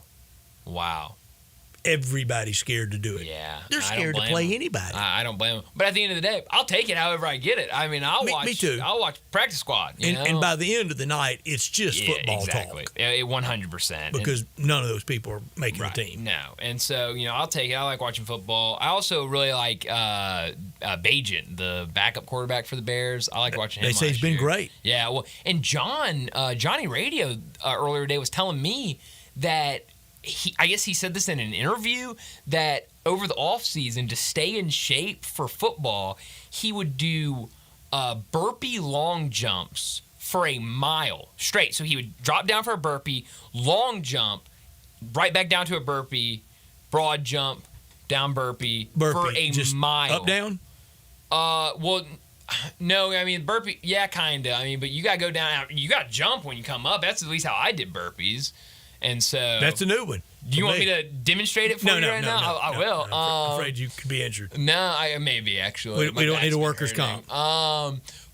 S1: Wow.
S2: Everybody's scared to do it.
S1: Yeah,
S2: They're
S1: I don't
S2: scared to
S1: blame
S2: play
S1: them.
S2: anybody.
S1: I don't blame them. But at the end of the day, I'll take it however I get it. I mean, I'll watch.
S2: Me too.
S1: I'll watch practice squad. You know?
S2: And by the end of the night, it's just football
S1: exactly.
S2: talk.
S1: 100%.
S2: Because none of those people are making the team.
S1: No. And so, I'll take it. I like watching football. I also really like Bagent, the backup quarterback for the Bears. I like watching him.
S2: They say he's been great.
S1: Yeah. Well, and Johnny Radio earlier today was telling me that I guess he said this in an interview, that over the offseason, to stay in shape for football, he would do burpee long jumps for a mile straight. So he would drop down for a burpee, long jump, right back down to a burpee, broad jump, down burpee for a
S2: just
S1: mile.
S2: Up, down?
S1: Well, no, I mean, burpee, yeah, kind of. I mean, but you got to go down. You got to jump when you come up. That's at least how I did burpees. And so.
S2: That's a new one.
S1: Do you want me to demonstrate it for you right now? I will.
S2: I'm afraid you could be injured.
S1: No, maybe, actually.
S2: We don't need a workers' comp.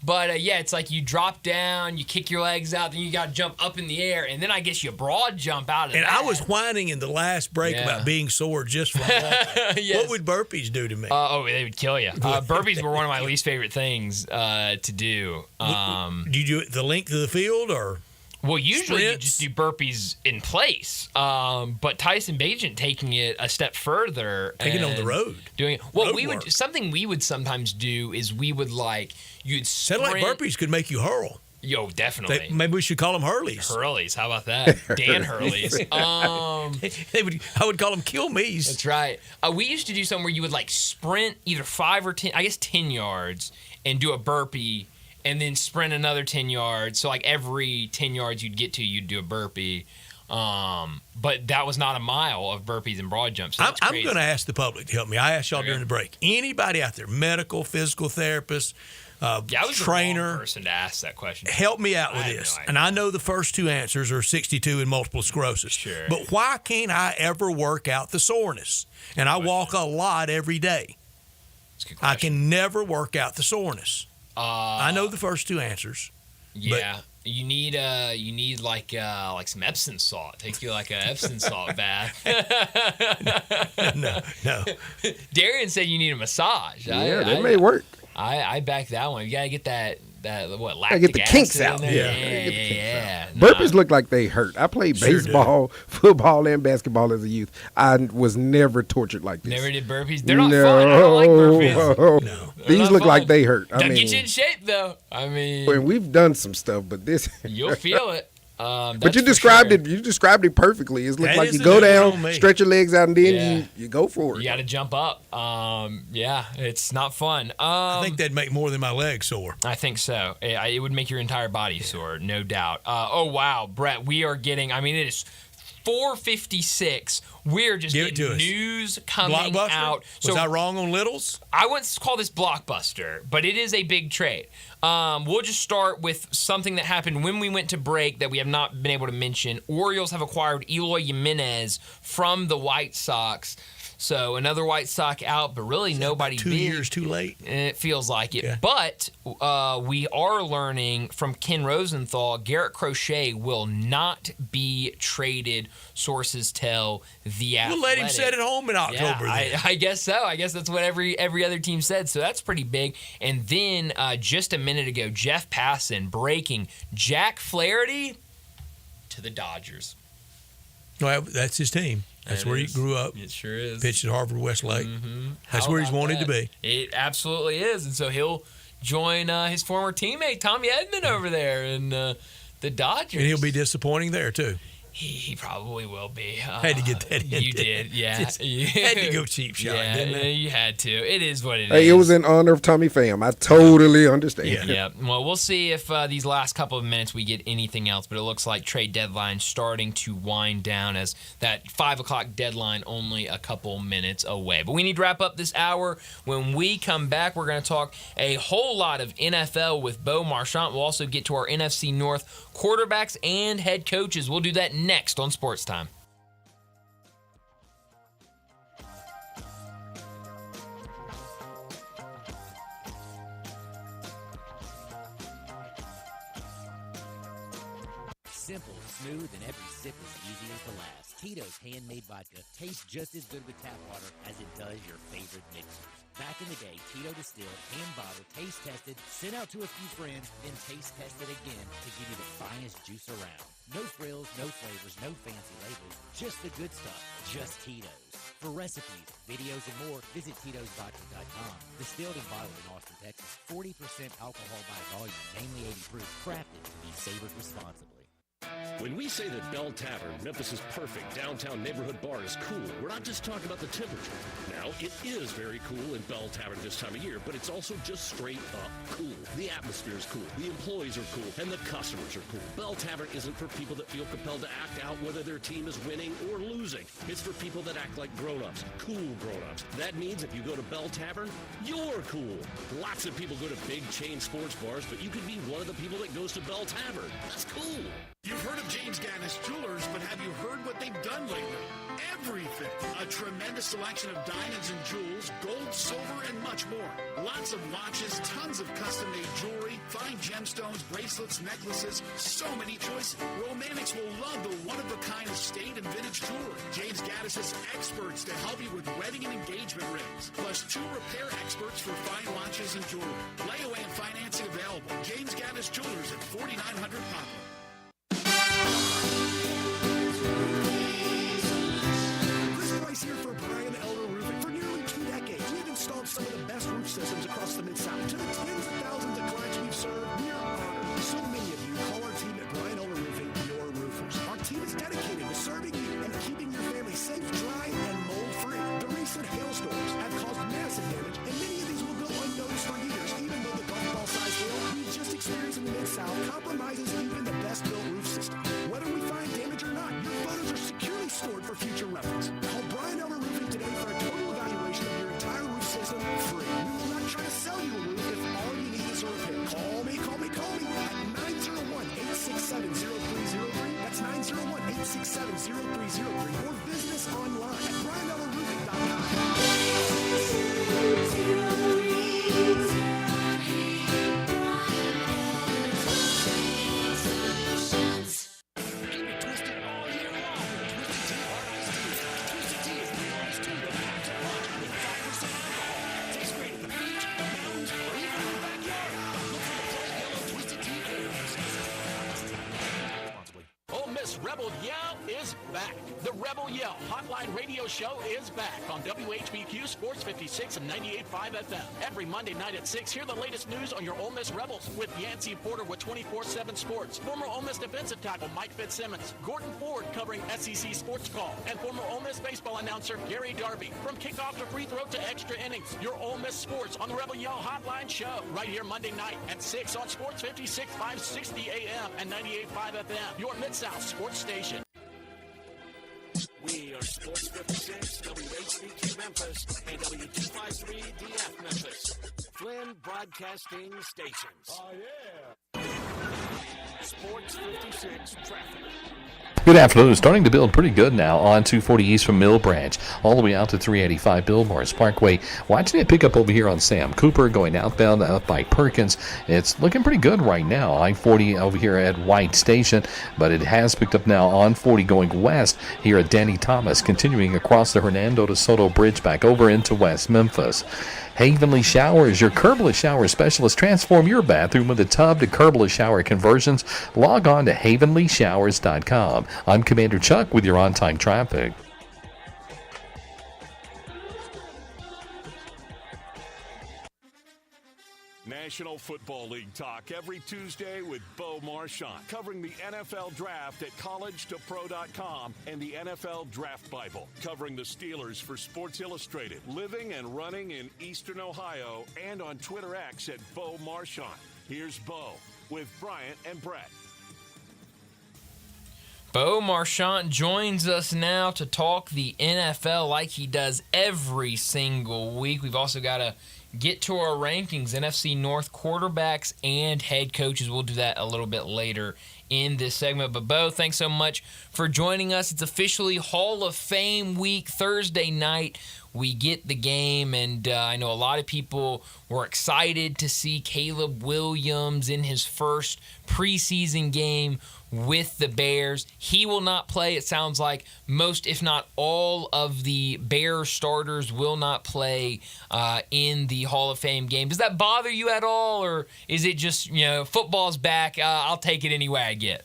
S1: But yeah, it's like you drop down, you kick your legs out, then you got to jump up in the air, and then I guess you broad jump out of
S2: And
S1: that.
S2: I was whining in the last break about being sore just from walking.
S1: Yes.
S2: What would burpees do to me?
S1: They would kill you. Burpees were one of my least favorite things to do.
S2: Do you do it the length of the field or?
S1: Well, usually you
S2: sprints?
S1: just do burpees in place. But Tyson Bagent taking it a step further.
S2: Taking it on the road.
S1: Doing it. Well,
S2: Road work.
S1: something we would sometimes do is we would you'd sprint.
S2: Sound like burpees could make you hurl.
S1: Yo, definitely.
S2: Maybe we should call them Hurleys.
S1: Hurleys, how about that? Dan Hurleys.
S2: I would call them kill me's.
S1: That's right. We used to do something where you would sprint either 5 or 10, I guess 10 yards, and do a burpee, and then sprint another 10 yards. So every 10 yards you'd get to, you'd do a burpee. But that was not a mile of burpees and broad jumps. So
S2: I'm going to ask the public to help me. I asked y'all during the break. Anybody out there, medical, physical therapist,
S1: I was
S2: trainer,
S1: the wrong person to ask that question.
S2: help me out with this. And I know the first two answers are 62 and multiple sclerosis.
S1: Sure.
S2: But why can't I ever work out the soreness? And I walk a lot every day. I can never work out the soreness. I know the first two answers.
S1: Yeah. You need some Epsom salt. Take you an Epsom salt bath.
S2: No.
S1: Darian said you need a massage.
S3: Yeah, that may work.
S1: I back that one. You gotta get that lactic
S3: I get the kinks
S1: acid in
S3: out.
S1: there.
S3: Yeah. Burpees look like they hurt. I played baseball, football, and basketball as a youth. I was never tortured like this.
S1: Never did burpees. They're not fun. I don't like burpees.
S3: No. These look like they hurt.
S1: They'll get you in shape though.
S3: And we've done some stuff, but this
S1: you'll feel it.
S3: But you described it. You described it perfectly. It looked like you go down, stretch your legs out, and then you go for it.
S1: You got to jump up. Yeah, it's not fun.
S2: I think that'd make more than my legs sore.
S1: I think so. It would make your entire body sore, no doubt. Oh wow, Brett, we are getting. I mean, it is 4:56. We're just getting news coming out.
S2: Was I wrong on Littles?
S1: I wouldn't call this blockbuster, but it is a big trade. We'll just start with something that happened when we went to break that we have not been able to mention. Orioles have acquired Eloy Jimenez from the White Sox. So another White Sox out, but really nobody big.
S2: 2 years too late.
S1: It feels like it.
S2: Yeah.
S1: But we are learning from Ken Rosenthal, Garrett Crochet will not be traded, sources tell The Athletic.
S2: We'll let him sit at home in October.
S1: Yeah, I guess so. I guess that's what every other team said. So that's pretty big. And then just a minute ago, Jeff Passan breaking Jack Flaherty to the Dodgers.
S2: Well, that's his team. That's where he grew up.
S1: It sure is.
S2: Pitched at Harvard Westlake.
S1: Mm-hmm.
S2: That's where he's wanted to be.
S1: It absolutely is. And so he'll join his former teammate, Tommy Edman, over there in the Dodgers.
S2: And he'll be disappointing there, too.
S1: He probably will be.
S2: Had to get that in.
S1: You did, yeah.
S2: Had to go cheap shot, didn't I?
S1: You had to. It is what it is.
S3: Hey, it was in honor of Tommy Pham. I totally understand.
S1: Yeah. Well, we'll see if these last couple of minutes we get anything else, but it looks like trade deadline starting to wind down as that 5 o'clock deadline only a couple minutes away. But we need to wrap up this hour. When we come back, we're going to talk a whole lot of NFL with Bo Marchant. We'll also get to our NFC North quarterbacks and head coaches. We'll do that next on Sports Time.
S9: Simple, smooth, and every sip as easy as the last. Tito's handmade vodka tastes just as good with tap water as it does your favorite mixer. Back in the day, Tito distilled, hand-bottled, taste-tested, sent out to a few friends, then taste-tested again to give you the finest juice around. No frills, no flavors, no fancy labels, just the good stuff, just Tito's. For recipes, videos, and more, visit Tito'sVodka.com. Distilled and bottled in Austin, Texas, 40% alcohol by volume, mainly 80 proof, crafted to be savored responsibly.
S10: When we say that Bell Tavern, Memphis' perfect downtown neighborhood bar is cool, we're not just talking about the temperature.
S11: Now, it is very cool in Bell Tavern this time of year, but it's also just straight up cool. The atmosphere is cool, the employees are cool, and the customers are cool. Bell Tavern isn't for people that feel compelled to act out whether their team is winning or losing. It's for people that act like grown-ups, cool grown-ups. That means if you go to Bell Tavern, you're cool. Lots of people go to big chain sports bars, but you could be one of the people that goes to Bell Tavern. That's cool.
S23: You've heard of James Gaddis Jewelers, but have you heard what they've done lately? Everything. A tremendous selection of diamonds and jewels, gold, silver, and much more. Lots of watches, tons of custom-made jewelry, fine gemstones, bracelets, necklaces, so many choices. Romantics will love the one-of-a-kind estate and vintage jewelry. James Gaddis has experts to help you with wedding and engagement rings, plus 2 repair experts for fine watches and jewelry. Layaway and financing available. James Gaddis Jewelers at 4900 Poplar.
S10: Price here for Brian Elder Roofing. For nearly 2 decades, we've installed some of the best roof systems across the Mid-South. To the tens of thousands of clients we've served, we are honored. So many of you call our team at Brian Elder Roofing your roofers. Our team is dedicated to serving you and keeping your family safe, dry, and mold-free. The recent hailstorms have caused massive damage, and many of these will go unnoticed for years, even though the golf ball-sized hail we've just experienced in the Mid-South compromises even the best-built roof system. Whether we find damage or not, your photos are securely stored for future reference. Call Brian Elder Roofing today for a total evaluation of your entire roof system free. We will not try to sell you a roof if all you need is a repair. Call me at 901-867-0303. That's 901-867-0303. Or visit us online at brianelderroofing.com.
S5: Rebel Yell is back. The Rebel Yell Hotline Radio Show is back on WHBQ Sports 56 and 98.5 FM. Every Monday night at 6, hear the latest news on your Ole Miss Rebels with Yancey Porter with 24/7 Sports, former Ole Miss defensive tackle Mike Fitzsimmons, Gordon Ford covering SEC Sports Call, and former Ole Miss baseball announcer Gary Darby. From kickoff to free throw to extra innings, your Ole Miss Sports on the Rebel Yell Hotline Show right here Monday night at 6 on Sports 56, 560 AM and 98.5 FM. Your Mid-South Sports Station. We are Sports 56, WHBQ Memphis, and W253 DF Memphis. Flynn Broadcasting Stations. Oh, yeah. Sports 56 traffic.
S15: Good afternoon. Starting to build pretty good now on 240 East from Mill Branch, all the way out to 385 Billmores Parkway. Watching it pick up over here on Sam Cooper, going outbound up by Perkins. It's looking pretty good right now. I-40 over here at White Station, but it has picked up now on 40 going west here at Danny Thomas, continuing across the Hernando de Soto Bridge back over into West Memphis. Havenly Showers, your curbless shower specialist. Transform your bathroom with a tub to curbless shower conversions. Log on to havenlyshowers.com. I'm Commander Chuck with your on-time traffic.
S5: National Football League talk every Tuesday with Bo Marchant, covering the NFL Draft at collegetopro.com and the NFL Draft Bible, covering the Steelers for Sports Illustrated, living and running in Eastern Ohio, and on Twitter X at Bo Marchant. Here's Bo with Bryant and Brett.
S1: Bo Marchant joins us now to talk the NFL like he does every single week. We've also got to get to our rankings, NFC North quarterbacks and head coaches. We'll do that a little bit later in this segment. But, Bo, thanks so much for joining us. It's officially Hall of Fame week, Thursday night. We get the game, and I know a lot of people were excited to see Caleb Williams in his first preseason game with the Bears. He will not play. It sounds like most, if not all, of the Bears starters will not play in the Hall of Fame game. Does that bother you at all, or is it just, football's back, I'll take it any way I get?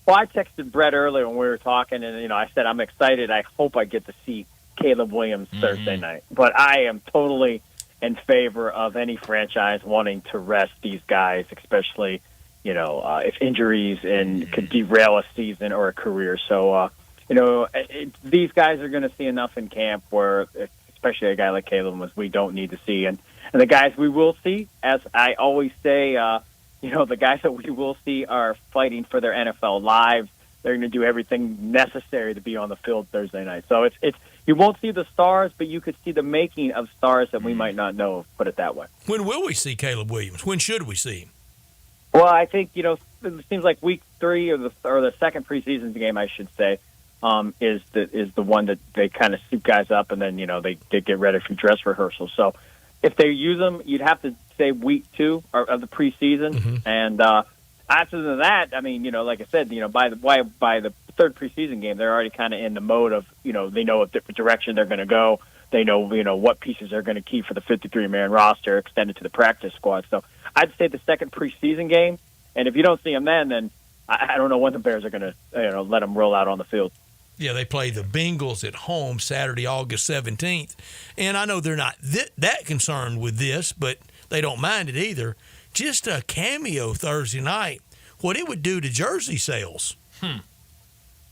S16: Well, I texted Brett earlier when we were talking, and I said I'm excited. I hope I get to see Caleb Williams Thursday night. But I am totally in favor of any franchise wanting to rest these guys, especially if injuries could derail a season or a career. So, these guys are going to see enough in camp where, especially a guy like Caleb Williams, we don't need to see. And the guys we will see, as I always say, the guys that we will see are fighting for their NFL lives. They're going to do everything necessary to be on the field Thursday night. So it's you won't see the stars, but you could see the making of stars that we might not know of, put it that way.
S2: When will we see Caleb Williams? When should we see him?
S16: Well, I think, it seems like week 3 or the second preseason game, I should say, is the one that they kind of soup guys up, and then, they get ready for dress rehearsal. So if they use them, you'd have to say week 2 of the preseason.
S2: Mm-hmm.
S16: And after that, I mean, like I said, by the third preseason game, they're already kind of in the mode of, they know a different direction they're going to go. They know, what pieces they're going to keep for the 53-man roster extended to the practice squad. So I'd say the second preseason game, and if you don't see them then I don't know when the Bears are going to, let them roll out on the field.
S2: Yeah, they play the Bengals at home Saturday, August 17th. And I know they're not that concerned with this, but they don't mind it either. Just a cameo Thursday night, what it would do to jersey sales.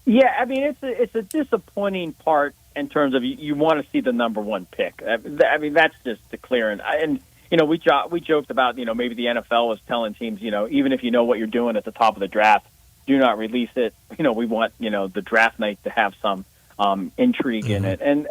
S16: Yeah, I mean, it's a disappointing part in terms of you want to see the number 1 pick. I mean, that's just the clear. And we joked about, maybe the NFL was telling teams, even if you know what you're doing at the top of the draft, do not release it. We want, the draft night to have some intrigue in it. And,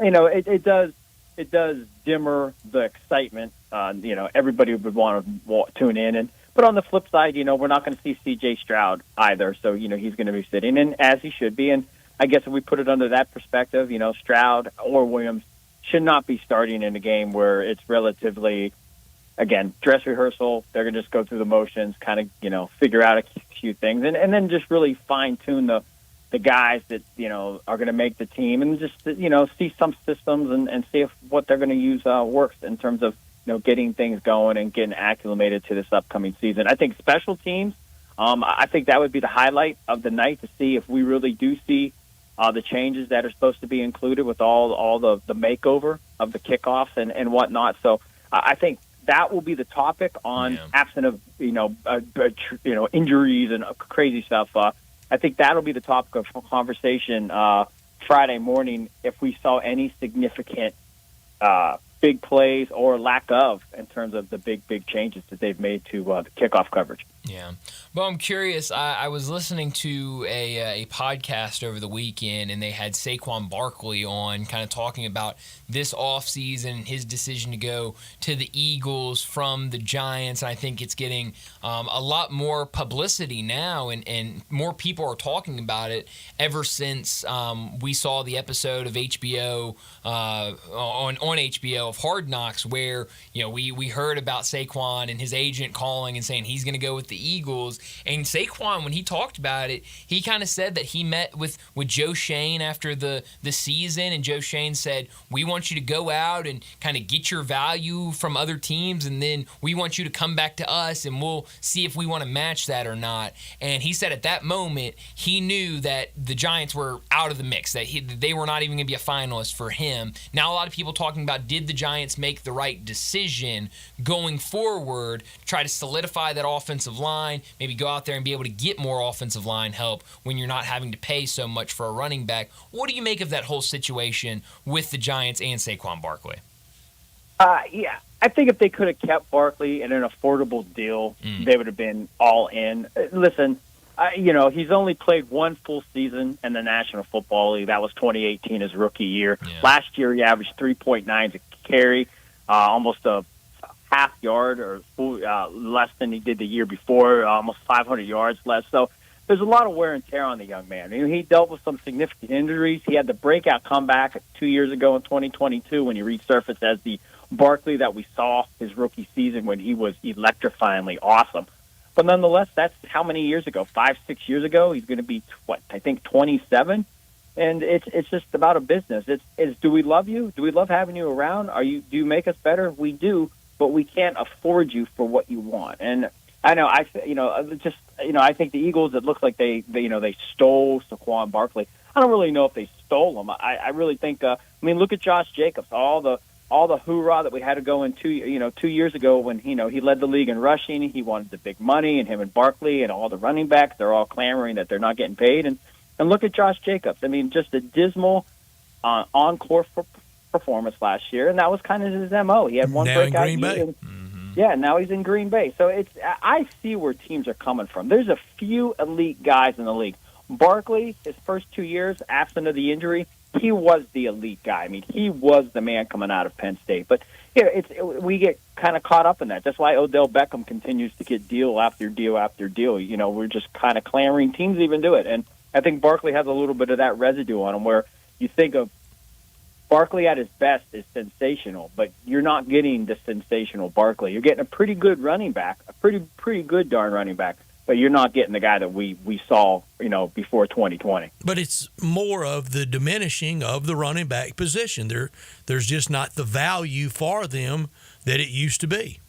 S16: it does dimmer the excitement. Everybody would want to tune in. But on the flip side, we're not going to see C.J. Stroud either. So, he's going to be sitting, and as he should be. And I guess if we put it under that perspective, Stroud or Williams should not be starting in a game where it's relatively, again, dress rehearsal. They're going to just go through the motions, kind of, figure out a few things, and then just really fine-tune the guys that, are going to make the team, and just, see some systems and see if what they're going to use works in terms of, getting things going and getting acclimated to this upcoming season. I think special teams, I think that would be the highlight of the night, to see if we really do see the changes that are supposed to be included with all the makeover of the kickoffs and whatnot. So I think that will be the topic on absent of injuries and crazy stuff. I think that'll be the topic of conversation Friday morning if we saw any significant big plays or lack of in terms of the big changes that they've made to the kickoff coverage.
S1: Yeah. Well, I'm curious. I was listening to a podcast over the weekend, and they had Saquon Barkley on, kind of talking about this offseason, his decision to go to the Eagles from the Giants. And I think it's getting a lot more publicity now, and more people are talking about it ever since we saw the episode of HBO on HBO of Hard Knocks, where we heard about Saquon and his agent calling and saying he's going to go with the Eagles. And Saquon, when he talked about it, he kind of said that he met with Joe Shane after the season, and Joe Shane said, we want you to go out and kind of get your value from other teams, and then we want you to come back to us, and we'll see if we want to match that or not. And he said at that moment, he knew that the Giants were out of the mix, that they were not even going to be a finalist for him. Now a lot of people talking about, did the Giants make the right decision going forward, try to solidify that offensive line, maybe go out there and be able to get more offensive line help when you're not having to pay so much for a running back. What do you make of that whole situation with the Giants and Saquon Barkley?
S16: Yeah, I think if they could have kept Barkley in an affordable deal, they would have been all in. Listen, he's only played one full season in the National Football League. That was 2018, his rookie year. Yeah. Last year, he averaged 3.9 a carry, almost a half yard or less than he did the year before, almost 500 yards less. So there's a lot of wear and tear on the young man. He dealt with some significant injuries. He had the breakout comeback 2 years ago in 2022 when he resurfaced as the Barkley that we saw his rookie season when he was electrifyingly awesome. But nonetheless, that's how many years ago? 5-6 years ago? He's going to be, 27? And it's just about a business. It's do we love you? Do we love having you around? Do you make us better? We do, but we can't afford you for what you want. And I know, I think the Eagles, it looks like they stole Saquon Barkley. I don't really know if they stole him. I really think, look at Josh Jacobs, all the hoorah that we had to go in 2 years ago when, he led the league in rushing. He wanted the big money, and him and Barkley and all the running backs, they're all clamoring that they're not getting paid. And look at Josh Jacobs. Just a dismal encore performance last year, and that was kind of his MO. He had one
S2: Now in
S16: breakout
S2: Green
S16: year.
S2: Bay.
S16: And, yeah, now he's in Green Bay. So I see where teams are coming from. There's a few elite guys in the league. Barkley, his first 2 years, absent of the injury, he was the elite guy. I mean, he was the man coming out of Penn State. But we get kind of caught up in that. That's why Odell Beckham continues to get deal after deal after deal. You know, we're just kind of clamoring. Teams even do it. And I think Barkley has a little bit of that residue on him where you think of Barkley at his best is sensational, but you're not getting the sensational Barkley. You're getting a pretty good running back, a pretty good darn running back, but you're not getting the guy that we saw, before 2020.
S2: But it's more of the diminishing of the running back position. There's just not the value for them that it used to be.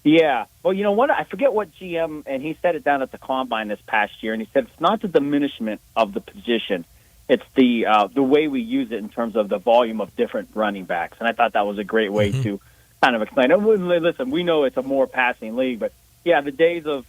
S16: Yeah. Well, you know what? I forget what GM, and he said it down at the Combine this past year, and he said it's not the diminishment of the position. It's the way we use it in terms of the volume of different running backs. And I thought that was a great way to kind of explain it. Listen, we know it's a more passing league, but yeah, the days of,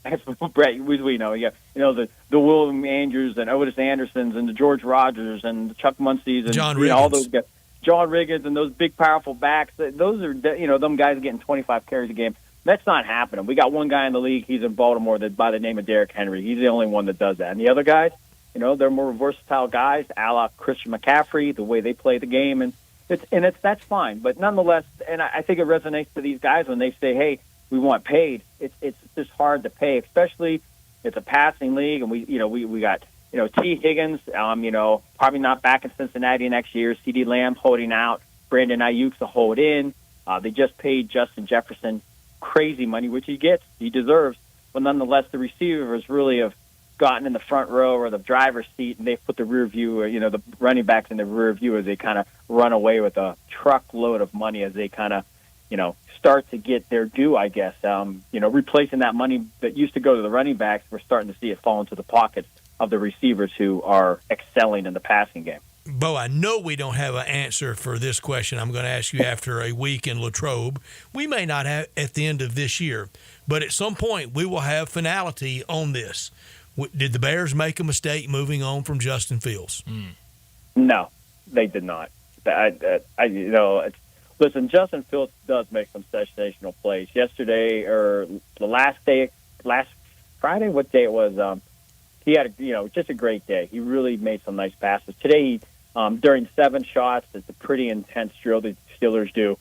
S16: as Brett, we know, the William Andrews and Otis Andersons and the George Rogers and the Chuck Muncies and
S2: John Riggins.
S16: all those guys, John Riggins and those big, powerful backs, those are, them guys getting 25 carries a game. That's not happening. We got one guy in the league, he's in Baltimore, that by the name of Derrick Henry. He's the only one that does that. And the other guys, they're more versatile guys, a la Christian McCaffrey, the way they play the game, and that's fine. But nonetheless, and I think it resonates to these guys when they say, "Hey, we want paid." It's just hard to pay, especially it's a passing league, and we got T. Higgins, probably not back in Cincinnati next year. C.D. Lamb holding out, Brandon Ayuk's a hold in. They just paid Justin Jefferson crazy money, which he deserves. But nonetheless, the receivers really have gotten in the front row or the driver's seat, and they've put the rear view, the running backs in the rear view as they kind of run away with a truckload of money as they kind of, start to get their due, I guess. Replacing that money that used to go to the running backs, we're starting to see it fall into the pockets of the receivers who are excelling in the passing game.
S2: Bo, I know we don't have an answer for this question I'm going to ask you after a week in Latrobe. We may not have at the end of this year, but at some point we will have finality on this. Did the Bears make a mistake moving on from Justin Fields?
S16: No, they did not. Listen, Justin Fields does make some sensational plays. Yesterday or last Friday, what day it was? He had just a great day. He really made some nice passes today. During 7 shots, it's a pretty intense drill the Steelers do.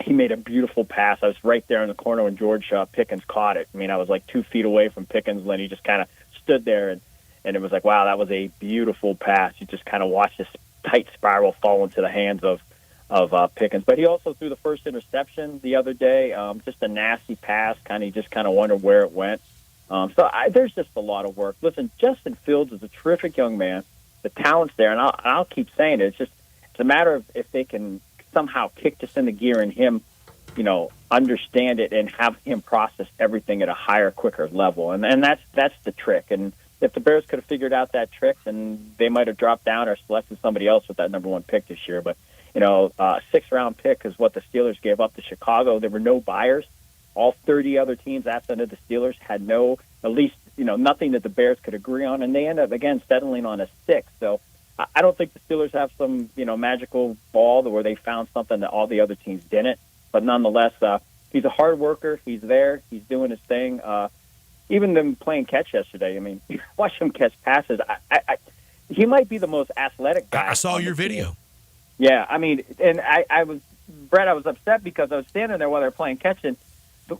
S16: He made a beautiful pass. I was right there in the corner when George Pickens caught it. I mean, I was like 2 feet away from Pickens, and then he just kind of stood there, and it was like, wow, that was a beautiful pass. You just kind of watched this tight spiral fall into the hands of Pickens. But he also threw the first interception the other day, just a nasty pass. You just kind of wondered where it went. There's just a lot of work. Listen, Justin Fields is a terrific young man. The talent's there, and I'll keep saying it. It's a matter of if they can somehow kick this into gear and him, understand it and have him process everything at a higher, quicker level. And that's the trick. And if the Bears could have figured out that trick, then they might have dropped down or selected somebody else with that number 1 pick this year. But, a 6th-round pick is what the Steelers gave up to Chicago. There were no buyers. All 30 other teams outside of the Steelers had nothing that the Bears could agree on, and they ended up, again, settling on a 6. So I don't think the Steelers have some, magical ball where they found something that all the other teams didn't. But nonetheless, he's a hard worker. He's there. He's doing his thing. Even them playing catch yesterday, I mean, watch him catch passes. He might be the most athletic guy.
S2: I saw your video.
S16: Yeah, I mean, and I was upset because I was standing there while they were playing catch, and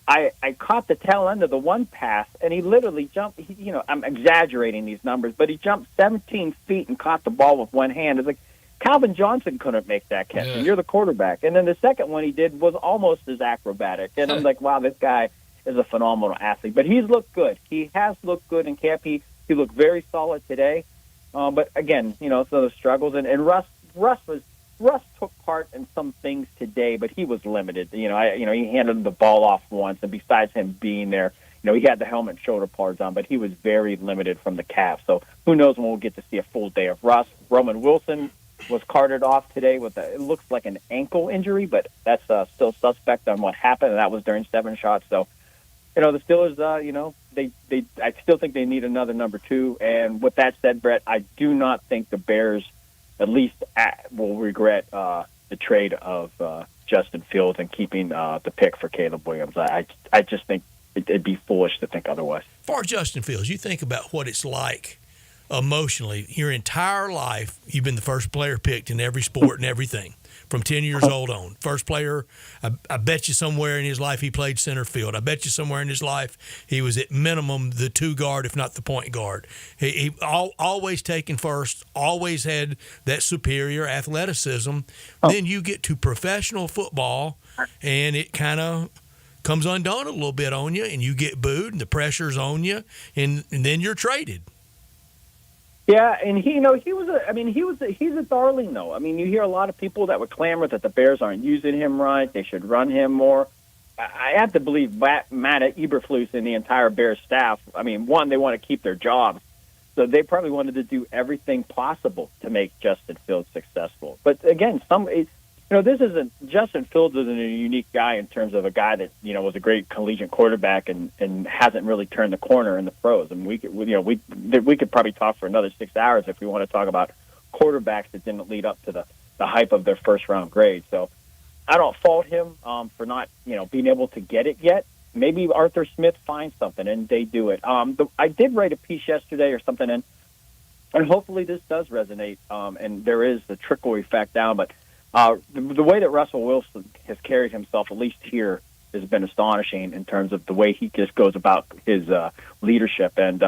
S16: I caught the tail end of the one pass, and he literally jumped. I'm exaggerating these numbers, but he jumped 17 feet and caught the ball with one hand. It's like Calvin Johnson couldn't make that catch, and you're the quarterback. And then the second one he did was almost as acrobatic. And I'm like, wow, this guy is a phenomenal athlete. But he's looked good. He has looked good in camp. He looked very solid today. But again, some of the struggles. And Russ took part in some things today, but he was limited. He handed the ball off once, and besides him being there, he had the helmet and shoulder pads on, but he was very limited from the calf. So who knows when we'll get to see a full day of Russ. Roman Wilson was carted off today with it looks like an ankle injury, but that's still suspect on what happened, and that was during 7 shots. So, the Steelers, I still think they need another number 2. And with that said, Brett, I do not think the Bears at least will regret the trade of Justin Fields and keeping the pick for Caleb Williams. I just think it'd be foolish to think otherwise.
S2: For Justin Fields, you think about what it's like emotionally. Your entire life, you've been the first player picked in every sport and everything. From 10 years old on. First player, I bet you somewhere in his life he played center field. I bet you somewhere in his life he was at minimum the 2 guard, if not the point guard. He always taken first, always had that superior athleticism. Then you get to professional football, and it kind of comes undone a little bit on you, and you get booed, and the pressure's on you, and then you're traded.
S16: Yeah, and he's a darling though. I mean, you hear a lot of people that would clamor that the Bears aren't using him right. They should run him more. I have to believe Matt Eberflus and the entire Bears staff. I mean, one, they want to keep their jobs, so they probably wanted to do everything possible to make Justin Fields successful. But again, Justin Fields isn't a unique guy in terms of a guy that was a great collegiate quarterback and hasn't really turned the corner in the pros. And we could probably talk for another 6 hours if we want to talk about quarterbacks that didn't lead up to the hype of their first round grade. So I don't fault him for not being able to get it yet. Maybe Arthur Smith finds something and they do it. I did write a piece yesterday or something, and hopefully this does resonate. And there is the trickle effect down, but. The way that Russell Wilson has carried himself, at least here, has been astonishing in terms of the way he just goes about his leadership. And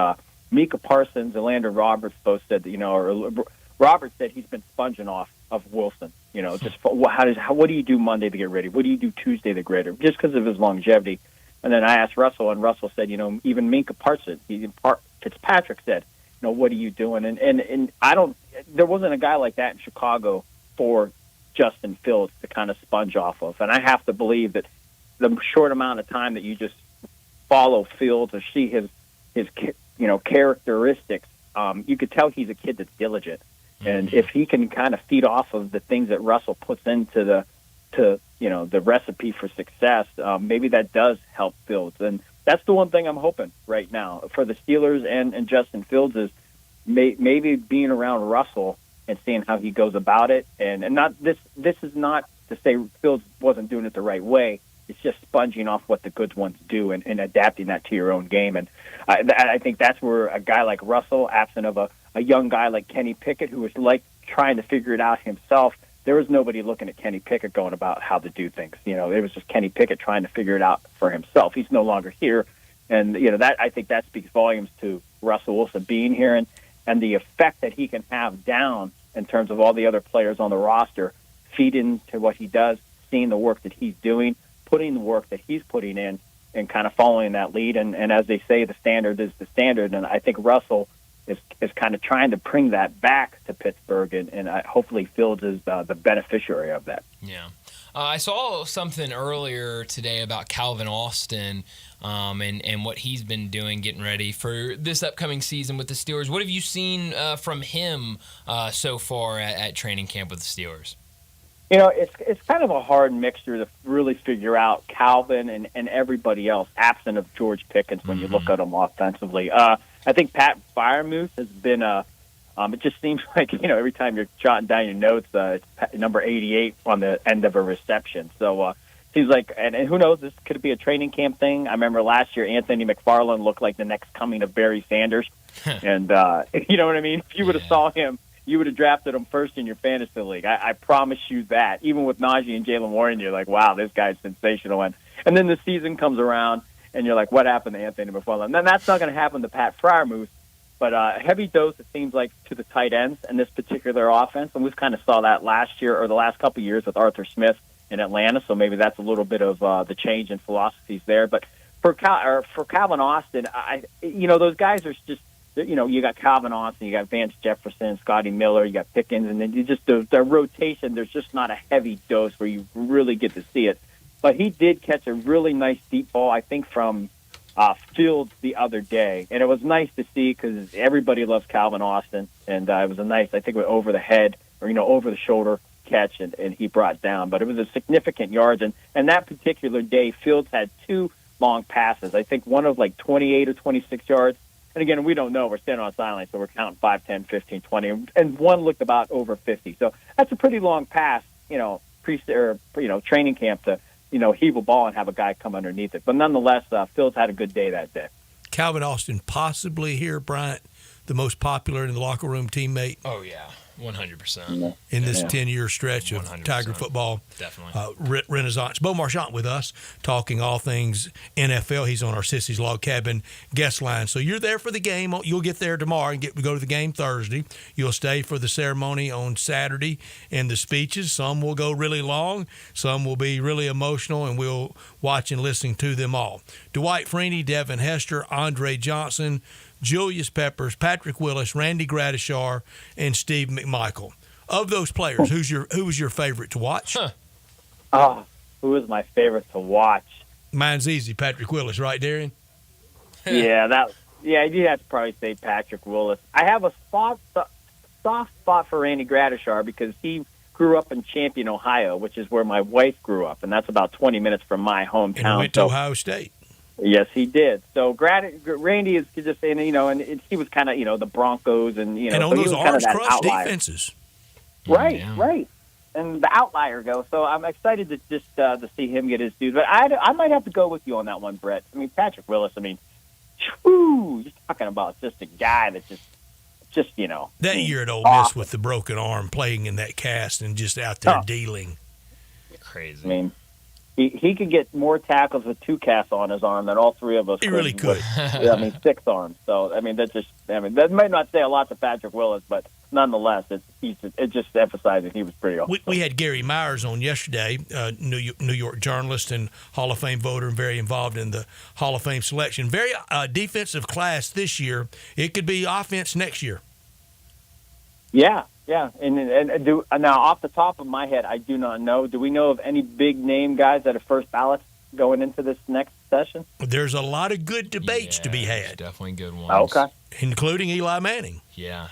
S16: Micah Parsons and Landon Roberts both said that, Roberts said he's been sponging off of Wilson. What do you do Monday to get ready? What do you do Tuesday to get ready? Just because of his longevity. And then I asked Russell, and Russell said, even Micah Parsons, Fitzpatrick said, what are you doing? And there wasn't a guy like that in Chicago for Justin Fields to kind of sponge off of. And I have to believe that the short amount of time that you just follow Fields or see his characteristics, you could tell he's a kid that's diligent. And if he can kind of feed off of the things that Russell puts into the recipe for success, maybe that does help Fields. And that's the one thing I'm hoping right now for the Steelers and Justin Fields is maybe being around Russell and seeing how he goes about it. And not this is not to say Fields wasn't doing it the right way. It's just sponging off what the good ones do and adapting that to your own game. And I think that's where a guy like Russell, absent of a young guy like Kenny Pickett, who was like trying to figure it out himself, there was nobody looking at Kenny Pickett going about how to do things. It was just Kenny Pickett trying to figure it out for himself. He's no longer here. And, I think that speaks volumes to Russell Wilson being here and the effect that he can have down in terms of all the other players on the roster, feed into what he does, seeing the work that he's doing, putting the work that he's putting in, and kind of following that lead. And as they say, the standard is the standard. And I think Russell is kind of trying to bring that back to Pittsburgh, and hopefully Fields is the beneficiary of that.
S1: Yeah. I saw something earlier today about Calvin Austin and what he's been doing getting ready for this upcoming season with the Steelers. What have you seen from him so far at training camp with the Steelers?
S16: It's kind of a hard mixture to really figure out Calvin and everybody else, absent of George Pickens when you look at them offensively. I think Pat Freiermuth has been it just seems like, every time you're jotting down your notes, it's number 88 on the end of a reception. So seems like, and who knows, this could be a training camp thing. I remember last year Anthony McFarland looked like the next coming of Barry Sanders. And you know what I mean? If you would have saw him, you would have drafted him first in your fantasy league. I promise you that. Even with Najee and Jalen Warren, you're like, wow, this guy's sensational. And then the season comes around, and you're like, what happened to Anthony McFarland? And then that's not going to happen to Pat Freiermuth. But a heavy dose, it seems like, to the tight ends in this particular offense. And we've kind of saw that last year or the last couple of years with Arthur Smith in Atlanta. So maybe that's a little bit of the change in philosophies there. But for Calvin Austin, those guys are just, you got Calvin Austin, you got Vance Jefferson, Scotty Miller, you got Pickens, and then you just the rotation. There's just not a heavy dose where you really get to see it. But he did catch a really nice deep ball, I think, from Fields the other day, and it was nice to see because everybody loves Calvin Austin, and it was a nice, I think, it was over the head or over the shoulder catch, and he brought down. But it was a significant yards, and that particular day, Fields had 2 long passes. I think one of like 28 or 26 yards, And again, we don't know. We're standing on sideline, so we're counting 5, 10, 15, 20, and one looked about over 50. So that's a pretty long pass, training camp to, heave a ball and have a guy come underneath it. But nonetheless, Phil's had a good day that day.
S2: Calvin Austin, possibly here, Bryant, the most popular in the locker room teammate.
S1: Oh, yeah. 100%.
S2: In this 10-year stretch of 100%. Tiger football.
S1: Definitely.
S2: Renaissance. Bo Marchant with us, talking all things NFL. He's on our Sissy's Log Cabin guest line. So you're there for the game. You'll get there tomorrow and get to go to the game Thursday. You'll stay for the ceremony on Saturday and the speeches. Some will go really long. Some will be really emotional, and we'll watch and listen to them all. Dwight Freeney, Devin Hester, Andre Johnson, Julius Peppers, Patrick Willis, Randy Gradishar, and Steve McMichael. Of those players, who was your favorite to watch?
S16: Oh, who was my favorite to watch?
S2: Mine's easy, Patrick Willis, right, Darian?
S16: You'd have to probably say Patrick Willis. I have a soft spot for Randy Gradishar because he grew up in Champion, Ohio, which is where my wife grew up, and that's about 20 minutes from my hometown.
S2: And he went to Ohio State.
S16: Yes, he did. So Randy is just saying, and he was kind of, the Broncos and,
S2: and on those orange crush defenses.
S16: Right, right. And the outlier go. So I'm excited to just to see him get his dues. But I might have to go with you on that one, Brett. I mean, Patrick Willis, you're talking about just a guy that just
S2: That year at Ole Miss with the broken arm, playing in that cast and just out there dealing.
S1: Crazy.
S16: I mean, he could get more tackles with 2 casts on his arm than all 3 of us.
S2: He really could.
S16: 6 arms. So that might not say a lot to Patrick Willis, but nonetheless, it just emphasizes he was pretty awesome.
S2: We had Gary Myers on yesterday, New York journalist and Hall of Fame voter, and very involved in the Hall of Fame selection. Very defensive class this year. It could be offense next year.
S16: Yeah. And now off the top of my head, I do not know. Do we know of any big name guys that are first ballots going into this next session?
S2: There's a lot of good debates to be had.
S1: Definitely good ones.
S16: Okay.
S2: Including Eli Manning.
S1: Yeah.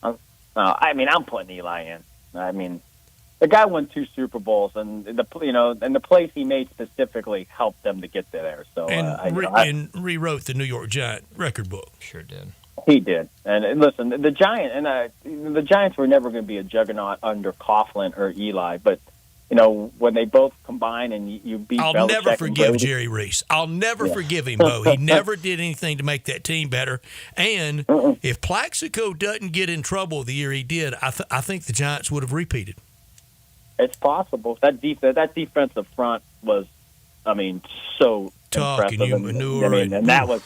S16: I'm putting Eli in. I mean, the guy won 2 Super Bowls, and the plays he made specifically helped them to get there. So
S2: and rewrote the New York Giant record book.
S1: Sure did.
S16: He did. And listen, the Giants were never going to be a juggernaut under Coughlin or Eli, but when they both combine and you beat
S2: I'll
S16: Belichick
S2: never forgive
S16: Brady.
S2: Jerry Reese. I'll never forgive him, Bo. He never did anything to make that team better. And if Plaxico doesn't get in trouble the year he did, I think the Giants would have repeated.
S16: It's possible. That defensive front was, so
S2: tough,
S16: impressive.
S2: and you manure.
S16: And that was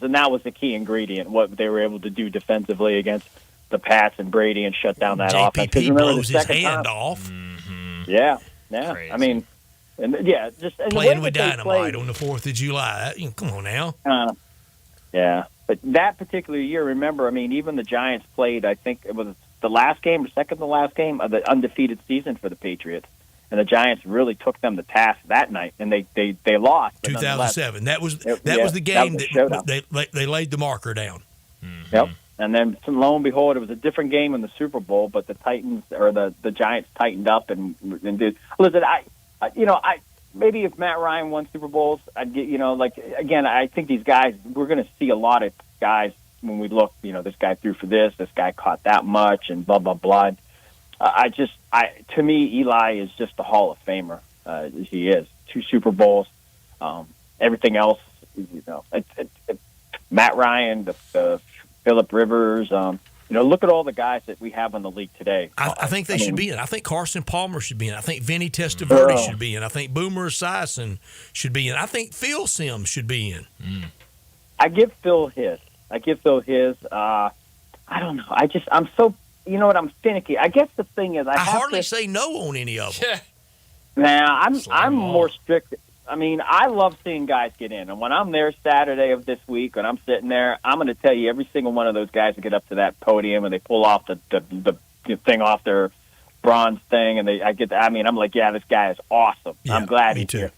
S16: that was the key ingredient. What they were able to do defensively against the Pats and Brady and shut down that offense.
S2: JPP blows his hand off.
S16: Mm-hmm. Yeah.
S1: Crazy.
S16: And
S2: playing with dynamite on the 4th of July. Come on now.
S16: Yeah, but that particular year, remember, even the Giants played. I think it was the last game or second to last game of the undefeated season for the Patriots. And the Giants really took them to task that night, and they lost.
S2: 2007. That was the game that they laid the marker down.
S1: Mm-hmm.
S16: Yep. And then lo and behold, it was a different game in the Super Bowl, but the Titans or the Giants tightened up and did. Listen, I maybe if Matt Ryan won Super Bowls, I'd get again. I think these guys, we're going to see a lot of guys when we look. This guy threw for this guy caught that much, and blah blah blah. To me, Eli is just a Hall of Famer. He is 2 Super Bowls. Everything else, Matt Ryan, the Phillip Rivers. Look at all the guys that we have in the league today.
S2: I think they should be in. I think Carson Palmer should be in. I think Vinny Testaverde should be in. I think Boomer Esiason should be in. I think Phil Simms should be in.
S16: I give Phil his. I don't know. I'm so. You know what? I'm finicky. I guess the thing is, I
S2: hardly say no on any of them.
S16: Nah, I'm more strict. I love seeing guys get in, and when I'm there Saturday of this week, when I'm sitting there, I'm going to tell you every single one of those guys that get up to that podium and they pull off the thing off their bronze thing, and I'm like, yeah, this guy is awesome.
S2: Yeah,
S16: I'm glad
S2: me
S16: he's
S2: too.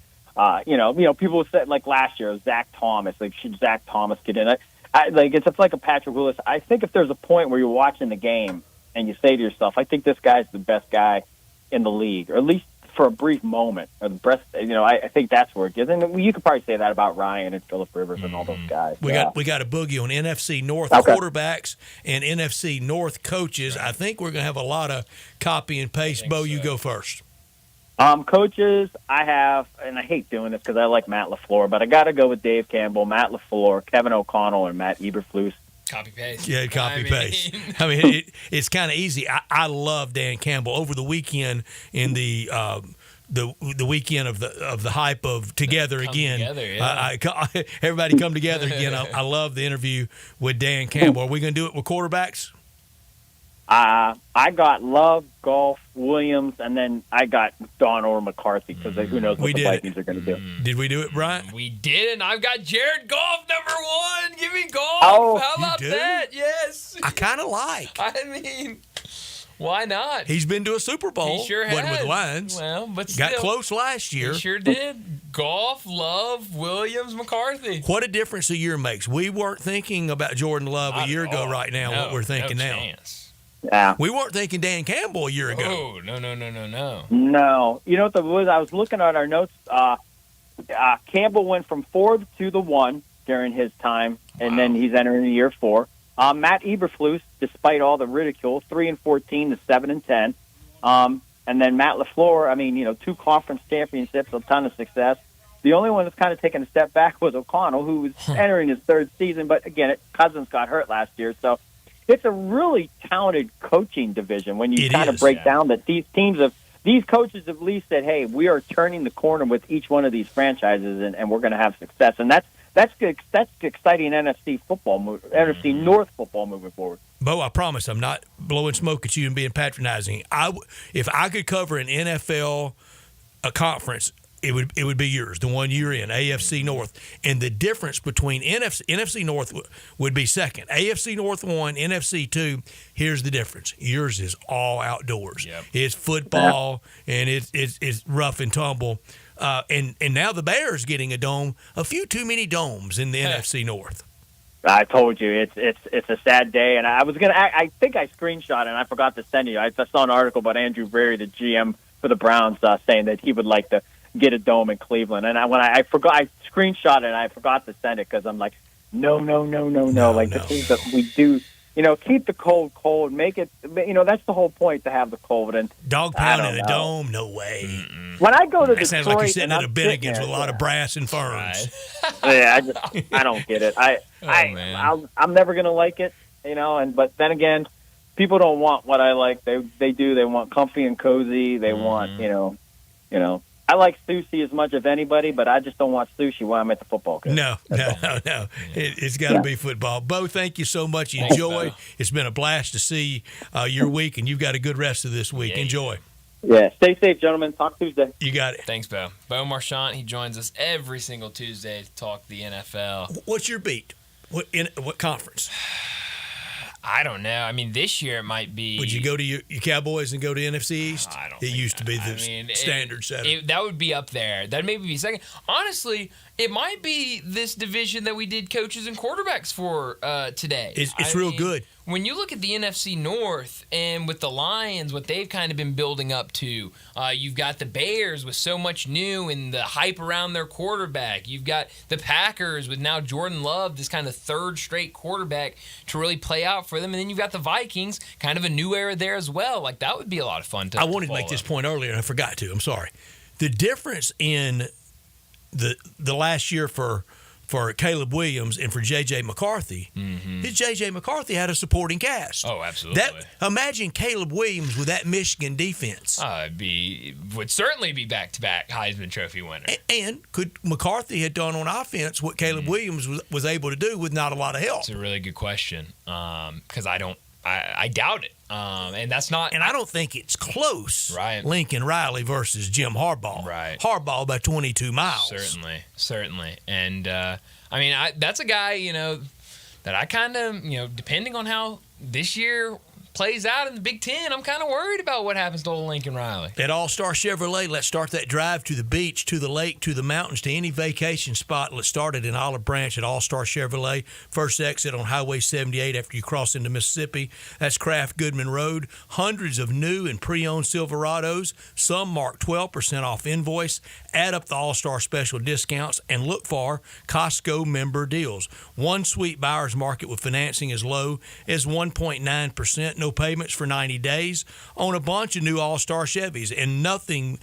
S16: here. People said like last year, Zach Thomas. Like, should Zach Thomas get in? It's like a Patrick Willis. I think if there's a point where you're watching the game and you say to yourself, I think this guy's the best guy in the league, or at least for a brief moment. I think that's where it gets. And you could probably say that about Ryan and Phillip Rivers and all those guys.
S2: We got a boogie on NFC North quarterbacks and NFC North coaches. Right. I think we're going to have a lot of copy and paste. Bo, you go first.
S16: Coaches, I have, and I hate doing this because I like Matt LaFleur, but I got to go with Dave Campbell, Matt LaFleur, Kevin O'Connell, and Matt Eberflus.
S1: Copy paste.
S2: Yeah, paste. I mean, it's kind of easy. I love Dan Campbell. Over the weekend in the weekend of the hype of Together Again. Together, yeah. Everybody come together again. I love the interview with Dan Campbell. Are we going to do it with quarterbacks?
S16: I got Love, Goff, Williams, and then I got Don or McCarthy because who knows what the Vikings are going to do.
S2: Did we do it, Brian?
S1: We did, and I've got Jared Goff #1. Give me Goff.
S16: Oh,
S1: how about that? Yes.
S2: I kind of like.
S1: I mean, why not?
S2: He's been to a Super Bowl.
S1: He sure has.
S2: Wasn't with the Lions.
S1: Well, but
S2: got
S1: still,
S2: close last year.
S1: He sure did. Goff, Love, Williams, McCarthy.
S2: What a difference a year makes. We weren't thinking about Jordan Love a year ago right now, what we're thinking now.
S1: Chance.
S16: Yeah.
S2: We weren't thinking Dan Campbell a year ago.
S1: Oh, no.
S16: No. You know what was? I was looking at our notes. Campbell went from 4 to the 1 during his time, and then he's entering year 4. Matt Eberflus, despite all the ridicule, 3-14 to 7-10. And then Matt LaFleur, 2 conference championships, a ton of success. The only one that's kind of taken a step back was O'Connell, who was entering his 3rd season. But again, Cousins got hurt last year, so it's a really talented coaching division when you kind of break down that these coaches have at least said, hey, we are turning the corner with each one of these franchises, and we're going to have success. And that's exciting NFC North football moving forward.
S2: Bo, I promise I'm not blowing smoke at you and being patronizing. If I could cover an NFL conference, it would be yours, the one you're in, AFC North. And the difference between NFC North would be second. AFC North 1, NFC 2, here's the difference. Yours is all outdoors.
S1: Yep.
S2: It's football, and it's rough and tumble. And now the Bears getting a dome, a few too many domes in the NFC North.
S16: I told you it's a sad day, and I think I screenshot it and I forgot to send you. I saw an article about Andrew Berry, the GM for the Browns, saying that he would like to get a dome in Cleveland. And I forgot, I screenshot it and I forgot to send it because I'm like, no. The things that we do, keep the cold, make it, that's the whole point, to have the cold. And
S2: dog pound in a dome, no way.
S16: Mm-mm. When I go to Detroit,
S2: sounds like you're sitting at a Bennigan's with a lot of brass and ferns.
S16: Right. I don't get it. I'm never gonna like it, but then again, people don't want what I like. They do. They want comfy and cozy. They want, I like sushi as much as anybody, but I just don't want sushi while I'm at the football game.
S2: No. It's got to be football. Bo, thank you so much. Enjoy. It's been a blast to see your week, and you've got a good rest of this week. Enjoy.
S16: Yeah, stay safe, gentlemen. Talk Tuesday.
S2: You got it.
S1: Thanks, Bo. Bo Marchant, he joins us every single Tuesday to talk the NFL.
S2: What's your beat? What conference?
S1: I don't know. I mean, this year it might be.
S2: Would you go to your Cowboys and go to NFC East?
S1: I don't.
S2: It used to be the standard setup.
S1: That would be up there. That maybe be second. Honestly, it might be this division that we did coaches and quarterbacks for today.
S2: It's real good.
S1: When you look at the NFC North and with the Lions, what they've kind of been building up to, you've got the Bears with so much new and the hype around their quarterback. You've got the Packers with now Jordan Love, this kind of 3rd straight quarterback to really play out for them. And then you've got the Vikings, kind of a new era there as well. Like, that would be a lot of fun
S2: I wanted to make this point earlier, and I forgot to. I'm sorry. The difference in the last year for Caleb Williams and for J.J. McCarthy, is J.J. McCarthy had a supporting cast.
S1: Oh, absolutely.
S2: Imagine Caleb Williams with that Michigan defense.
S1: Would certainly be back-to-back Heisman Trophy winner.
S2: And could McCarthy have done on offense what Caleb Williams was able to do with not a lot of help?
S1: It's a really good question because I doubt it. And that's not.
S2: And I don't think it's close.
S1: Right.
S2: Lincoln Riley versus Jim Harbaugh.
S1: Right.
S2: Harbaugh by 22 miles.
S1: Certainly. And that's a guy that I kind of depending on how this year plays out in the Big Ten, I'm kind of worried about what happens to old Lincoln Riley.
S2: At All-Star Chevrolet, let's start that drive to the beach, to the lake, to the mountains, to any vacation spot. Let's start it in Olive Branch at All-Star Chevrolet. First exit on Highway 78 after you cross into Mississippi. That's Kraft Goodman Road. Hundreds of new and pre-owned Silverados. Some mark 12% off invoice. Add up the All-Star special discounts and look for Costco member deals. One sweet buyer's market with financing as low as 1.9%. No payments for 90 days on a bunch of new All-Star Chevys. And nothing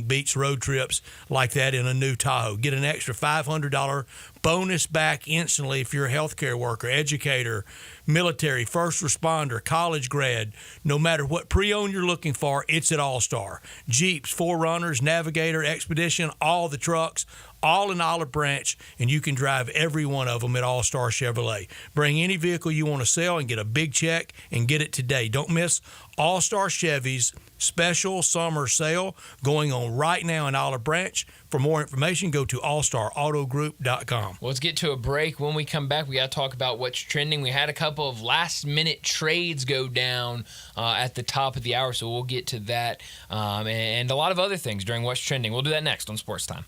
S2: beats road trips like that in a new Tahoe. Get an extra $500 bonus back instantly if you're a healthcare worker, educator, military, first responder, college grad. No matter what pre-owned you're looking for, it's at All-Star. Jeeps, 4Runners, Navigator, Expedition, all the trucks, all in Olive Branch, and you can drive every one of them at All-Star Chevrolet. Bring any vehicle you want to sell and get a big check and get it today. Don't miss All-Star Chevy's special summer sale going on right now in Olive Branch. For more information, go to allstarautogroup.com.
S1: Well, let's get to a break. When we come back, we got to talk about what's trending. We had a couple of last-minute trades go down at the top of the hour, so we'll get to that and a lot of other things during what's trending. We'll do that next on Sports Time.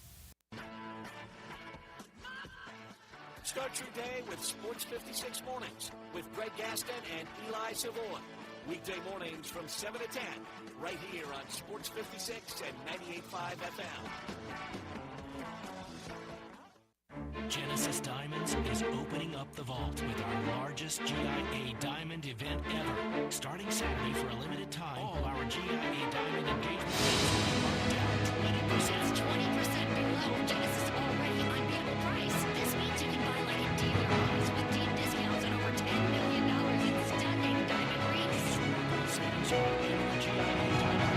S5: Start your day with Sports 56 Mornings with Greg Gaston and Eli Savoy. Weekday mornings from 7 to 10, right here on Sports 56 and 98.5 FM.
S4: Genesis Diamonds is opening up the vault with our largest GIA diamond event ever. Starting Saturday for a limited time, all our GIA diamond engagement rings are down 20%. 20% below Genesis' already unbeatable price. This means you can buy like a dealer eyes with deep discounts on over $10 million in stunning diamond rings. Savings on every GIA diamond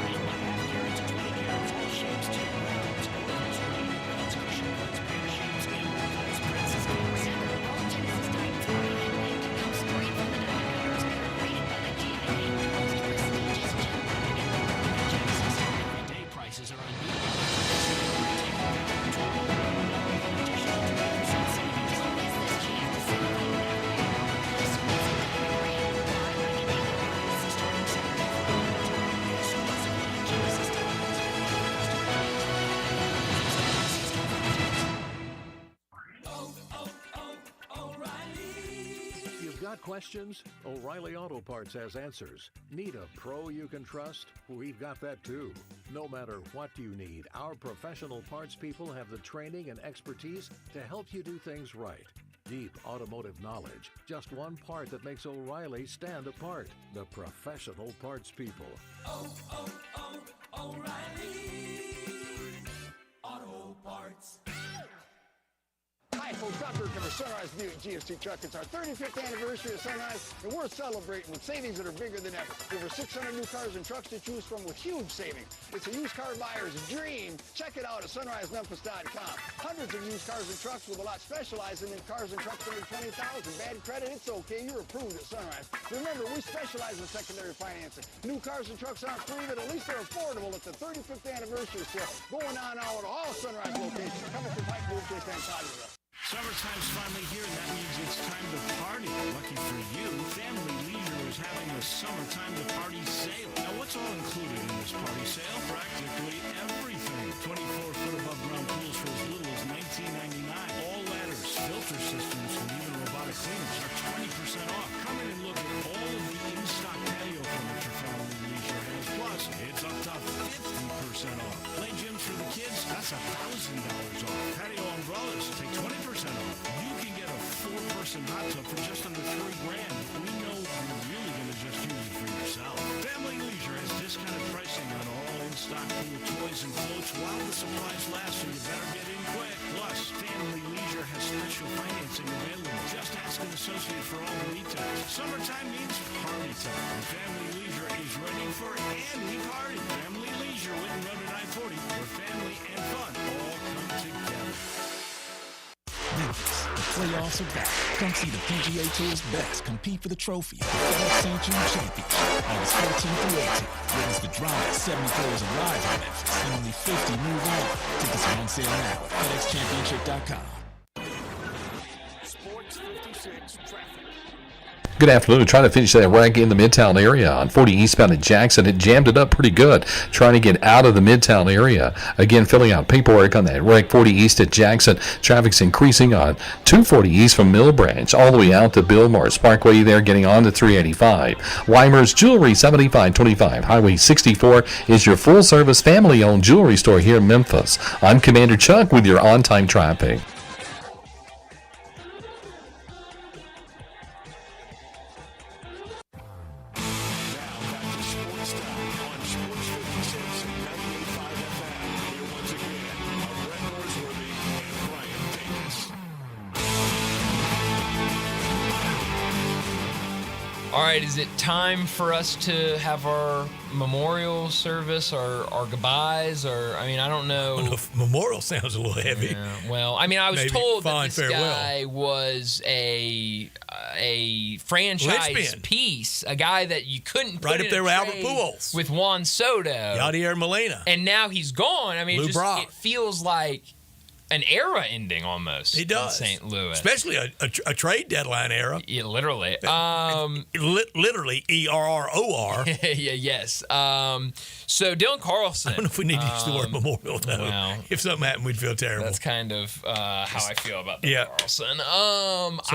S4: ring by half carats, 20 carats, all shapes, 2 rounds, ornaments, ornament cuts, cushion cuts, pear shapes, emerald cuts, princess cuts. All Genesis diamonds are handmade to come straight from the diamond cutters and are rated by the GIA, the most prestigious gem printing in the world. Genesis everyday prices are unbeatable.
S17: You've got questions? O'Reilly Auto Parts has answers. Need a pro you can trust? We've got that too. No matter what you need, our professional parts people have the training and expertise to help you do things right. Deep automotive knowledge. Just one part that makes O'Reilly stand apart. The professional parts people.
S5: O'Reilly Auto Parts.
S18: Hi, folks. Rob Burke for Sunrise Buick GMC Truck. It's our 35th anniversary of Sunrise, and we're celebrating with savings that are bigger than ever. Over 600 new cars and trucks to choose from with huge savings. It's a used car buyer's dream. Check it out at sunrisememphis.com. Hundreds of used cars and trucks with a lot specializing in cars and trucks under $20,000. Bad credit? It's okay. You're approved at Sunrise. Remember, we specialize in secondary financing. New cars and trucks aren't free, but at least they're affordable at the 35th anniversary sale going on now at all Sunrise locations. Coming from Pike Blue Chase and Collierville.
S13: Summertime's finally here, and that means it's time to party. Lucky for you, Family Leisure is having a summertime to party sale. Now, what's all included in this party sale? Practically everything. 24-foot above ground pools for as little as $19.99. All ladders, filter systems, and even robotic cleaners are 20% off. Come in and look at all of the in-stock patio furniture Family Leisure has. Plus, it's up to 50% off. Play gyms for the kids, that's $1,000 off. Patio umbrellas, take 20% off. You can get a 4-person hot tub for just under $3,000. We know you're really going to just use it for yourself. Family Leisure has discounted pricing on all in-stock pool toys and floats while the supplies last, so you better get in quick. Plus, Family Leisure has special financing available. Just ask an associate for all the details. Summertime means party time, and Family Leisure is ready for any party. Family Leisure, Whitten Road at I-40, where family and fun all come together.
S19: Memphis, the playoffs are back. Come see the PGA Tour's best compete for the trophy, the FedEx St. Jude Championship, August 14th through 18th. Witness the drama as 70 players arrive in Memphis and only 50 move on. Tickets are on sale now at FedExChampionship.com.
S5: Sports 56 traffic.
S15: Good afternoon. Trying to finish that wreck in the Midtown area on 40 eastbound at Jackson. It jammed it up pretty good. Trying to get out of the Midtown area. Again, filling out paperwork on that wreck 40 east at Jackson. Traffic's increasing on 240 east from Mill Branch all the way out to Bill Morris Parkway there, getting on to 385. Weimer's Jewelry, 7525 Highway 64 is your full-service family-owned jewelry store here in Memphis. I'm Commander Chuck with your on-time traffic.
S1: All right, is it time for us to have our memorial service, our goodbyes, or, I mean, I don't know.
S2: Memorial sounds a little heavy.
S1: Yeah, well, I mean, I was
S2: Maybe
S1: told that
S2: fine,
S1: this
S2: farewell.
S1: guy was a franchise
S2: Linchpin.
S1: piece, a guy that you couldn't put
S2: Right up
S1: in
S2: there
S1: a
S2: with Albert
S1: trade
S2: Pujols.
S1: with Juan Soto.
S2: Yadier Molina.
S1: And now he's gone. I mean,
S2: Lou Brock.
S1: it feels like an era ending almost.
S2: It does.
S1: In St. Louis.
S2: Especially a trade deadline era.
S1: Yeah, literally.
S2: Literally ERROR.
S1: yeah, yes. So Dylan Carlson.
S2: I don't know if we need to use the word memorial, though.
S1: Well,
S2: if something happened, we'd feel terrible.
S1: That's kind of how I feel about Dylan
S2: Yeah.
S1: Carlson.
S2: So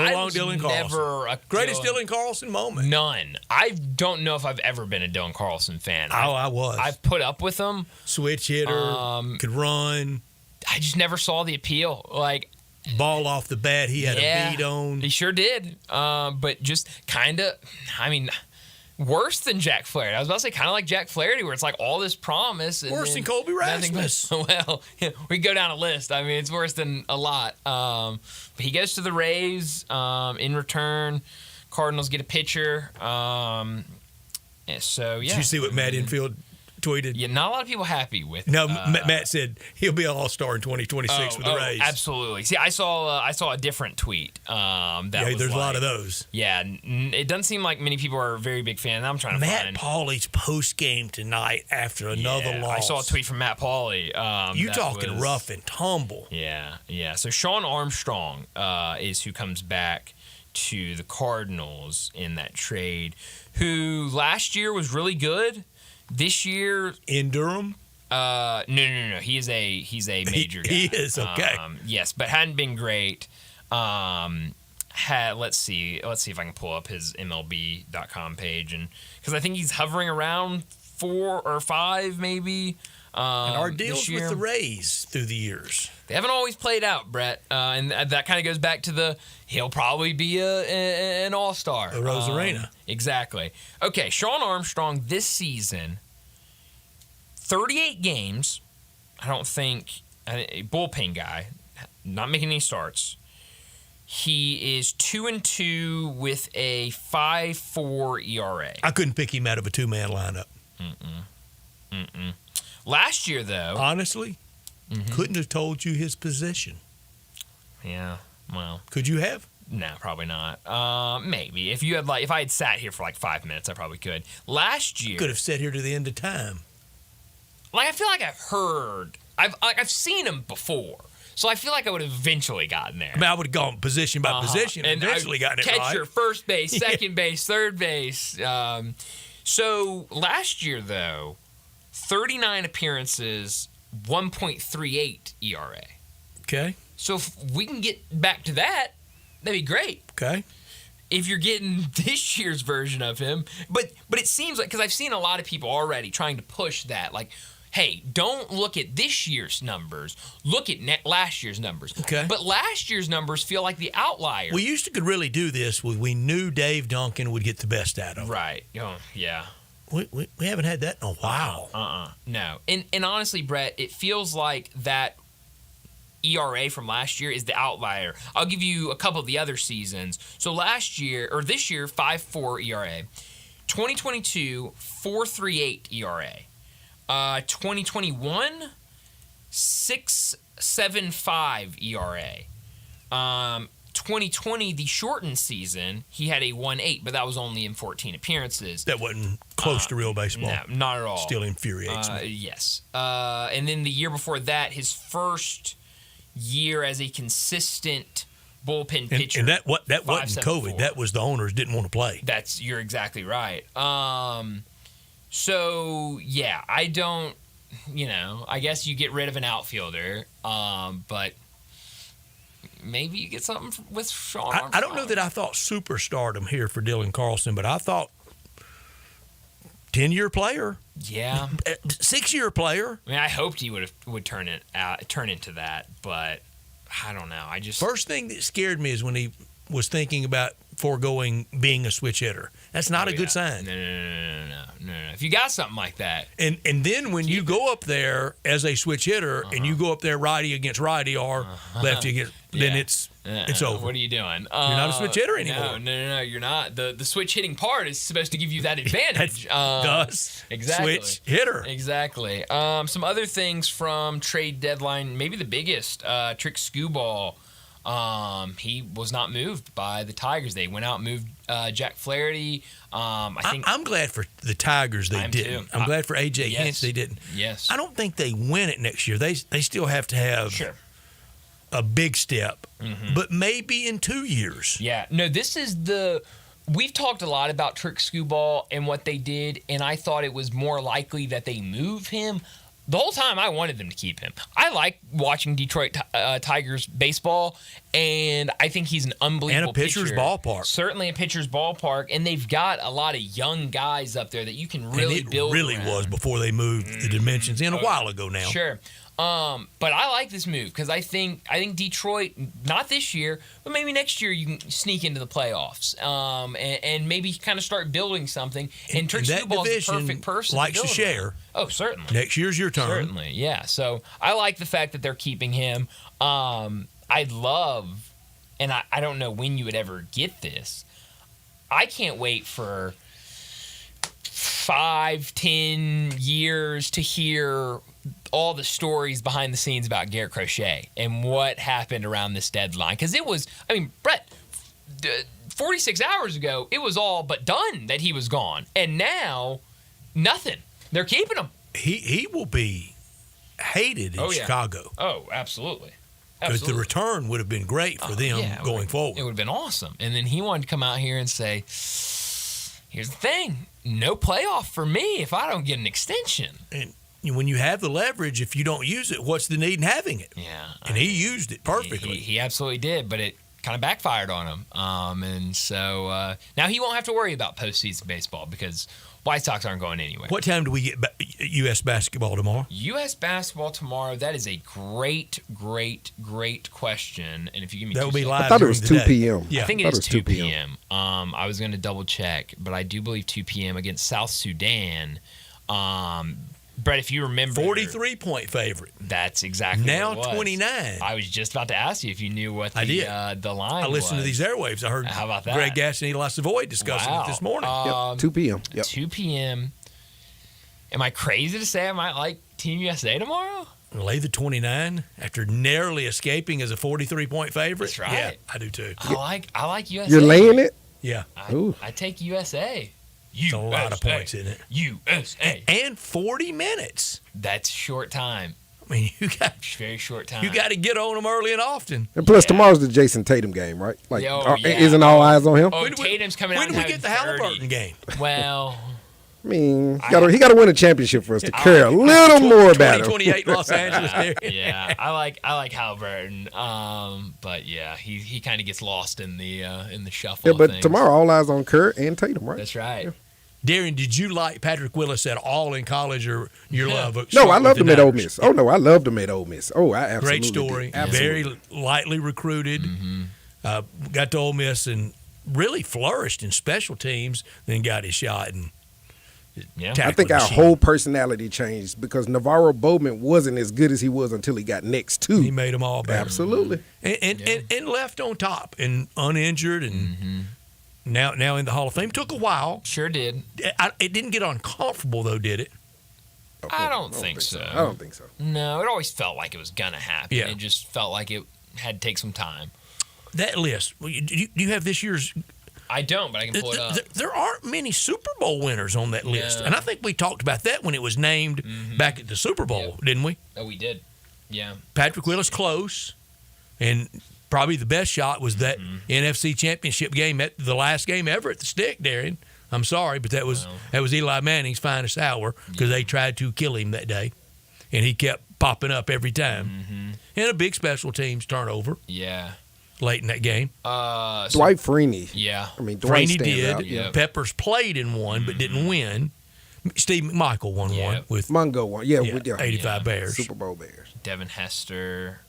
S1: I
S2: long,
S1: was
S2: Dylan
S1: never
S2: Carlson. Greatest Dylan Carlson moment?
S1: None. I don't know if I've ever been a Dylan Carlson fan.
S2: I was.
S1: I've put up with him.
S2: Switch hitter, could run.
S1: I just never saw the appeal. Like,
S2: ball off the bat, he had a beat on.
S1: He sure did. But just kind of, I mean, worse than Jack Flaherty. I was about to say kind of like Jack Flaherty, where it's like all this promise. And
S2: Worse than Colby Rasmus.
S1: Well, we go down a list. I mean, it's worse than a lot. But he goes to the Rays. In return, Cardinals get a pitcher. So, yeah.
S2: Did you see what Matt Infield tweeted?
S1: Yeah, not a lot of people happy with.
S2: No, Matt said he'll be an all-star in 2026 with the Rays.
S1: Absolutely. See, I saw a different tweet.
S2: There's a lot of those.
S1: Yeah, it doesn't seem like many people are a very big fan. I'm trying to
S2: Matt
S1: find
S2: Pauley's post game tonight after another loss.
S1: I saw a tweet from Matt Pauley.
S2: You talking rough and tumble?
S1: Yeah. So Sean Armstrong is who comes back to the Cardinals in that trade, who last year was really good. This year
S2: in Durham?
S1: No. He's a major guy.
S2: He is, okay.
S1: Yes, but hadn't been great. Let's see if I can pull up his MLB.com page, and because I think he's hovering around 4 or 5 maybe.
S2: And our deals with the Rays through the years,
S1: they haven't always played out, Brett, and that kind of goes back to he'll probably be an all-star.
S2: The Rosarena.
S1: Exactly. Okay, Sean Armstrong this season, 38 games. I don't think a bullpen guy, not making any starts. He is 2-2 with a 5.4 ERA.
S2: I couldn't pick him out of a two-man lineup.
S1: Last year, though,
S2: honestly, couldn't have told you his position.
S1: Yeah, well,
S2: could you have?
S1: No, probably not. Maybe if I had sat here for like 5 minutes, I probably could. Last year,
S2: could have sat here to the end of time.
S1: Like, I feel like I've seen him before, so I feel like I would have eventually gotten there.
S2: I mean, I would have gone position by position and eventually gotten it right.
S1: Catcher, first base, second base, third base. So last year, though, 39 appearances, 1.38 ERA.
S2: Okay.
S1: So if we can get back to that, that'd be great.
S2: Okay.
S1: If you're getting this year's version of him, but it seems like, because I've seen a lot of people already trying to push that, like, hey, don't look at this year's numbers, look at last year's numbers.
S2: Okay.
S1: But last year's numbers feel like the outlier.
S2: We used to could really do this when we knew Dave Duncan would get the best out of him.
S1: Right. Oh, yeah.
S2: We haven't had that in a while.
S1: No. And honestly, Brett, it feels like that ERA from last year is the outlier. I'll give you a couple of the other seasons. So this year, 5.4 ERA. 2022, 4.38 ERA. 2021, 6.75 ERA. 2020, the shortened season, he had a 1.8, but that was only in 14 appearances.
S2: That wasn't close to real baseball.
S1: No, not at all.
S2: Still infuriates me.
S1: Yes. And then the year before that, his first year as a consistent bullpen pitcher.
S2: And that wasn't COVID. That was the owners didn't want to play.
S1: You're exactly right. So yeah, I don't. I guess you get rid of an outfielder, but maybe you get something with Sean Armstrong.
S2: I don't know that I thought superstardom here for Dylan Carlson, but I thought 10-year player.
S1: Yeah.
S2: 6-year player.
S1: I mean, I hoped he would turn into that, but I don't know.
S2: First thing that scared me is when he was thinking about foregoing being a switch hitter. That's not a good sign.
S1: No. If you got something like that.
S2: And then when you go up there as a switch hitter and you go up there righty against righty or lefty against, then it's over.
S1: What are you doing?
S2: You're not a switch hitter anymore.
S1: No, you're not. The switch hitting part is supposed to give you that advantage.
S2: Exactly. Switch hitter.
S1: Exactly. Some other things from trade deadline, maybe the biggest, Trick Skubal. He was not moved by the Tigers. They went out and moved Jack Flaherty.
S2: I'm glad for the Tigers they didn't. I'm glad for A.J. Hinch they didn't.
S1: Yes.
S2: I don't think they win it next year. They still have to have a big step, but maybe in 2 years.
S1: Yeah. No, this is we've talked a lot about Trick Skubal and what they did, and I thought it was more likely that they move him. The whole time I wanted them to keep him. I like watching Detroit Tigers baseball, and I think he's an unbelievable
S2: and a pitcher's ballpark.
S1: Certainly a pitcher's ballpark, and they've got a lot of young guys up there that you can really build
S2: really
S1: around.
S2: Was before they moved the dimensions in a while ago now.
S1: Sure. But I like this move because I think Detroit, not this year, but maybe next year you can sneak into the playoffs and maybe kind of start building something. And Trick Skubal is the perfect person
S2: likes
S1: to
S2: share.
S1: Around. Oh, certainly.
S2: Next year's your turn.
S1: Certainly, yeah. So I like the fact that they're keeping him. I'd love, and I don't know when you would ever get this, I can't wait for 5-10 years to hear all the stories behind the scenes about Garrett Crochet and what happened around this deadline. Because it was, Brett, 46 hours ago, it was all but done that he was gone. And now, nothing. They're keeping him.
S2: He will be hated in Chicago.
S1: Oh, absolutely.
S2: Because the return would have been great for them going forward.
S1: It would have been awesome. And then he wanted to come out here and say, here's the thing, no playoff for me if I don't get an extension.
S2: And when you have the leverage, if you don't use it, what's the need in having it?
S1: Yeah.
S2: And he used it perfectly.
S1: He absolutely did, but it kind of backfired on him. And so now he won't have to worry about postseason baseball because White Sox aren't going anywhere.
S2: What time do we get U.S. basketball tomorrow?
S1: U.S. basketball tomorrow, that is a great question. And if you give me
S2: that will be live.
S3: I thought it was 2 p.m.
S1: Yeah. I think it is 2 p.m. I was going to double check, but I do believe 2 p.m. against South Sudan. Brett, if you remember,
S2: 43-point favorite.
S1: That's exactly
S2: now
S1: what it was.
S2: 29.
S1: I was just about to ask you if you knew what the line was.
S2: I listened to these airwaves. I heard
S1: How about that?
S2: Greg Gass and Eli Savoy discussing it this morning.
S3: 2 p.m. Yep.
S1: 2 p.m. Am I crazy to say I might like Team USA tomorrow?
S2: Lay the 29 after narrowly escaping as a 43-point favorite.
S1: That's right.
S2: Yeah, I do too.
S1: I like USA.
S3: You're laying it?
S2: Yeah.
S1: I take USA.
S2: It's a lot of points, isn't it?
S1: USA.
S2: And 40 minutes.
S1: That's short time.
S2: I mean,
S1: very short time.
S2: You got to get on them early and often.
S3: And plus, tomorrow's the Jason Tatum game, right? Like,
S1: yeah.
S3: isn't all eyes on him?
S1: Oh, Tatum's coming out.
S2: When do we get the Halliburton game?
S1: Well,
S3: I mean, he got to win a championship for us to care a little more about him.
S2: 2028 Los Angeles.
S1: Yeah, I like Halliburton, but yeah, he kind of gets lost in the shuffle.
S3: Yeah, but
S1: of things.
S3: tomorrow all eyes on Kurt and Tatum, right?
S1: That's right.
S3: Yeah.
S2: Darren, did you like Patrick Willis at all in college or your love?
S3: No, I loved him at Ole Miss. Oh, no, I loved him at Ole Miss. Oh, I absolutely
S2: Great story.
S3: did. Absolutely.
S2: Very lightly recruited. Mm-hmm. Got to Ole Miss and really flourished in special teams, then got his shot. And
S3: I think our whole personality changed because Navarro Bowman wasn't as good as he was until he got next to.
S2: He made them all better.
S3: Absolutely.
S2: And left on top and uninjured and now in the Hall of Fame. Took a while.
S1: Sure did.
S2: It didn't get uncomfortable, though, did it?
S1: I don't think so.
S3: I don't think so.
S1: No, it always felt like it was going to happen.
S2: Yeah.
S1: It just felt like it had to take some time.
S2: That list, do you have this year's?
S1: I don't, but I can pull it up.
S2: There aren't many Super Bowl winners on that list. And I think we talked about that when it was named back at the Super Bowl, didn't we?
S1: Oh, we did. Yeah.
S2: Patrick Willis close, and probably the best shot was that NFC Championship game, at the last game ever at the Stick, Darren. I'm sorry, but that was Eli Manning's finest hour because they tried to kill him that day, and he kept popping up every time. And a big special teams turnover.
S1: Yeah.
S2: Late in that game.
S3: Dwight Freeney.
S1: Yeah.
S3: I mean, Dwight
S2: Freeney
S3: stands
S2: did.
S3: out.
S1: Yeah.
S2: Peppers played in one but didn't win. Steve McMichael won one with
S3: Mungo won. Yeah, with
S2: 85 Bears.
S3: Super Bowl Bears.
S1: Devin Hester.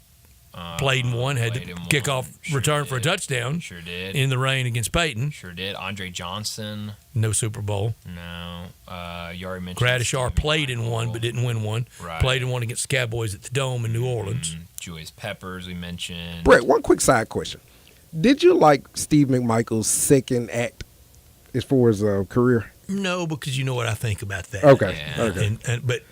S2: Played in one, had the kickoff return for a touchdown.
S1: Sure did.
S2: In the rain against Peyton.
S1: Sure did. Andre Johnson.
S2: No Super Bowl.
S1: No. You already mentioned
S2: Gradishar played in one but didn't win one.
S1: Right.
S2: Played in one against the Cowboys at the Dome in New Orleans.
S1: Julius Peppers, we mentioned.
S3: Brett, one quick side question. Did you like Steve McMichael's second act as far as career?
S2: No, because you know what I think about that.
S3: Okay. Okay.
S2: But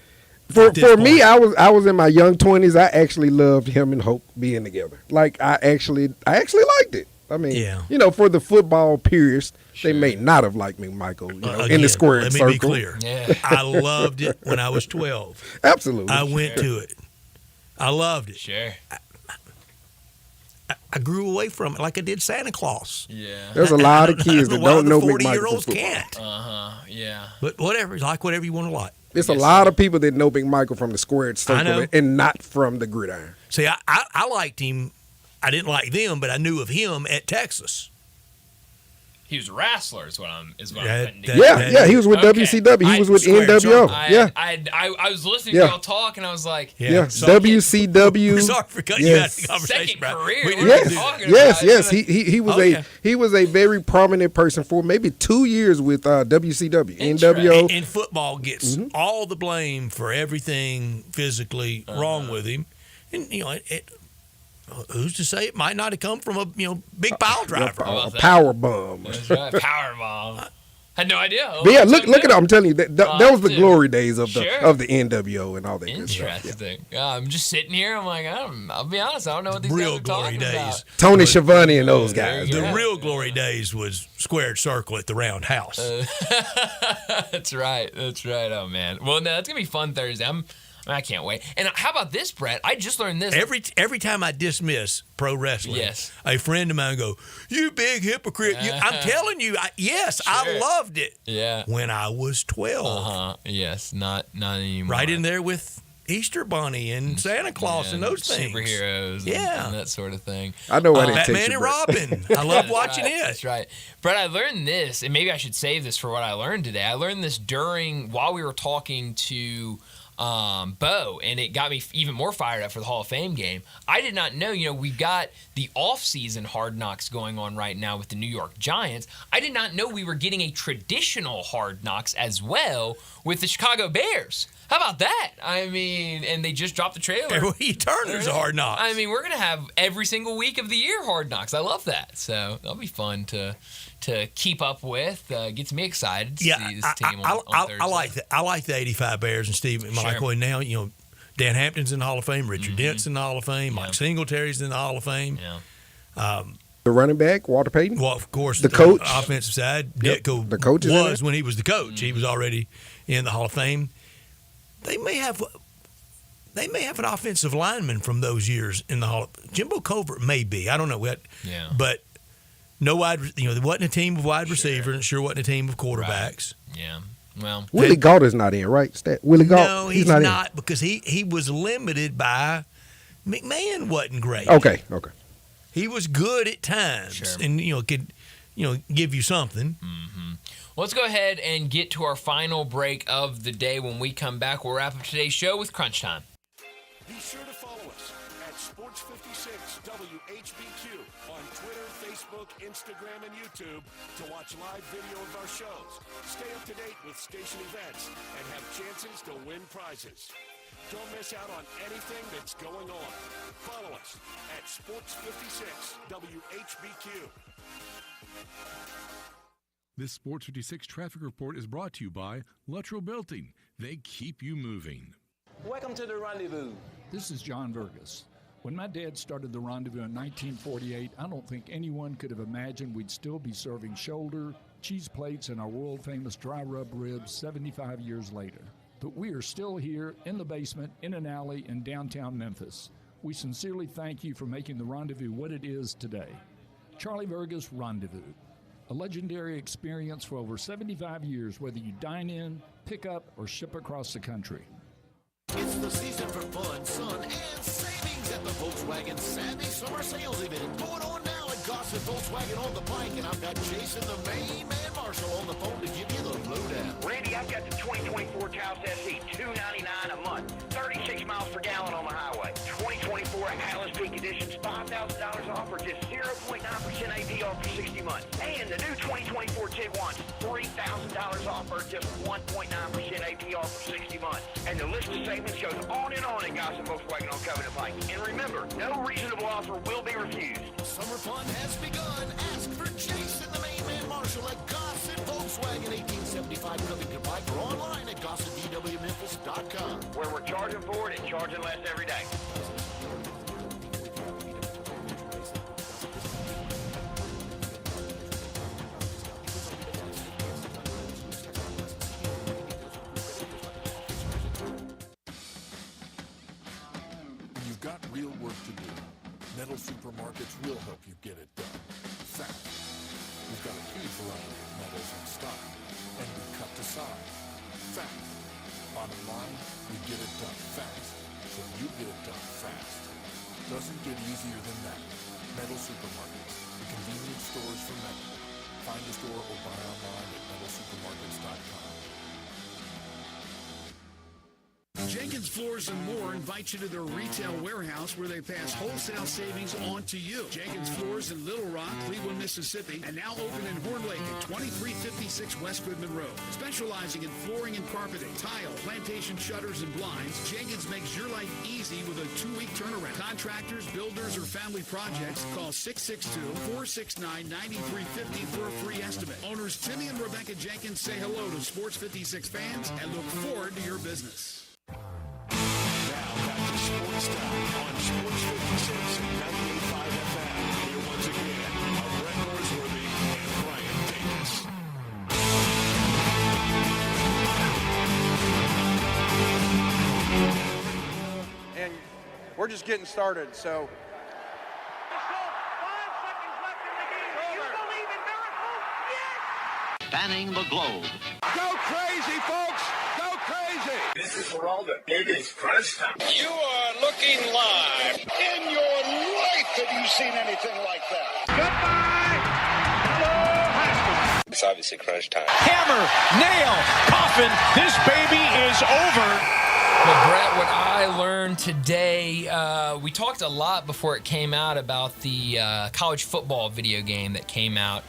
S3: for me, I was in my young 20s. I actually loved him and Hope being together. Like I actually liked it. I mean, for the football purists, they may not have liked McMichael,
S2: again,
S3: in the squared
S2: let me
S3: circle.
S2: be clear. I loved it when I was 12.
S3: Absolutely.
S2: I went to it. I loved it.
S1: Sure.
S2: I grew away from it like I did Santa Claus.
S1: Yeah.
S3: There's a lot of kids that don't know McMichael
S2: 40-year-olds
S3: from football.
S2: can't.
S1: Yeah.
S2: But whatever. Like whatever you want to like.
S3: It's a lot of people that know McMichael from the squared circle and not from the gridiron.
S2: See, I liked him. I didn't like them, but I knew of him at Texas.
S1: He was a wrestler, is what I'm putting
S3: Yeah, he was with WCW. He was with NWO.
S1: I was listening to y'all talk, and I was like,
S3: WCW.
S2: We're sorry for cutting you out of the conversation.
S1: Second career.
S3: Yes. He was a very prominent person for maybe 2 years with WCW, NWO.
S2: And football gets all the blame for everything physically wrong with him, and who's to say it might not have come from a big pile driver,
S3: a power bomb.
S1: That's right, power bomb. Had no idea.
S3: But yeah, look at it. I'm telling you, that was the glory days of the NWO and all that good stuff.
S1: Interesting. Yeah, I'm just sitting here. I'm like, I'll be honest. I don't know what these
S2: real
S1: guys are
S2: glory
S1: talking
S2: days.
S1: about.
S3: Tony Schiavone and those guys.
S2: The real glory days was squared circle at the Round House.
S1: That's right. Oh man. Well, no, that's gonna be fun Thursday. I can't wait. And how about this, Brett? I just learned this.
S2: Every time I dismiss pro wrestling, a friend of mine go, "You big hypocrite!" I'm telling you, I loved it.
S1: Yeah.
S2: When I was 12.
S1: Yes, not anymore.
S2: Right in there with Easter Bunny and Santa Claus and those things.
S1: Superheroes. And that sort of thing.
S3: I know what it takes.
S2: Batman and Robin. I love watching it.
S1: That's right. Brett, I learned this, and maybe I should save this for what I learned today. I learned this while we were talking to Bo, and it got me even more fired up for the Hall of Fame game. I did not know, we've got the off-season Hard Knocks going on right now with the New York Giants. I did not know we were getting a traditional Hard Knocks as well with the Chicago Bears. How about that? I mean, and they just dropped the trailer.
S2: Every Turner's a Hard Knocks.
S1: I mean, we're going to have every single week of the year Hard Knocks. I love that. So that'll be fun to keep up with. Gets me excited to see this team on Thursday.
S2: I like the 85 Bears and Steve McMichael.
S1: Sure.
S2: And now, Dan Hampton's in the Hall of Fame, Richard Dent's in the Hall of Fame, Mike Singletary's in the Hall of Fame.
S1: Yeah.
S3: The running back, Walter Payton.
S2: Well, of course,
S3: the coach,
S2: offensive side.
S3: The coach
S2: was when he was the coach. He was already in the Hall of Fame. They may have an offensive lineman from those years in the Hall. Jimbo Covert may be. I don't know what.
S1: Yeah.
S2: But no wide. There wasn't a team of wide receivers. And sure wasn't a team of quarterbacks.
S1: Right. Yeah. Well,
S3: Willie Gault is not in, right? Willie Gault.
S2: No, he's not because he was limited by McMahon. Wasn't great.
S3: Okay.
S2: He was good at times, and could give you something.
S1: Well, let's go ahead and get to our final break of the day. When we come back, we'll wrap up today's show with Crunch Time.
S5: Be sure to follow us at Sports56 WHBQ on Twitter, Facebook, Instagram, and YouTube to watch live video of our shows. Stay up to date with station events and have chances to win prizes. Don't miss out on anything that's going on. Follow us at Sports56 WHBQ.
S6: This Sports 56 traffic report is brought to you by Luttrell Belting. They keep you moving.
S7: Welcome to the Rendezvous.
S8: This is John Vergas. When my dad started the Rendezvous in 1948, I don't think anyone could have imagined we'd still be serving shoulder, cheese plates, and our world-famous dry rub ribs 75 years later. But we are still here in the basement, in an alley in downtown Memphis. we sincerely thank you for making the Rendezvous what it is today. Charlie Vergas Rendezvous, a legendary experience for over 75 years, whether you dine in, pick up, or ship across the country.
S11: It's the season for fun, sun, and savings at the Volkswagen Savvy Summer Sales Event. Going on now at Gossett Volkswagen on the Pike, and I've got Jason, the main man Marshall, on the phone to give you the lowdown.
S12: Randy, I've got the 2024 Taos SE, $299 a month, 36 miles per gallon on the highway. 2024 Atlas Peak Editions, $5,000 off or just 0.9% APR for 60 months. And the new 2024 Tiguan, $3,000 off or just 1.9% APR for 60 months. And the list of savings goes on and on at Gossett Volkswagen on Covenant Pike. And remember, no reasonable offer will be refused.
S11: Summer fun has begun. Ask for Jason, the main man Marshall at Gossett Volkswagen, 1875 Covington Pike, or online at GossettVWMemphis.com.
S12: Where we're charging for it and charging less every day.
S14: You've got real work to do. Metal Supermarkets will help you get it done. Fast. We've got a huge variety of metals in stock, and we cut to size. Fast. Bottom line, we get it done fast, so you get it done fast. Doesn't get easier than that. Metal Supermarkets, the convenience stores for metal. Find a store or buy online at metalsupermarkets.com.
S10: Jenkins Floors and More invites you to their retail warehouse where they pass wholesale savings on to you. Jenkins Floors in Little Rock, Cleveland, Mississippi, and now open in Horn Lake at 2356 West Goodman Road. Specializing in flooring and carpeting, tile, plantation shutters, and blinds, Jenkins makes your life easy with a 2-week turnaround. Contractors, builders, or family projects, call 662-469-9350 for a free estimate. Owners Timmy and Rebecca Jenkins say hello to Sports 56 fans and look forward to your business.
S4: Sportstime on Sports 56 and 98.5 FM. Here once again are Brett Norsworthy and Brian Davis.
S20: And we're just getting started, so.
S21: Spanning the globe.
S20: Go crazy, folks! Go crazy!
S21: This is for all the biggest crunch time.
S20: You are looking live.
S10: In your life have you seen anything like that?
S21: It's obviously crunch time.
S5: Hammer, nail, coffin, this baby is over.
S1: Well, Brett, what I learned today, we talked a lot before it came out about the college football video game that came out.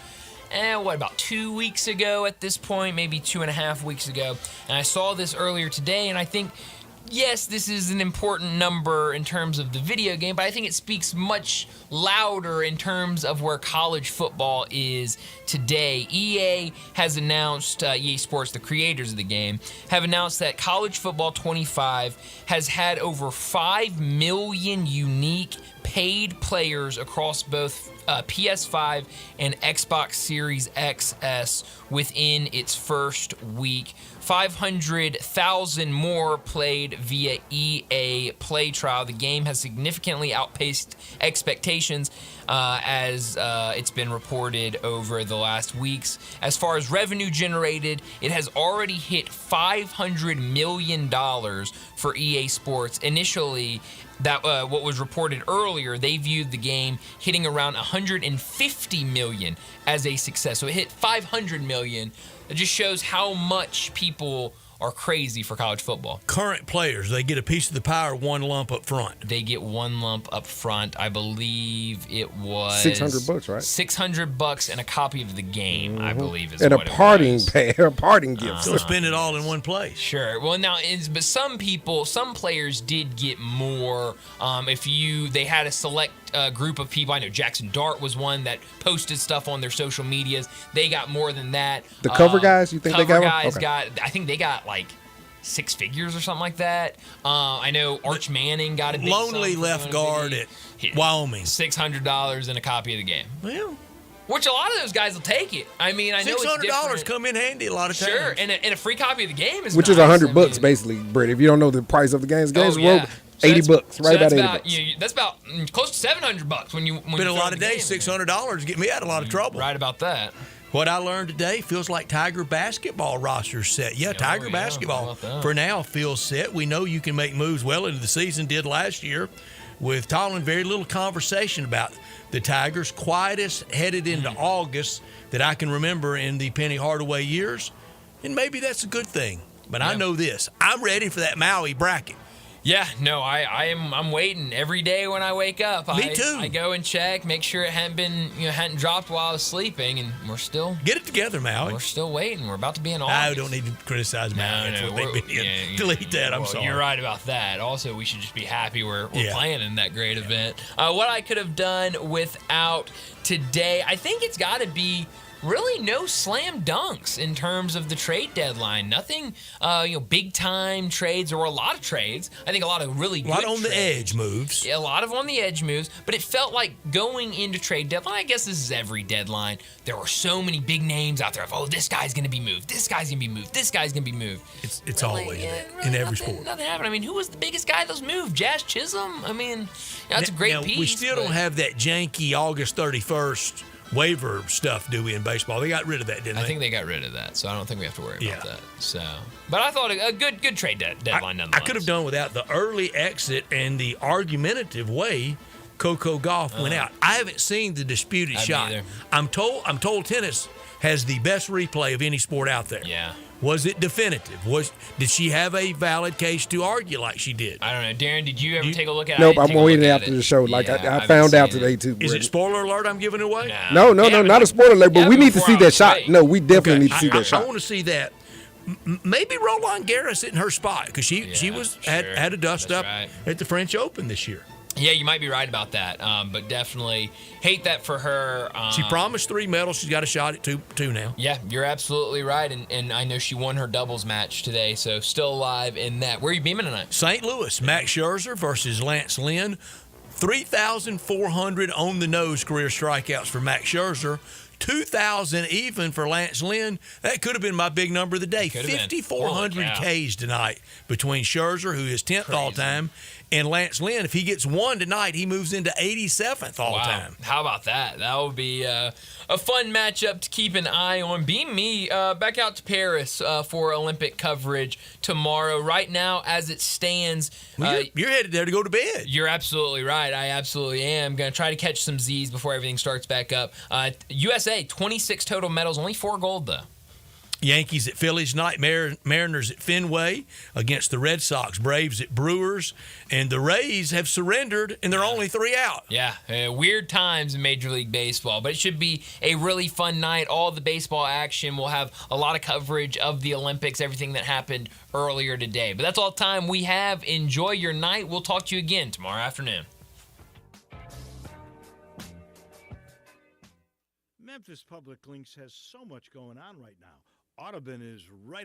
S1: About 2 weeks ago at this point, maybe 2.5 weeks ago. And I saw this earlier today, and I think, yes, this is an important number in terms of the video game, but I think it speaks much louder in terms of where college football is today. EA has announced, EA Sports, the creators of the game, have announced that College Football 25 has had over 5 million unique paid players across both PS5 and Xbox Series XS within its first week. 500,000 more played via EA Play Trial. The game has significantly outpaced expectations as it's been reported over the last weeks. As far as revenue generated, it has already hit $500 million for EA Sports. Initially, that what was reported earlier, they viewed the game hitting around 150 million as a success. So it hit 500 million. It just shows how much people are crazy for college football.
S2: Current players, they get a piece of the pie or one lump up front?
S1: They get one lump up front. I believe it was
S3: $600, right?
S1: $600 and a copy of the game, I believe is
S3: and
S1: what
S3: a parting
S1: it was.
S3: a parting gift.
S2: So spend it all in one place.
S1: Sure. Well, now, but some players did get more. They had a select group of people. I know Jackson Dart was one that posted stuff on their social medias. They got more than that.
S3: The cover guys, you think they got one?
S1: Cover guys I think they got like 6 figures or something like that. I know Arch Manning got a big
S2: lonely left guard at Wyoming.
S1: $600 and a copy of the game.
S2: Well,
S1: which a lot of those guys will take it. I mean, I know it's
S2: $600 come in handy a lot of times.
S1: Sure, and a free copy of the game is
S3: which
S1: nice.
S3: is $100 basically, Brett. If you don't know the price of the games,
S1: So
S3: $80, right about $80.
S1: That's about close to $700 when you
S2: Been a lot of days, $600 to get me out of a lot of trouble.
S1: Right about that.
S2: What I learned today feels like Tiger basketball roster's set. Yeah, Tiger basketball for now feels set. We know you can make moves well into the season, did last year with Tolland. Very little conversation about the Tigers. Quietest headed into August that I can remember in the Penny Hardaway years. And maybe that's a good thing. But I know this. I'm ready for that Maui bracket.
S1: Yeah, no, I'm waiting every day when I wake up.
S2: Me too.
S1: I go and check, make sure it hadn't dropped while I was sleeping, and we're still
S2: get it together, Maui.
S1: We're still waiting. We're about to be in August.
S2: I don't need to criticize Maui. That's what they've been in. Delete that. I'm sorry.
S1: You're right about that. Also, we should just be happy we're playing in that great event. What I could have done without today, I think it's got to be really no slam dunks in terms of the trade deadline. Nothing, big time trades or a lot of trades. I think a lot of really good
S2: trades. A lot on the edge moves.
S1: Yeah, a lot of on the edge moves. But it felt like going into trade deadline, I guess this is every deadline, there were so many big names out there of, this guy's going to be moved. This guy's going to be moved. This guy's going to be moved.
S2: It's always in every sport.
S1: Nothing happened. I mean, who was the biggest guy that was moved? Jazz Chisholm? I mean, that's a great piece.
S2: We still don't have that janky August 31st waiver stuff, do we, in baseball? They got rid of that, didn't they?
S1: I think they got rid of that, so I don't think we have to worry about that. So, but I thought a good trade deadline nonetheless.
S2: I could have done without the early exit and the argumentative way Coco Gauff went out. I haven't seen the disputed shot.
S1: Either.
S2: I'm told tennis has the best replay of any sport out there.
S1: Yeah.
S2: Was it definitive? Did she have a valid case to argue like she did?
S1: I don't know. Darren, did you ever take a look at it?
S3: Nope, I'm waiting after the show. Like I found out today too.
S2: Is it spoiler alert I'm giving away?
S3: No, not a spoiler alert, but we need to see that shot. No, we definitely need to see that shot.
S2: I want to see that. Maybe Roland Garros in her spot because she had a dust up at the French Open this year.
S1: Yeah, you might be right about that, but definitely hate that for her.
S2: She promised 3 medals. She's got a shot at two now.
S1: Yeah, you're absolutely right, and I know she won her doubles match today, so still alive in that. Where are you beaming tonight?
S2: St. Louis, Max Scherzer versus Lance Lynn. 3,400 on the nose career strikeouts for Max Scherzer. 2,000 even for Lance Lynn. That could have been my big number of the day. 5,400 Ks tonight between Scherzer, who is 10th all-time, and Lance Lynn. If he gets one tonight, he moves into 87th all-time.
S1: How about that? That would be a fun matchup to keep an eye on. Beam me back out to Paris for Olympic coverage tomorrow. Right now, as it stands...
S2: you're headed there to go to bed.
S1: You're absolutely right. I absolutely am. Going to try to catch some Z's before everything starts back up. USA, 26 total medals, only 4 gold, though.
S2: Yankees at Phillies tonight, Mariners at Fenway against the Red Sox, Braves at Brewers, and the Rays have surrendered, and they're only 3 out.
S1: Yeah, weird times in Major League Baseball, but it should be a really fun night. All the baseball action. We'll have a lot of coverage of the Olympics, everything that happened earlier today. But that's all the time we have. Enjoy your night. We'll talk to you again tomorrow afternoon.
S13: Memphis Public Links has so much going on right now. Audubon is right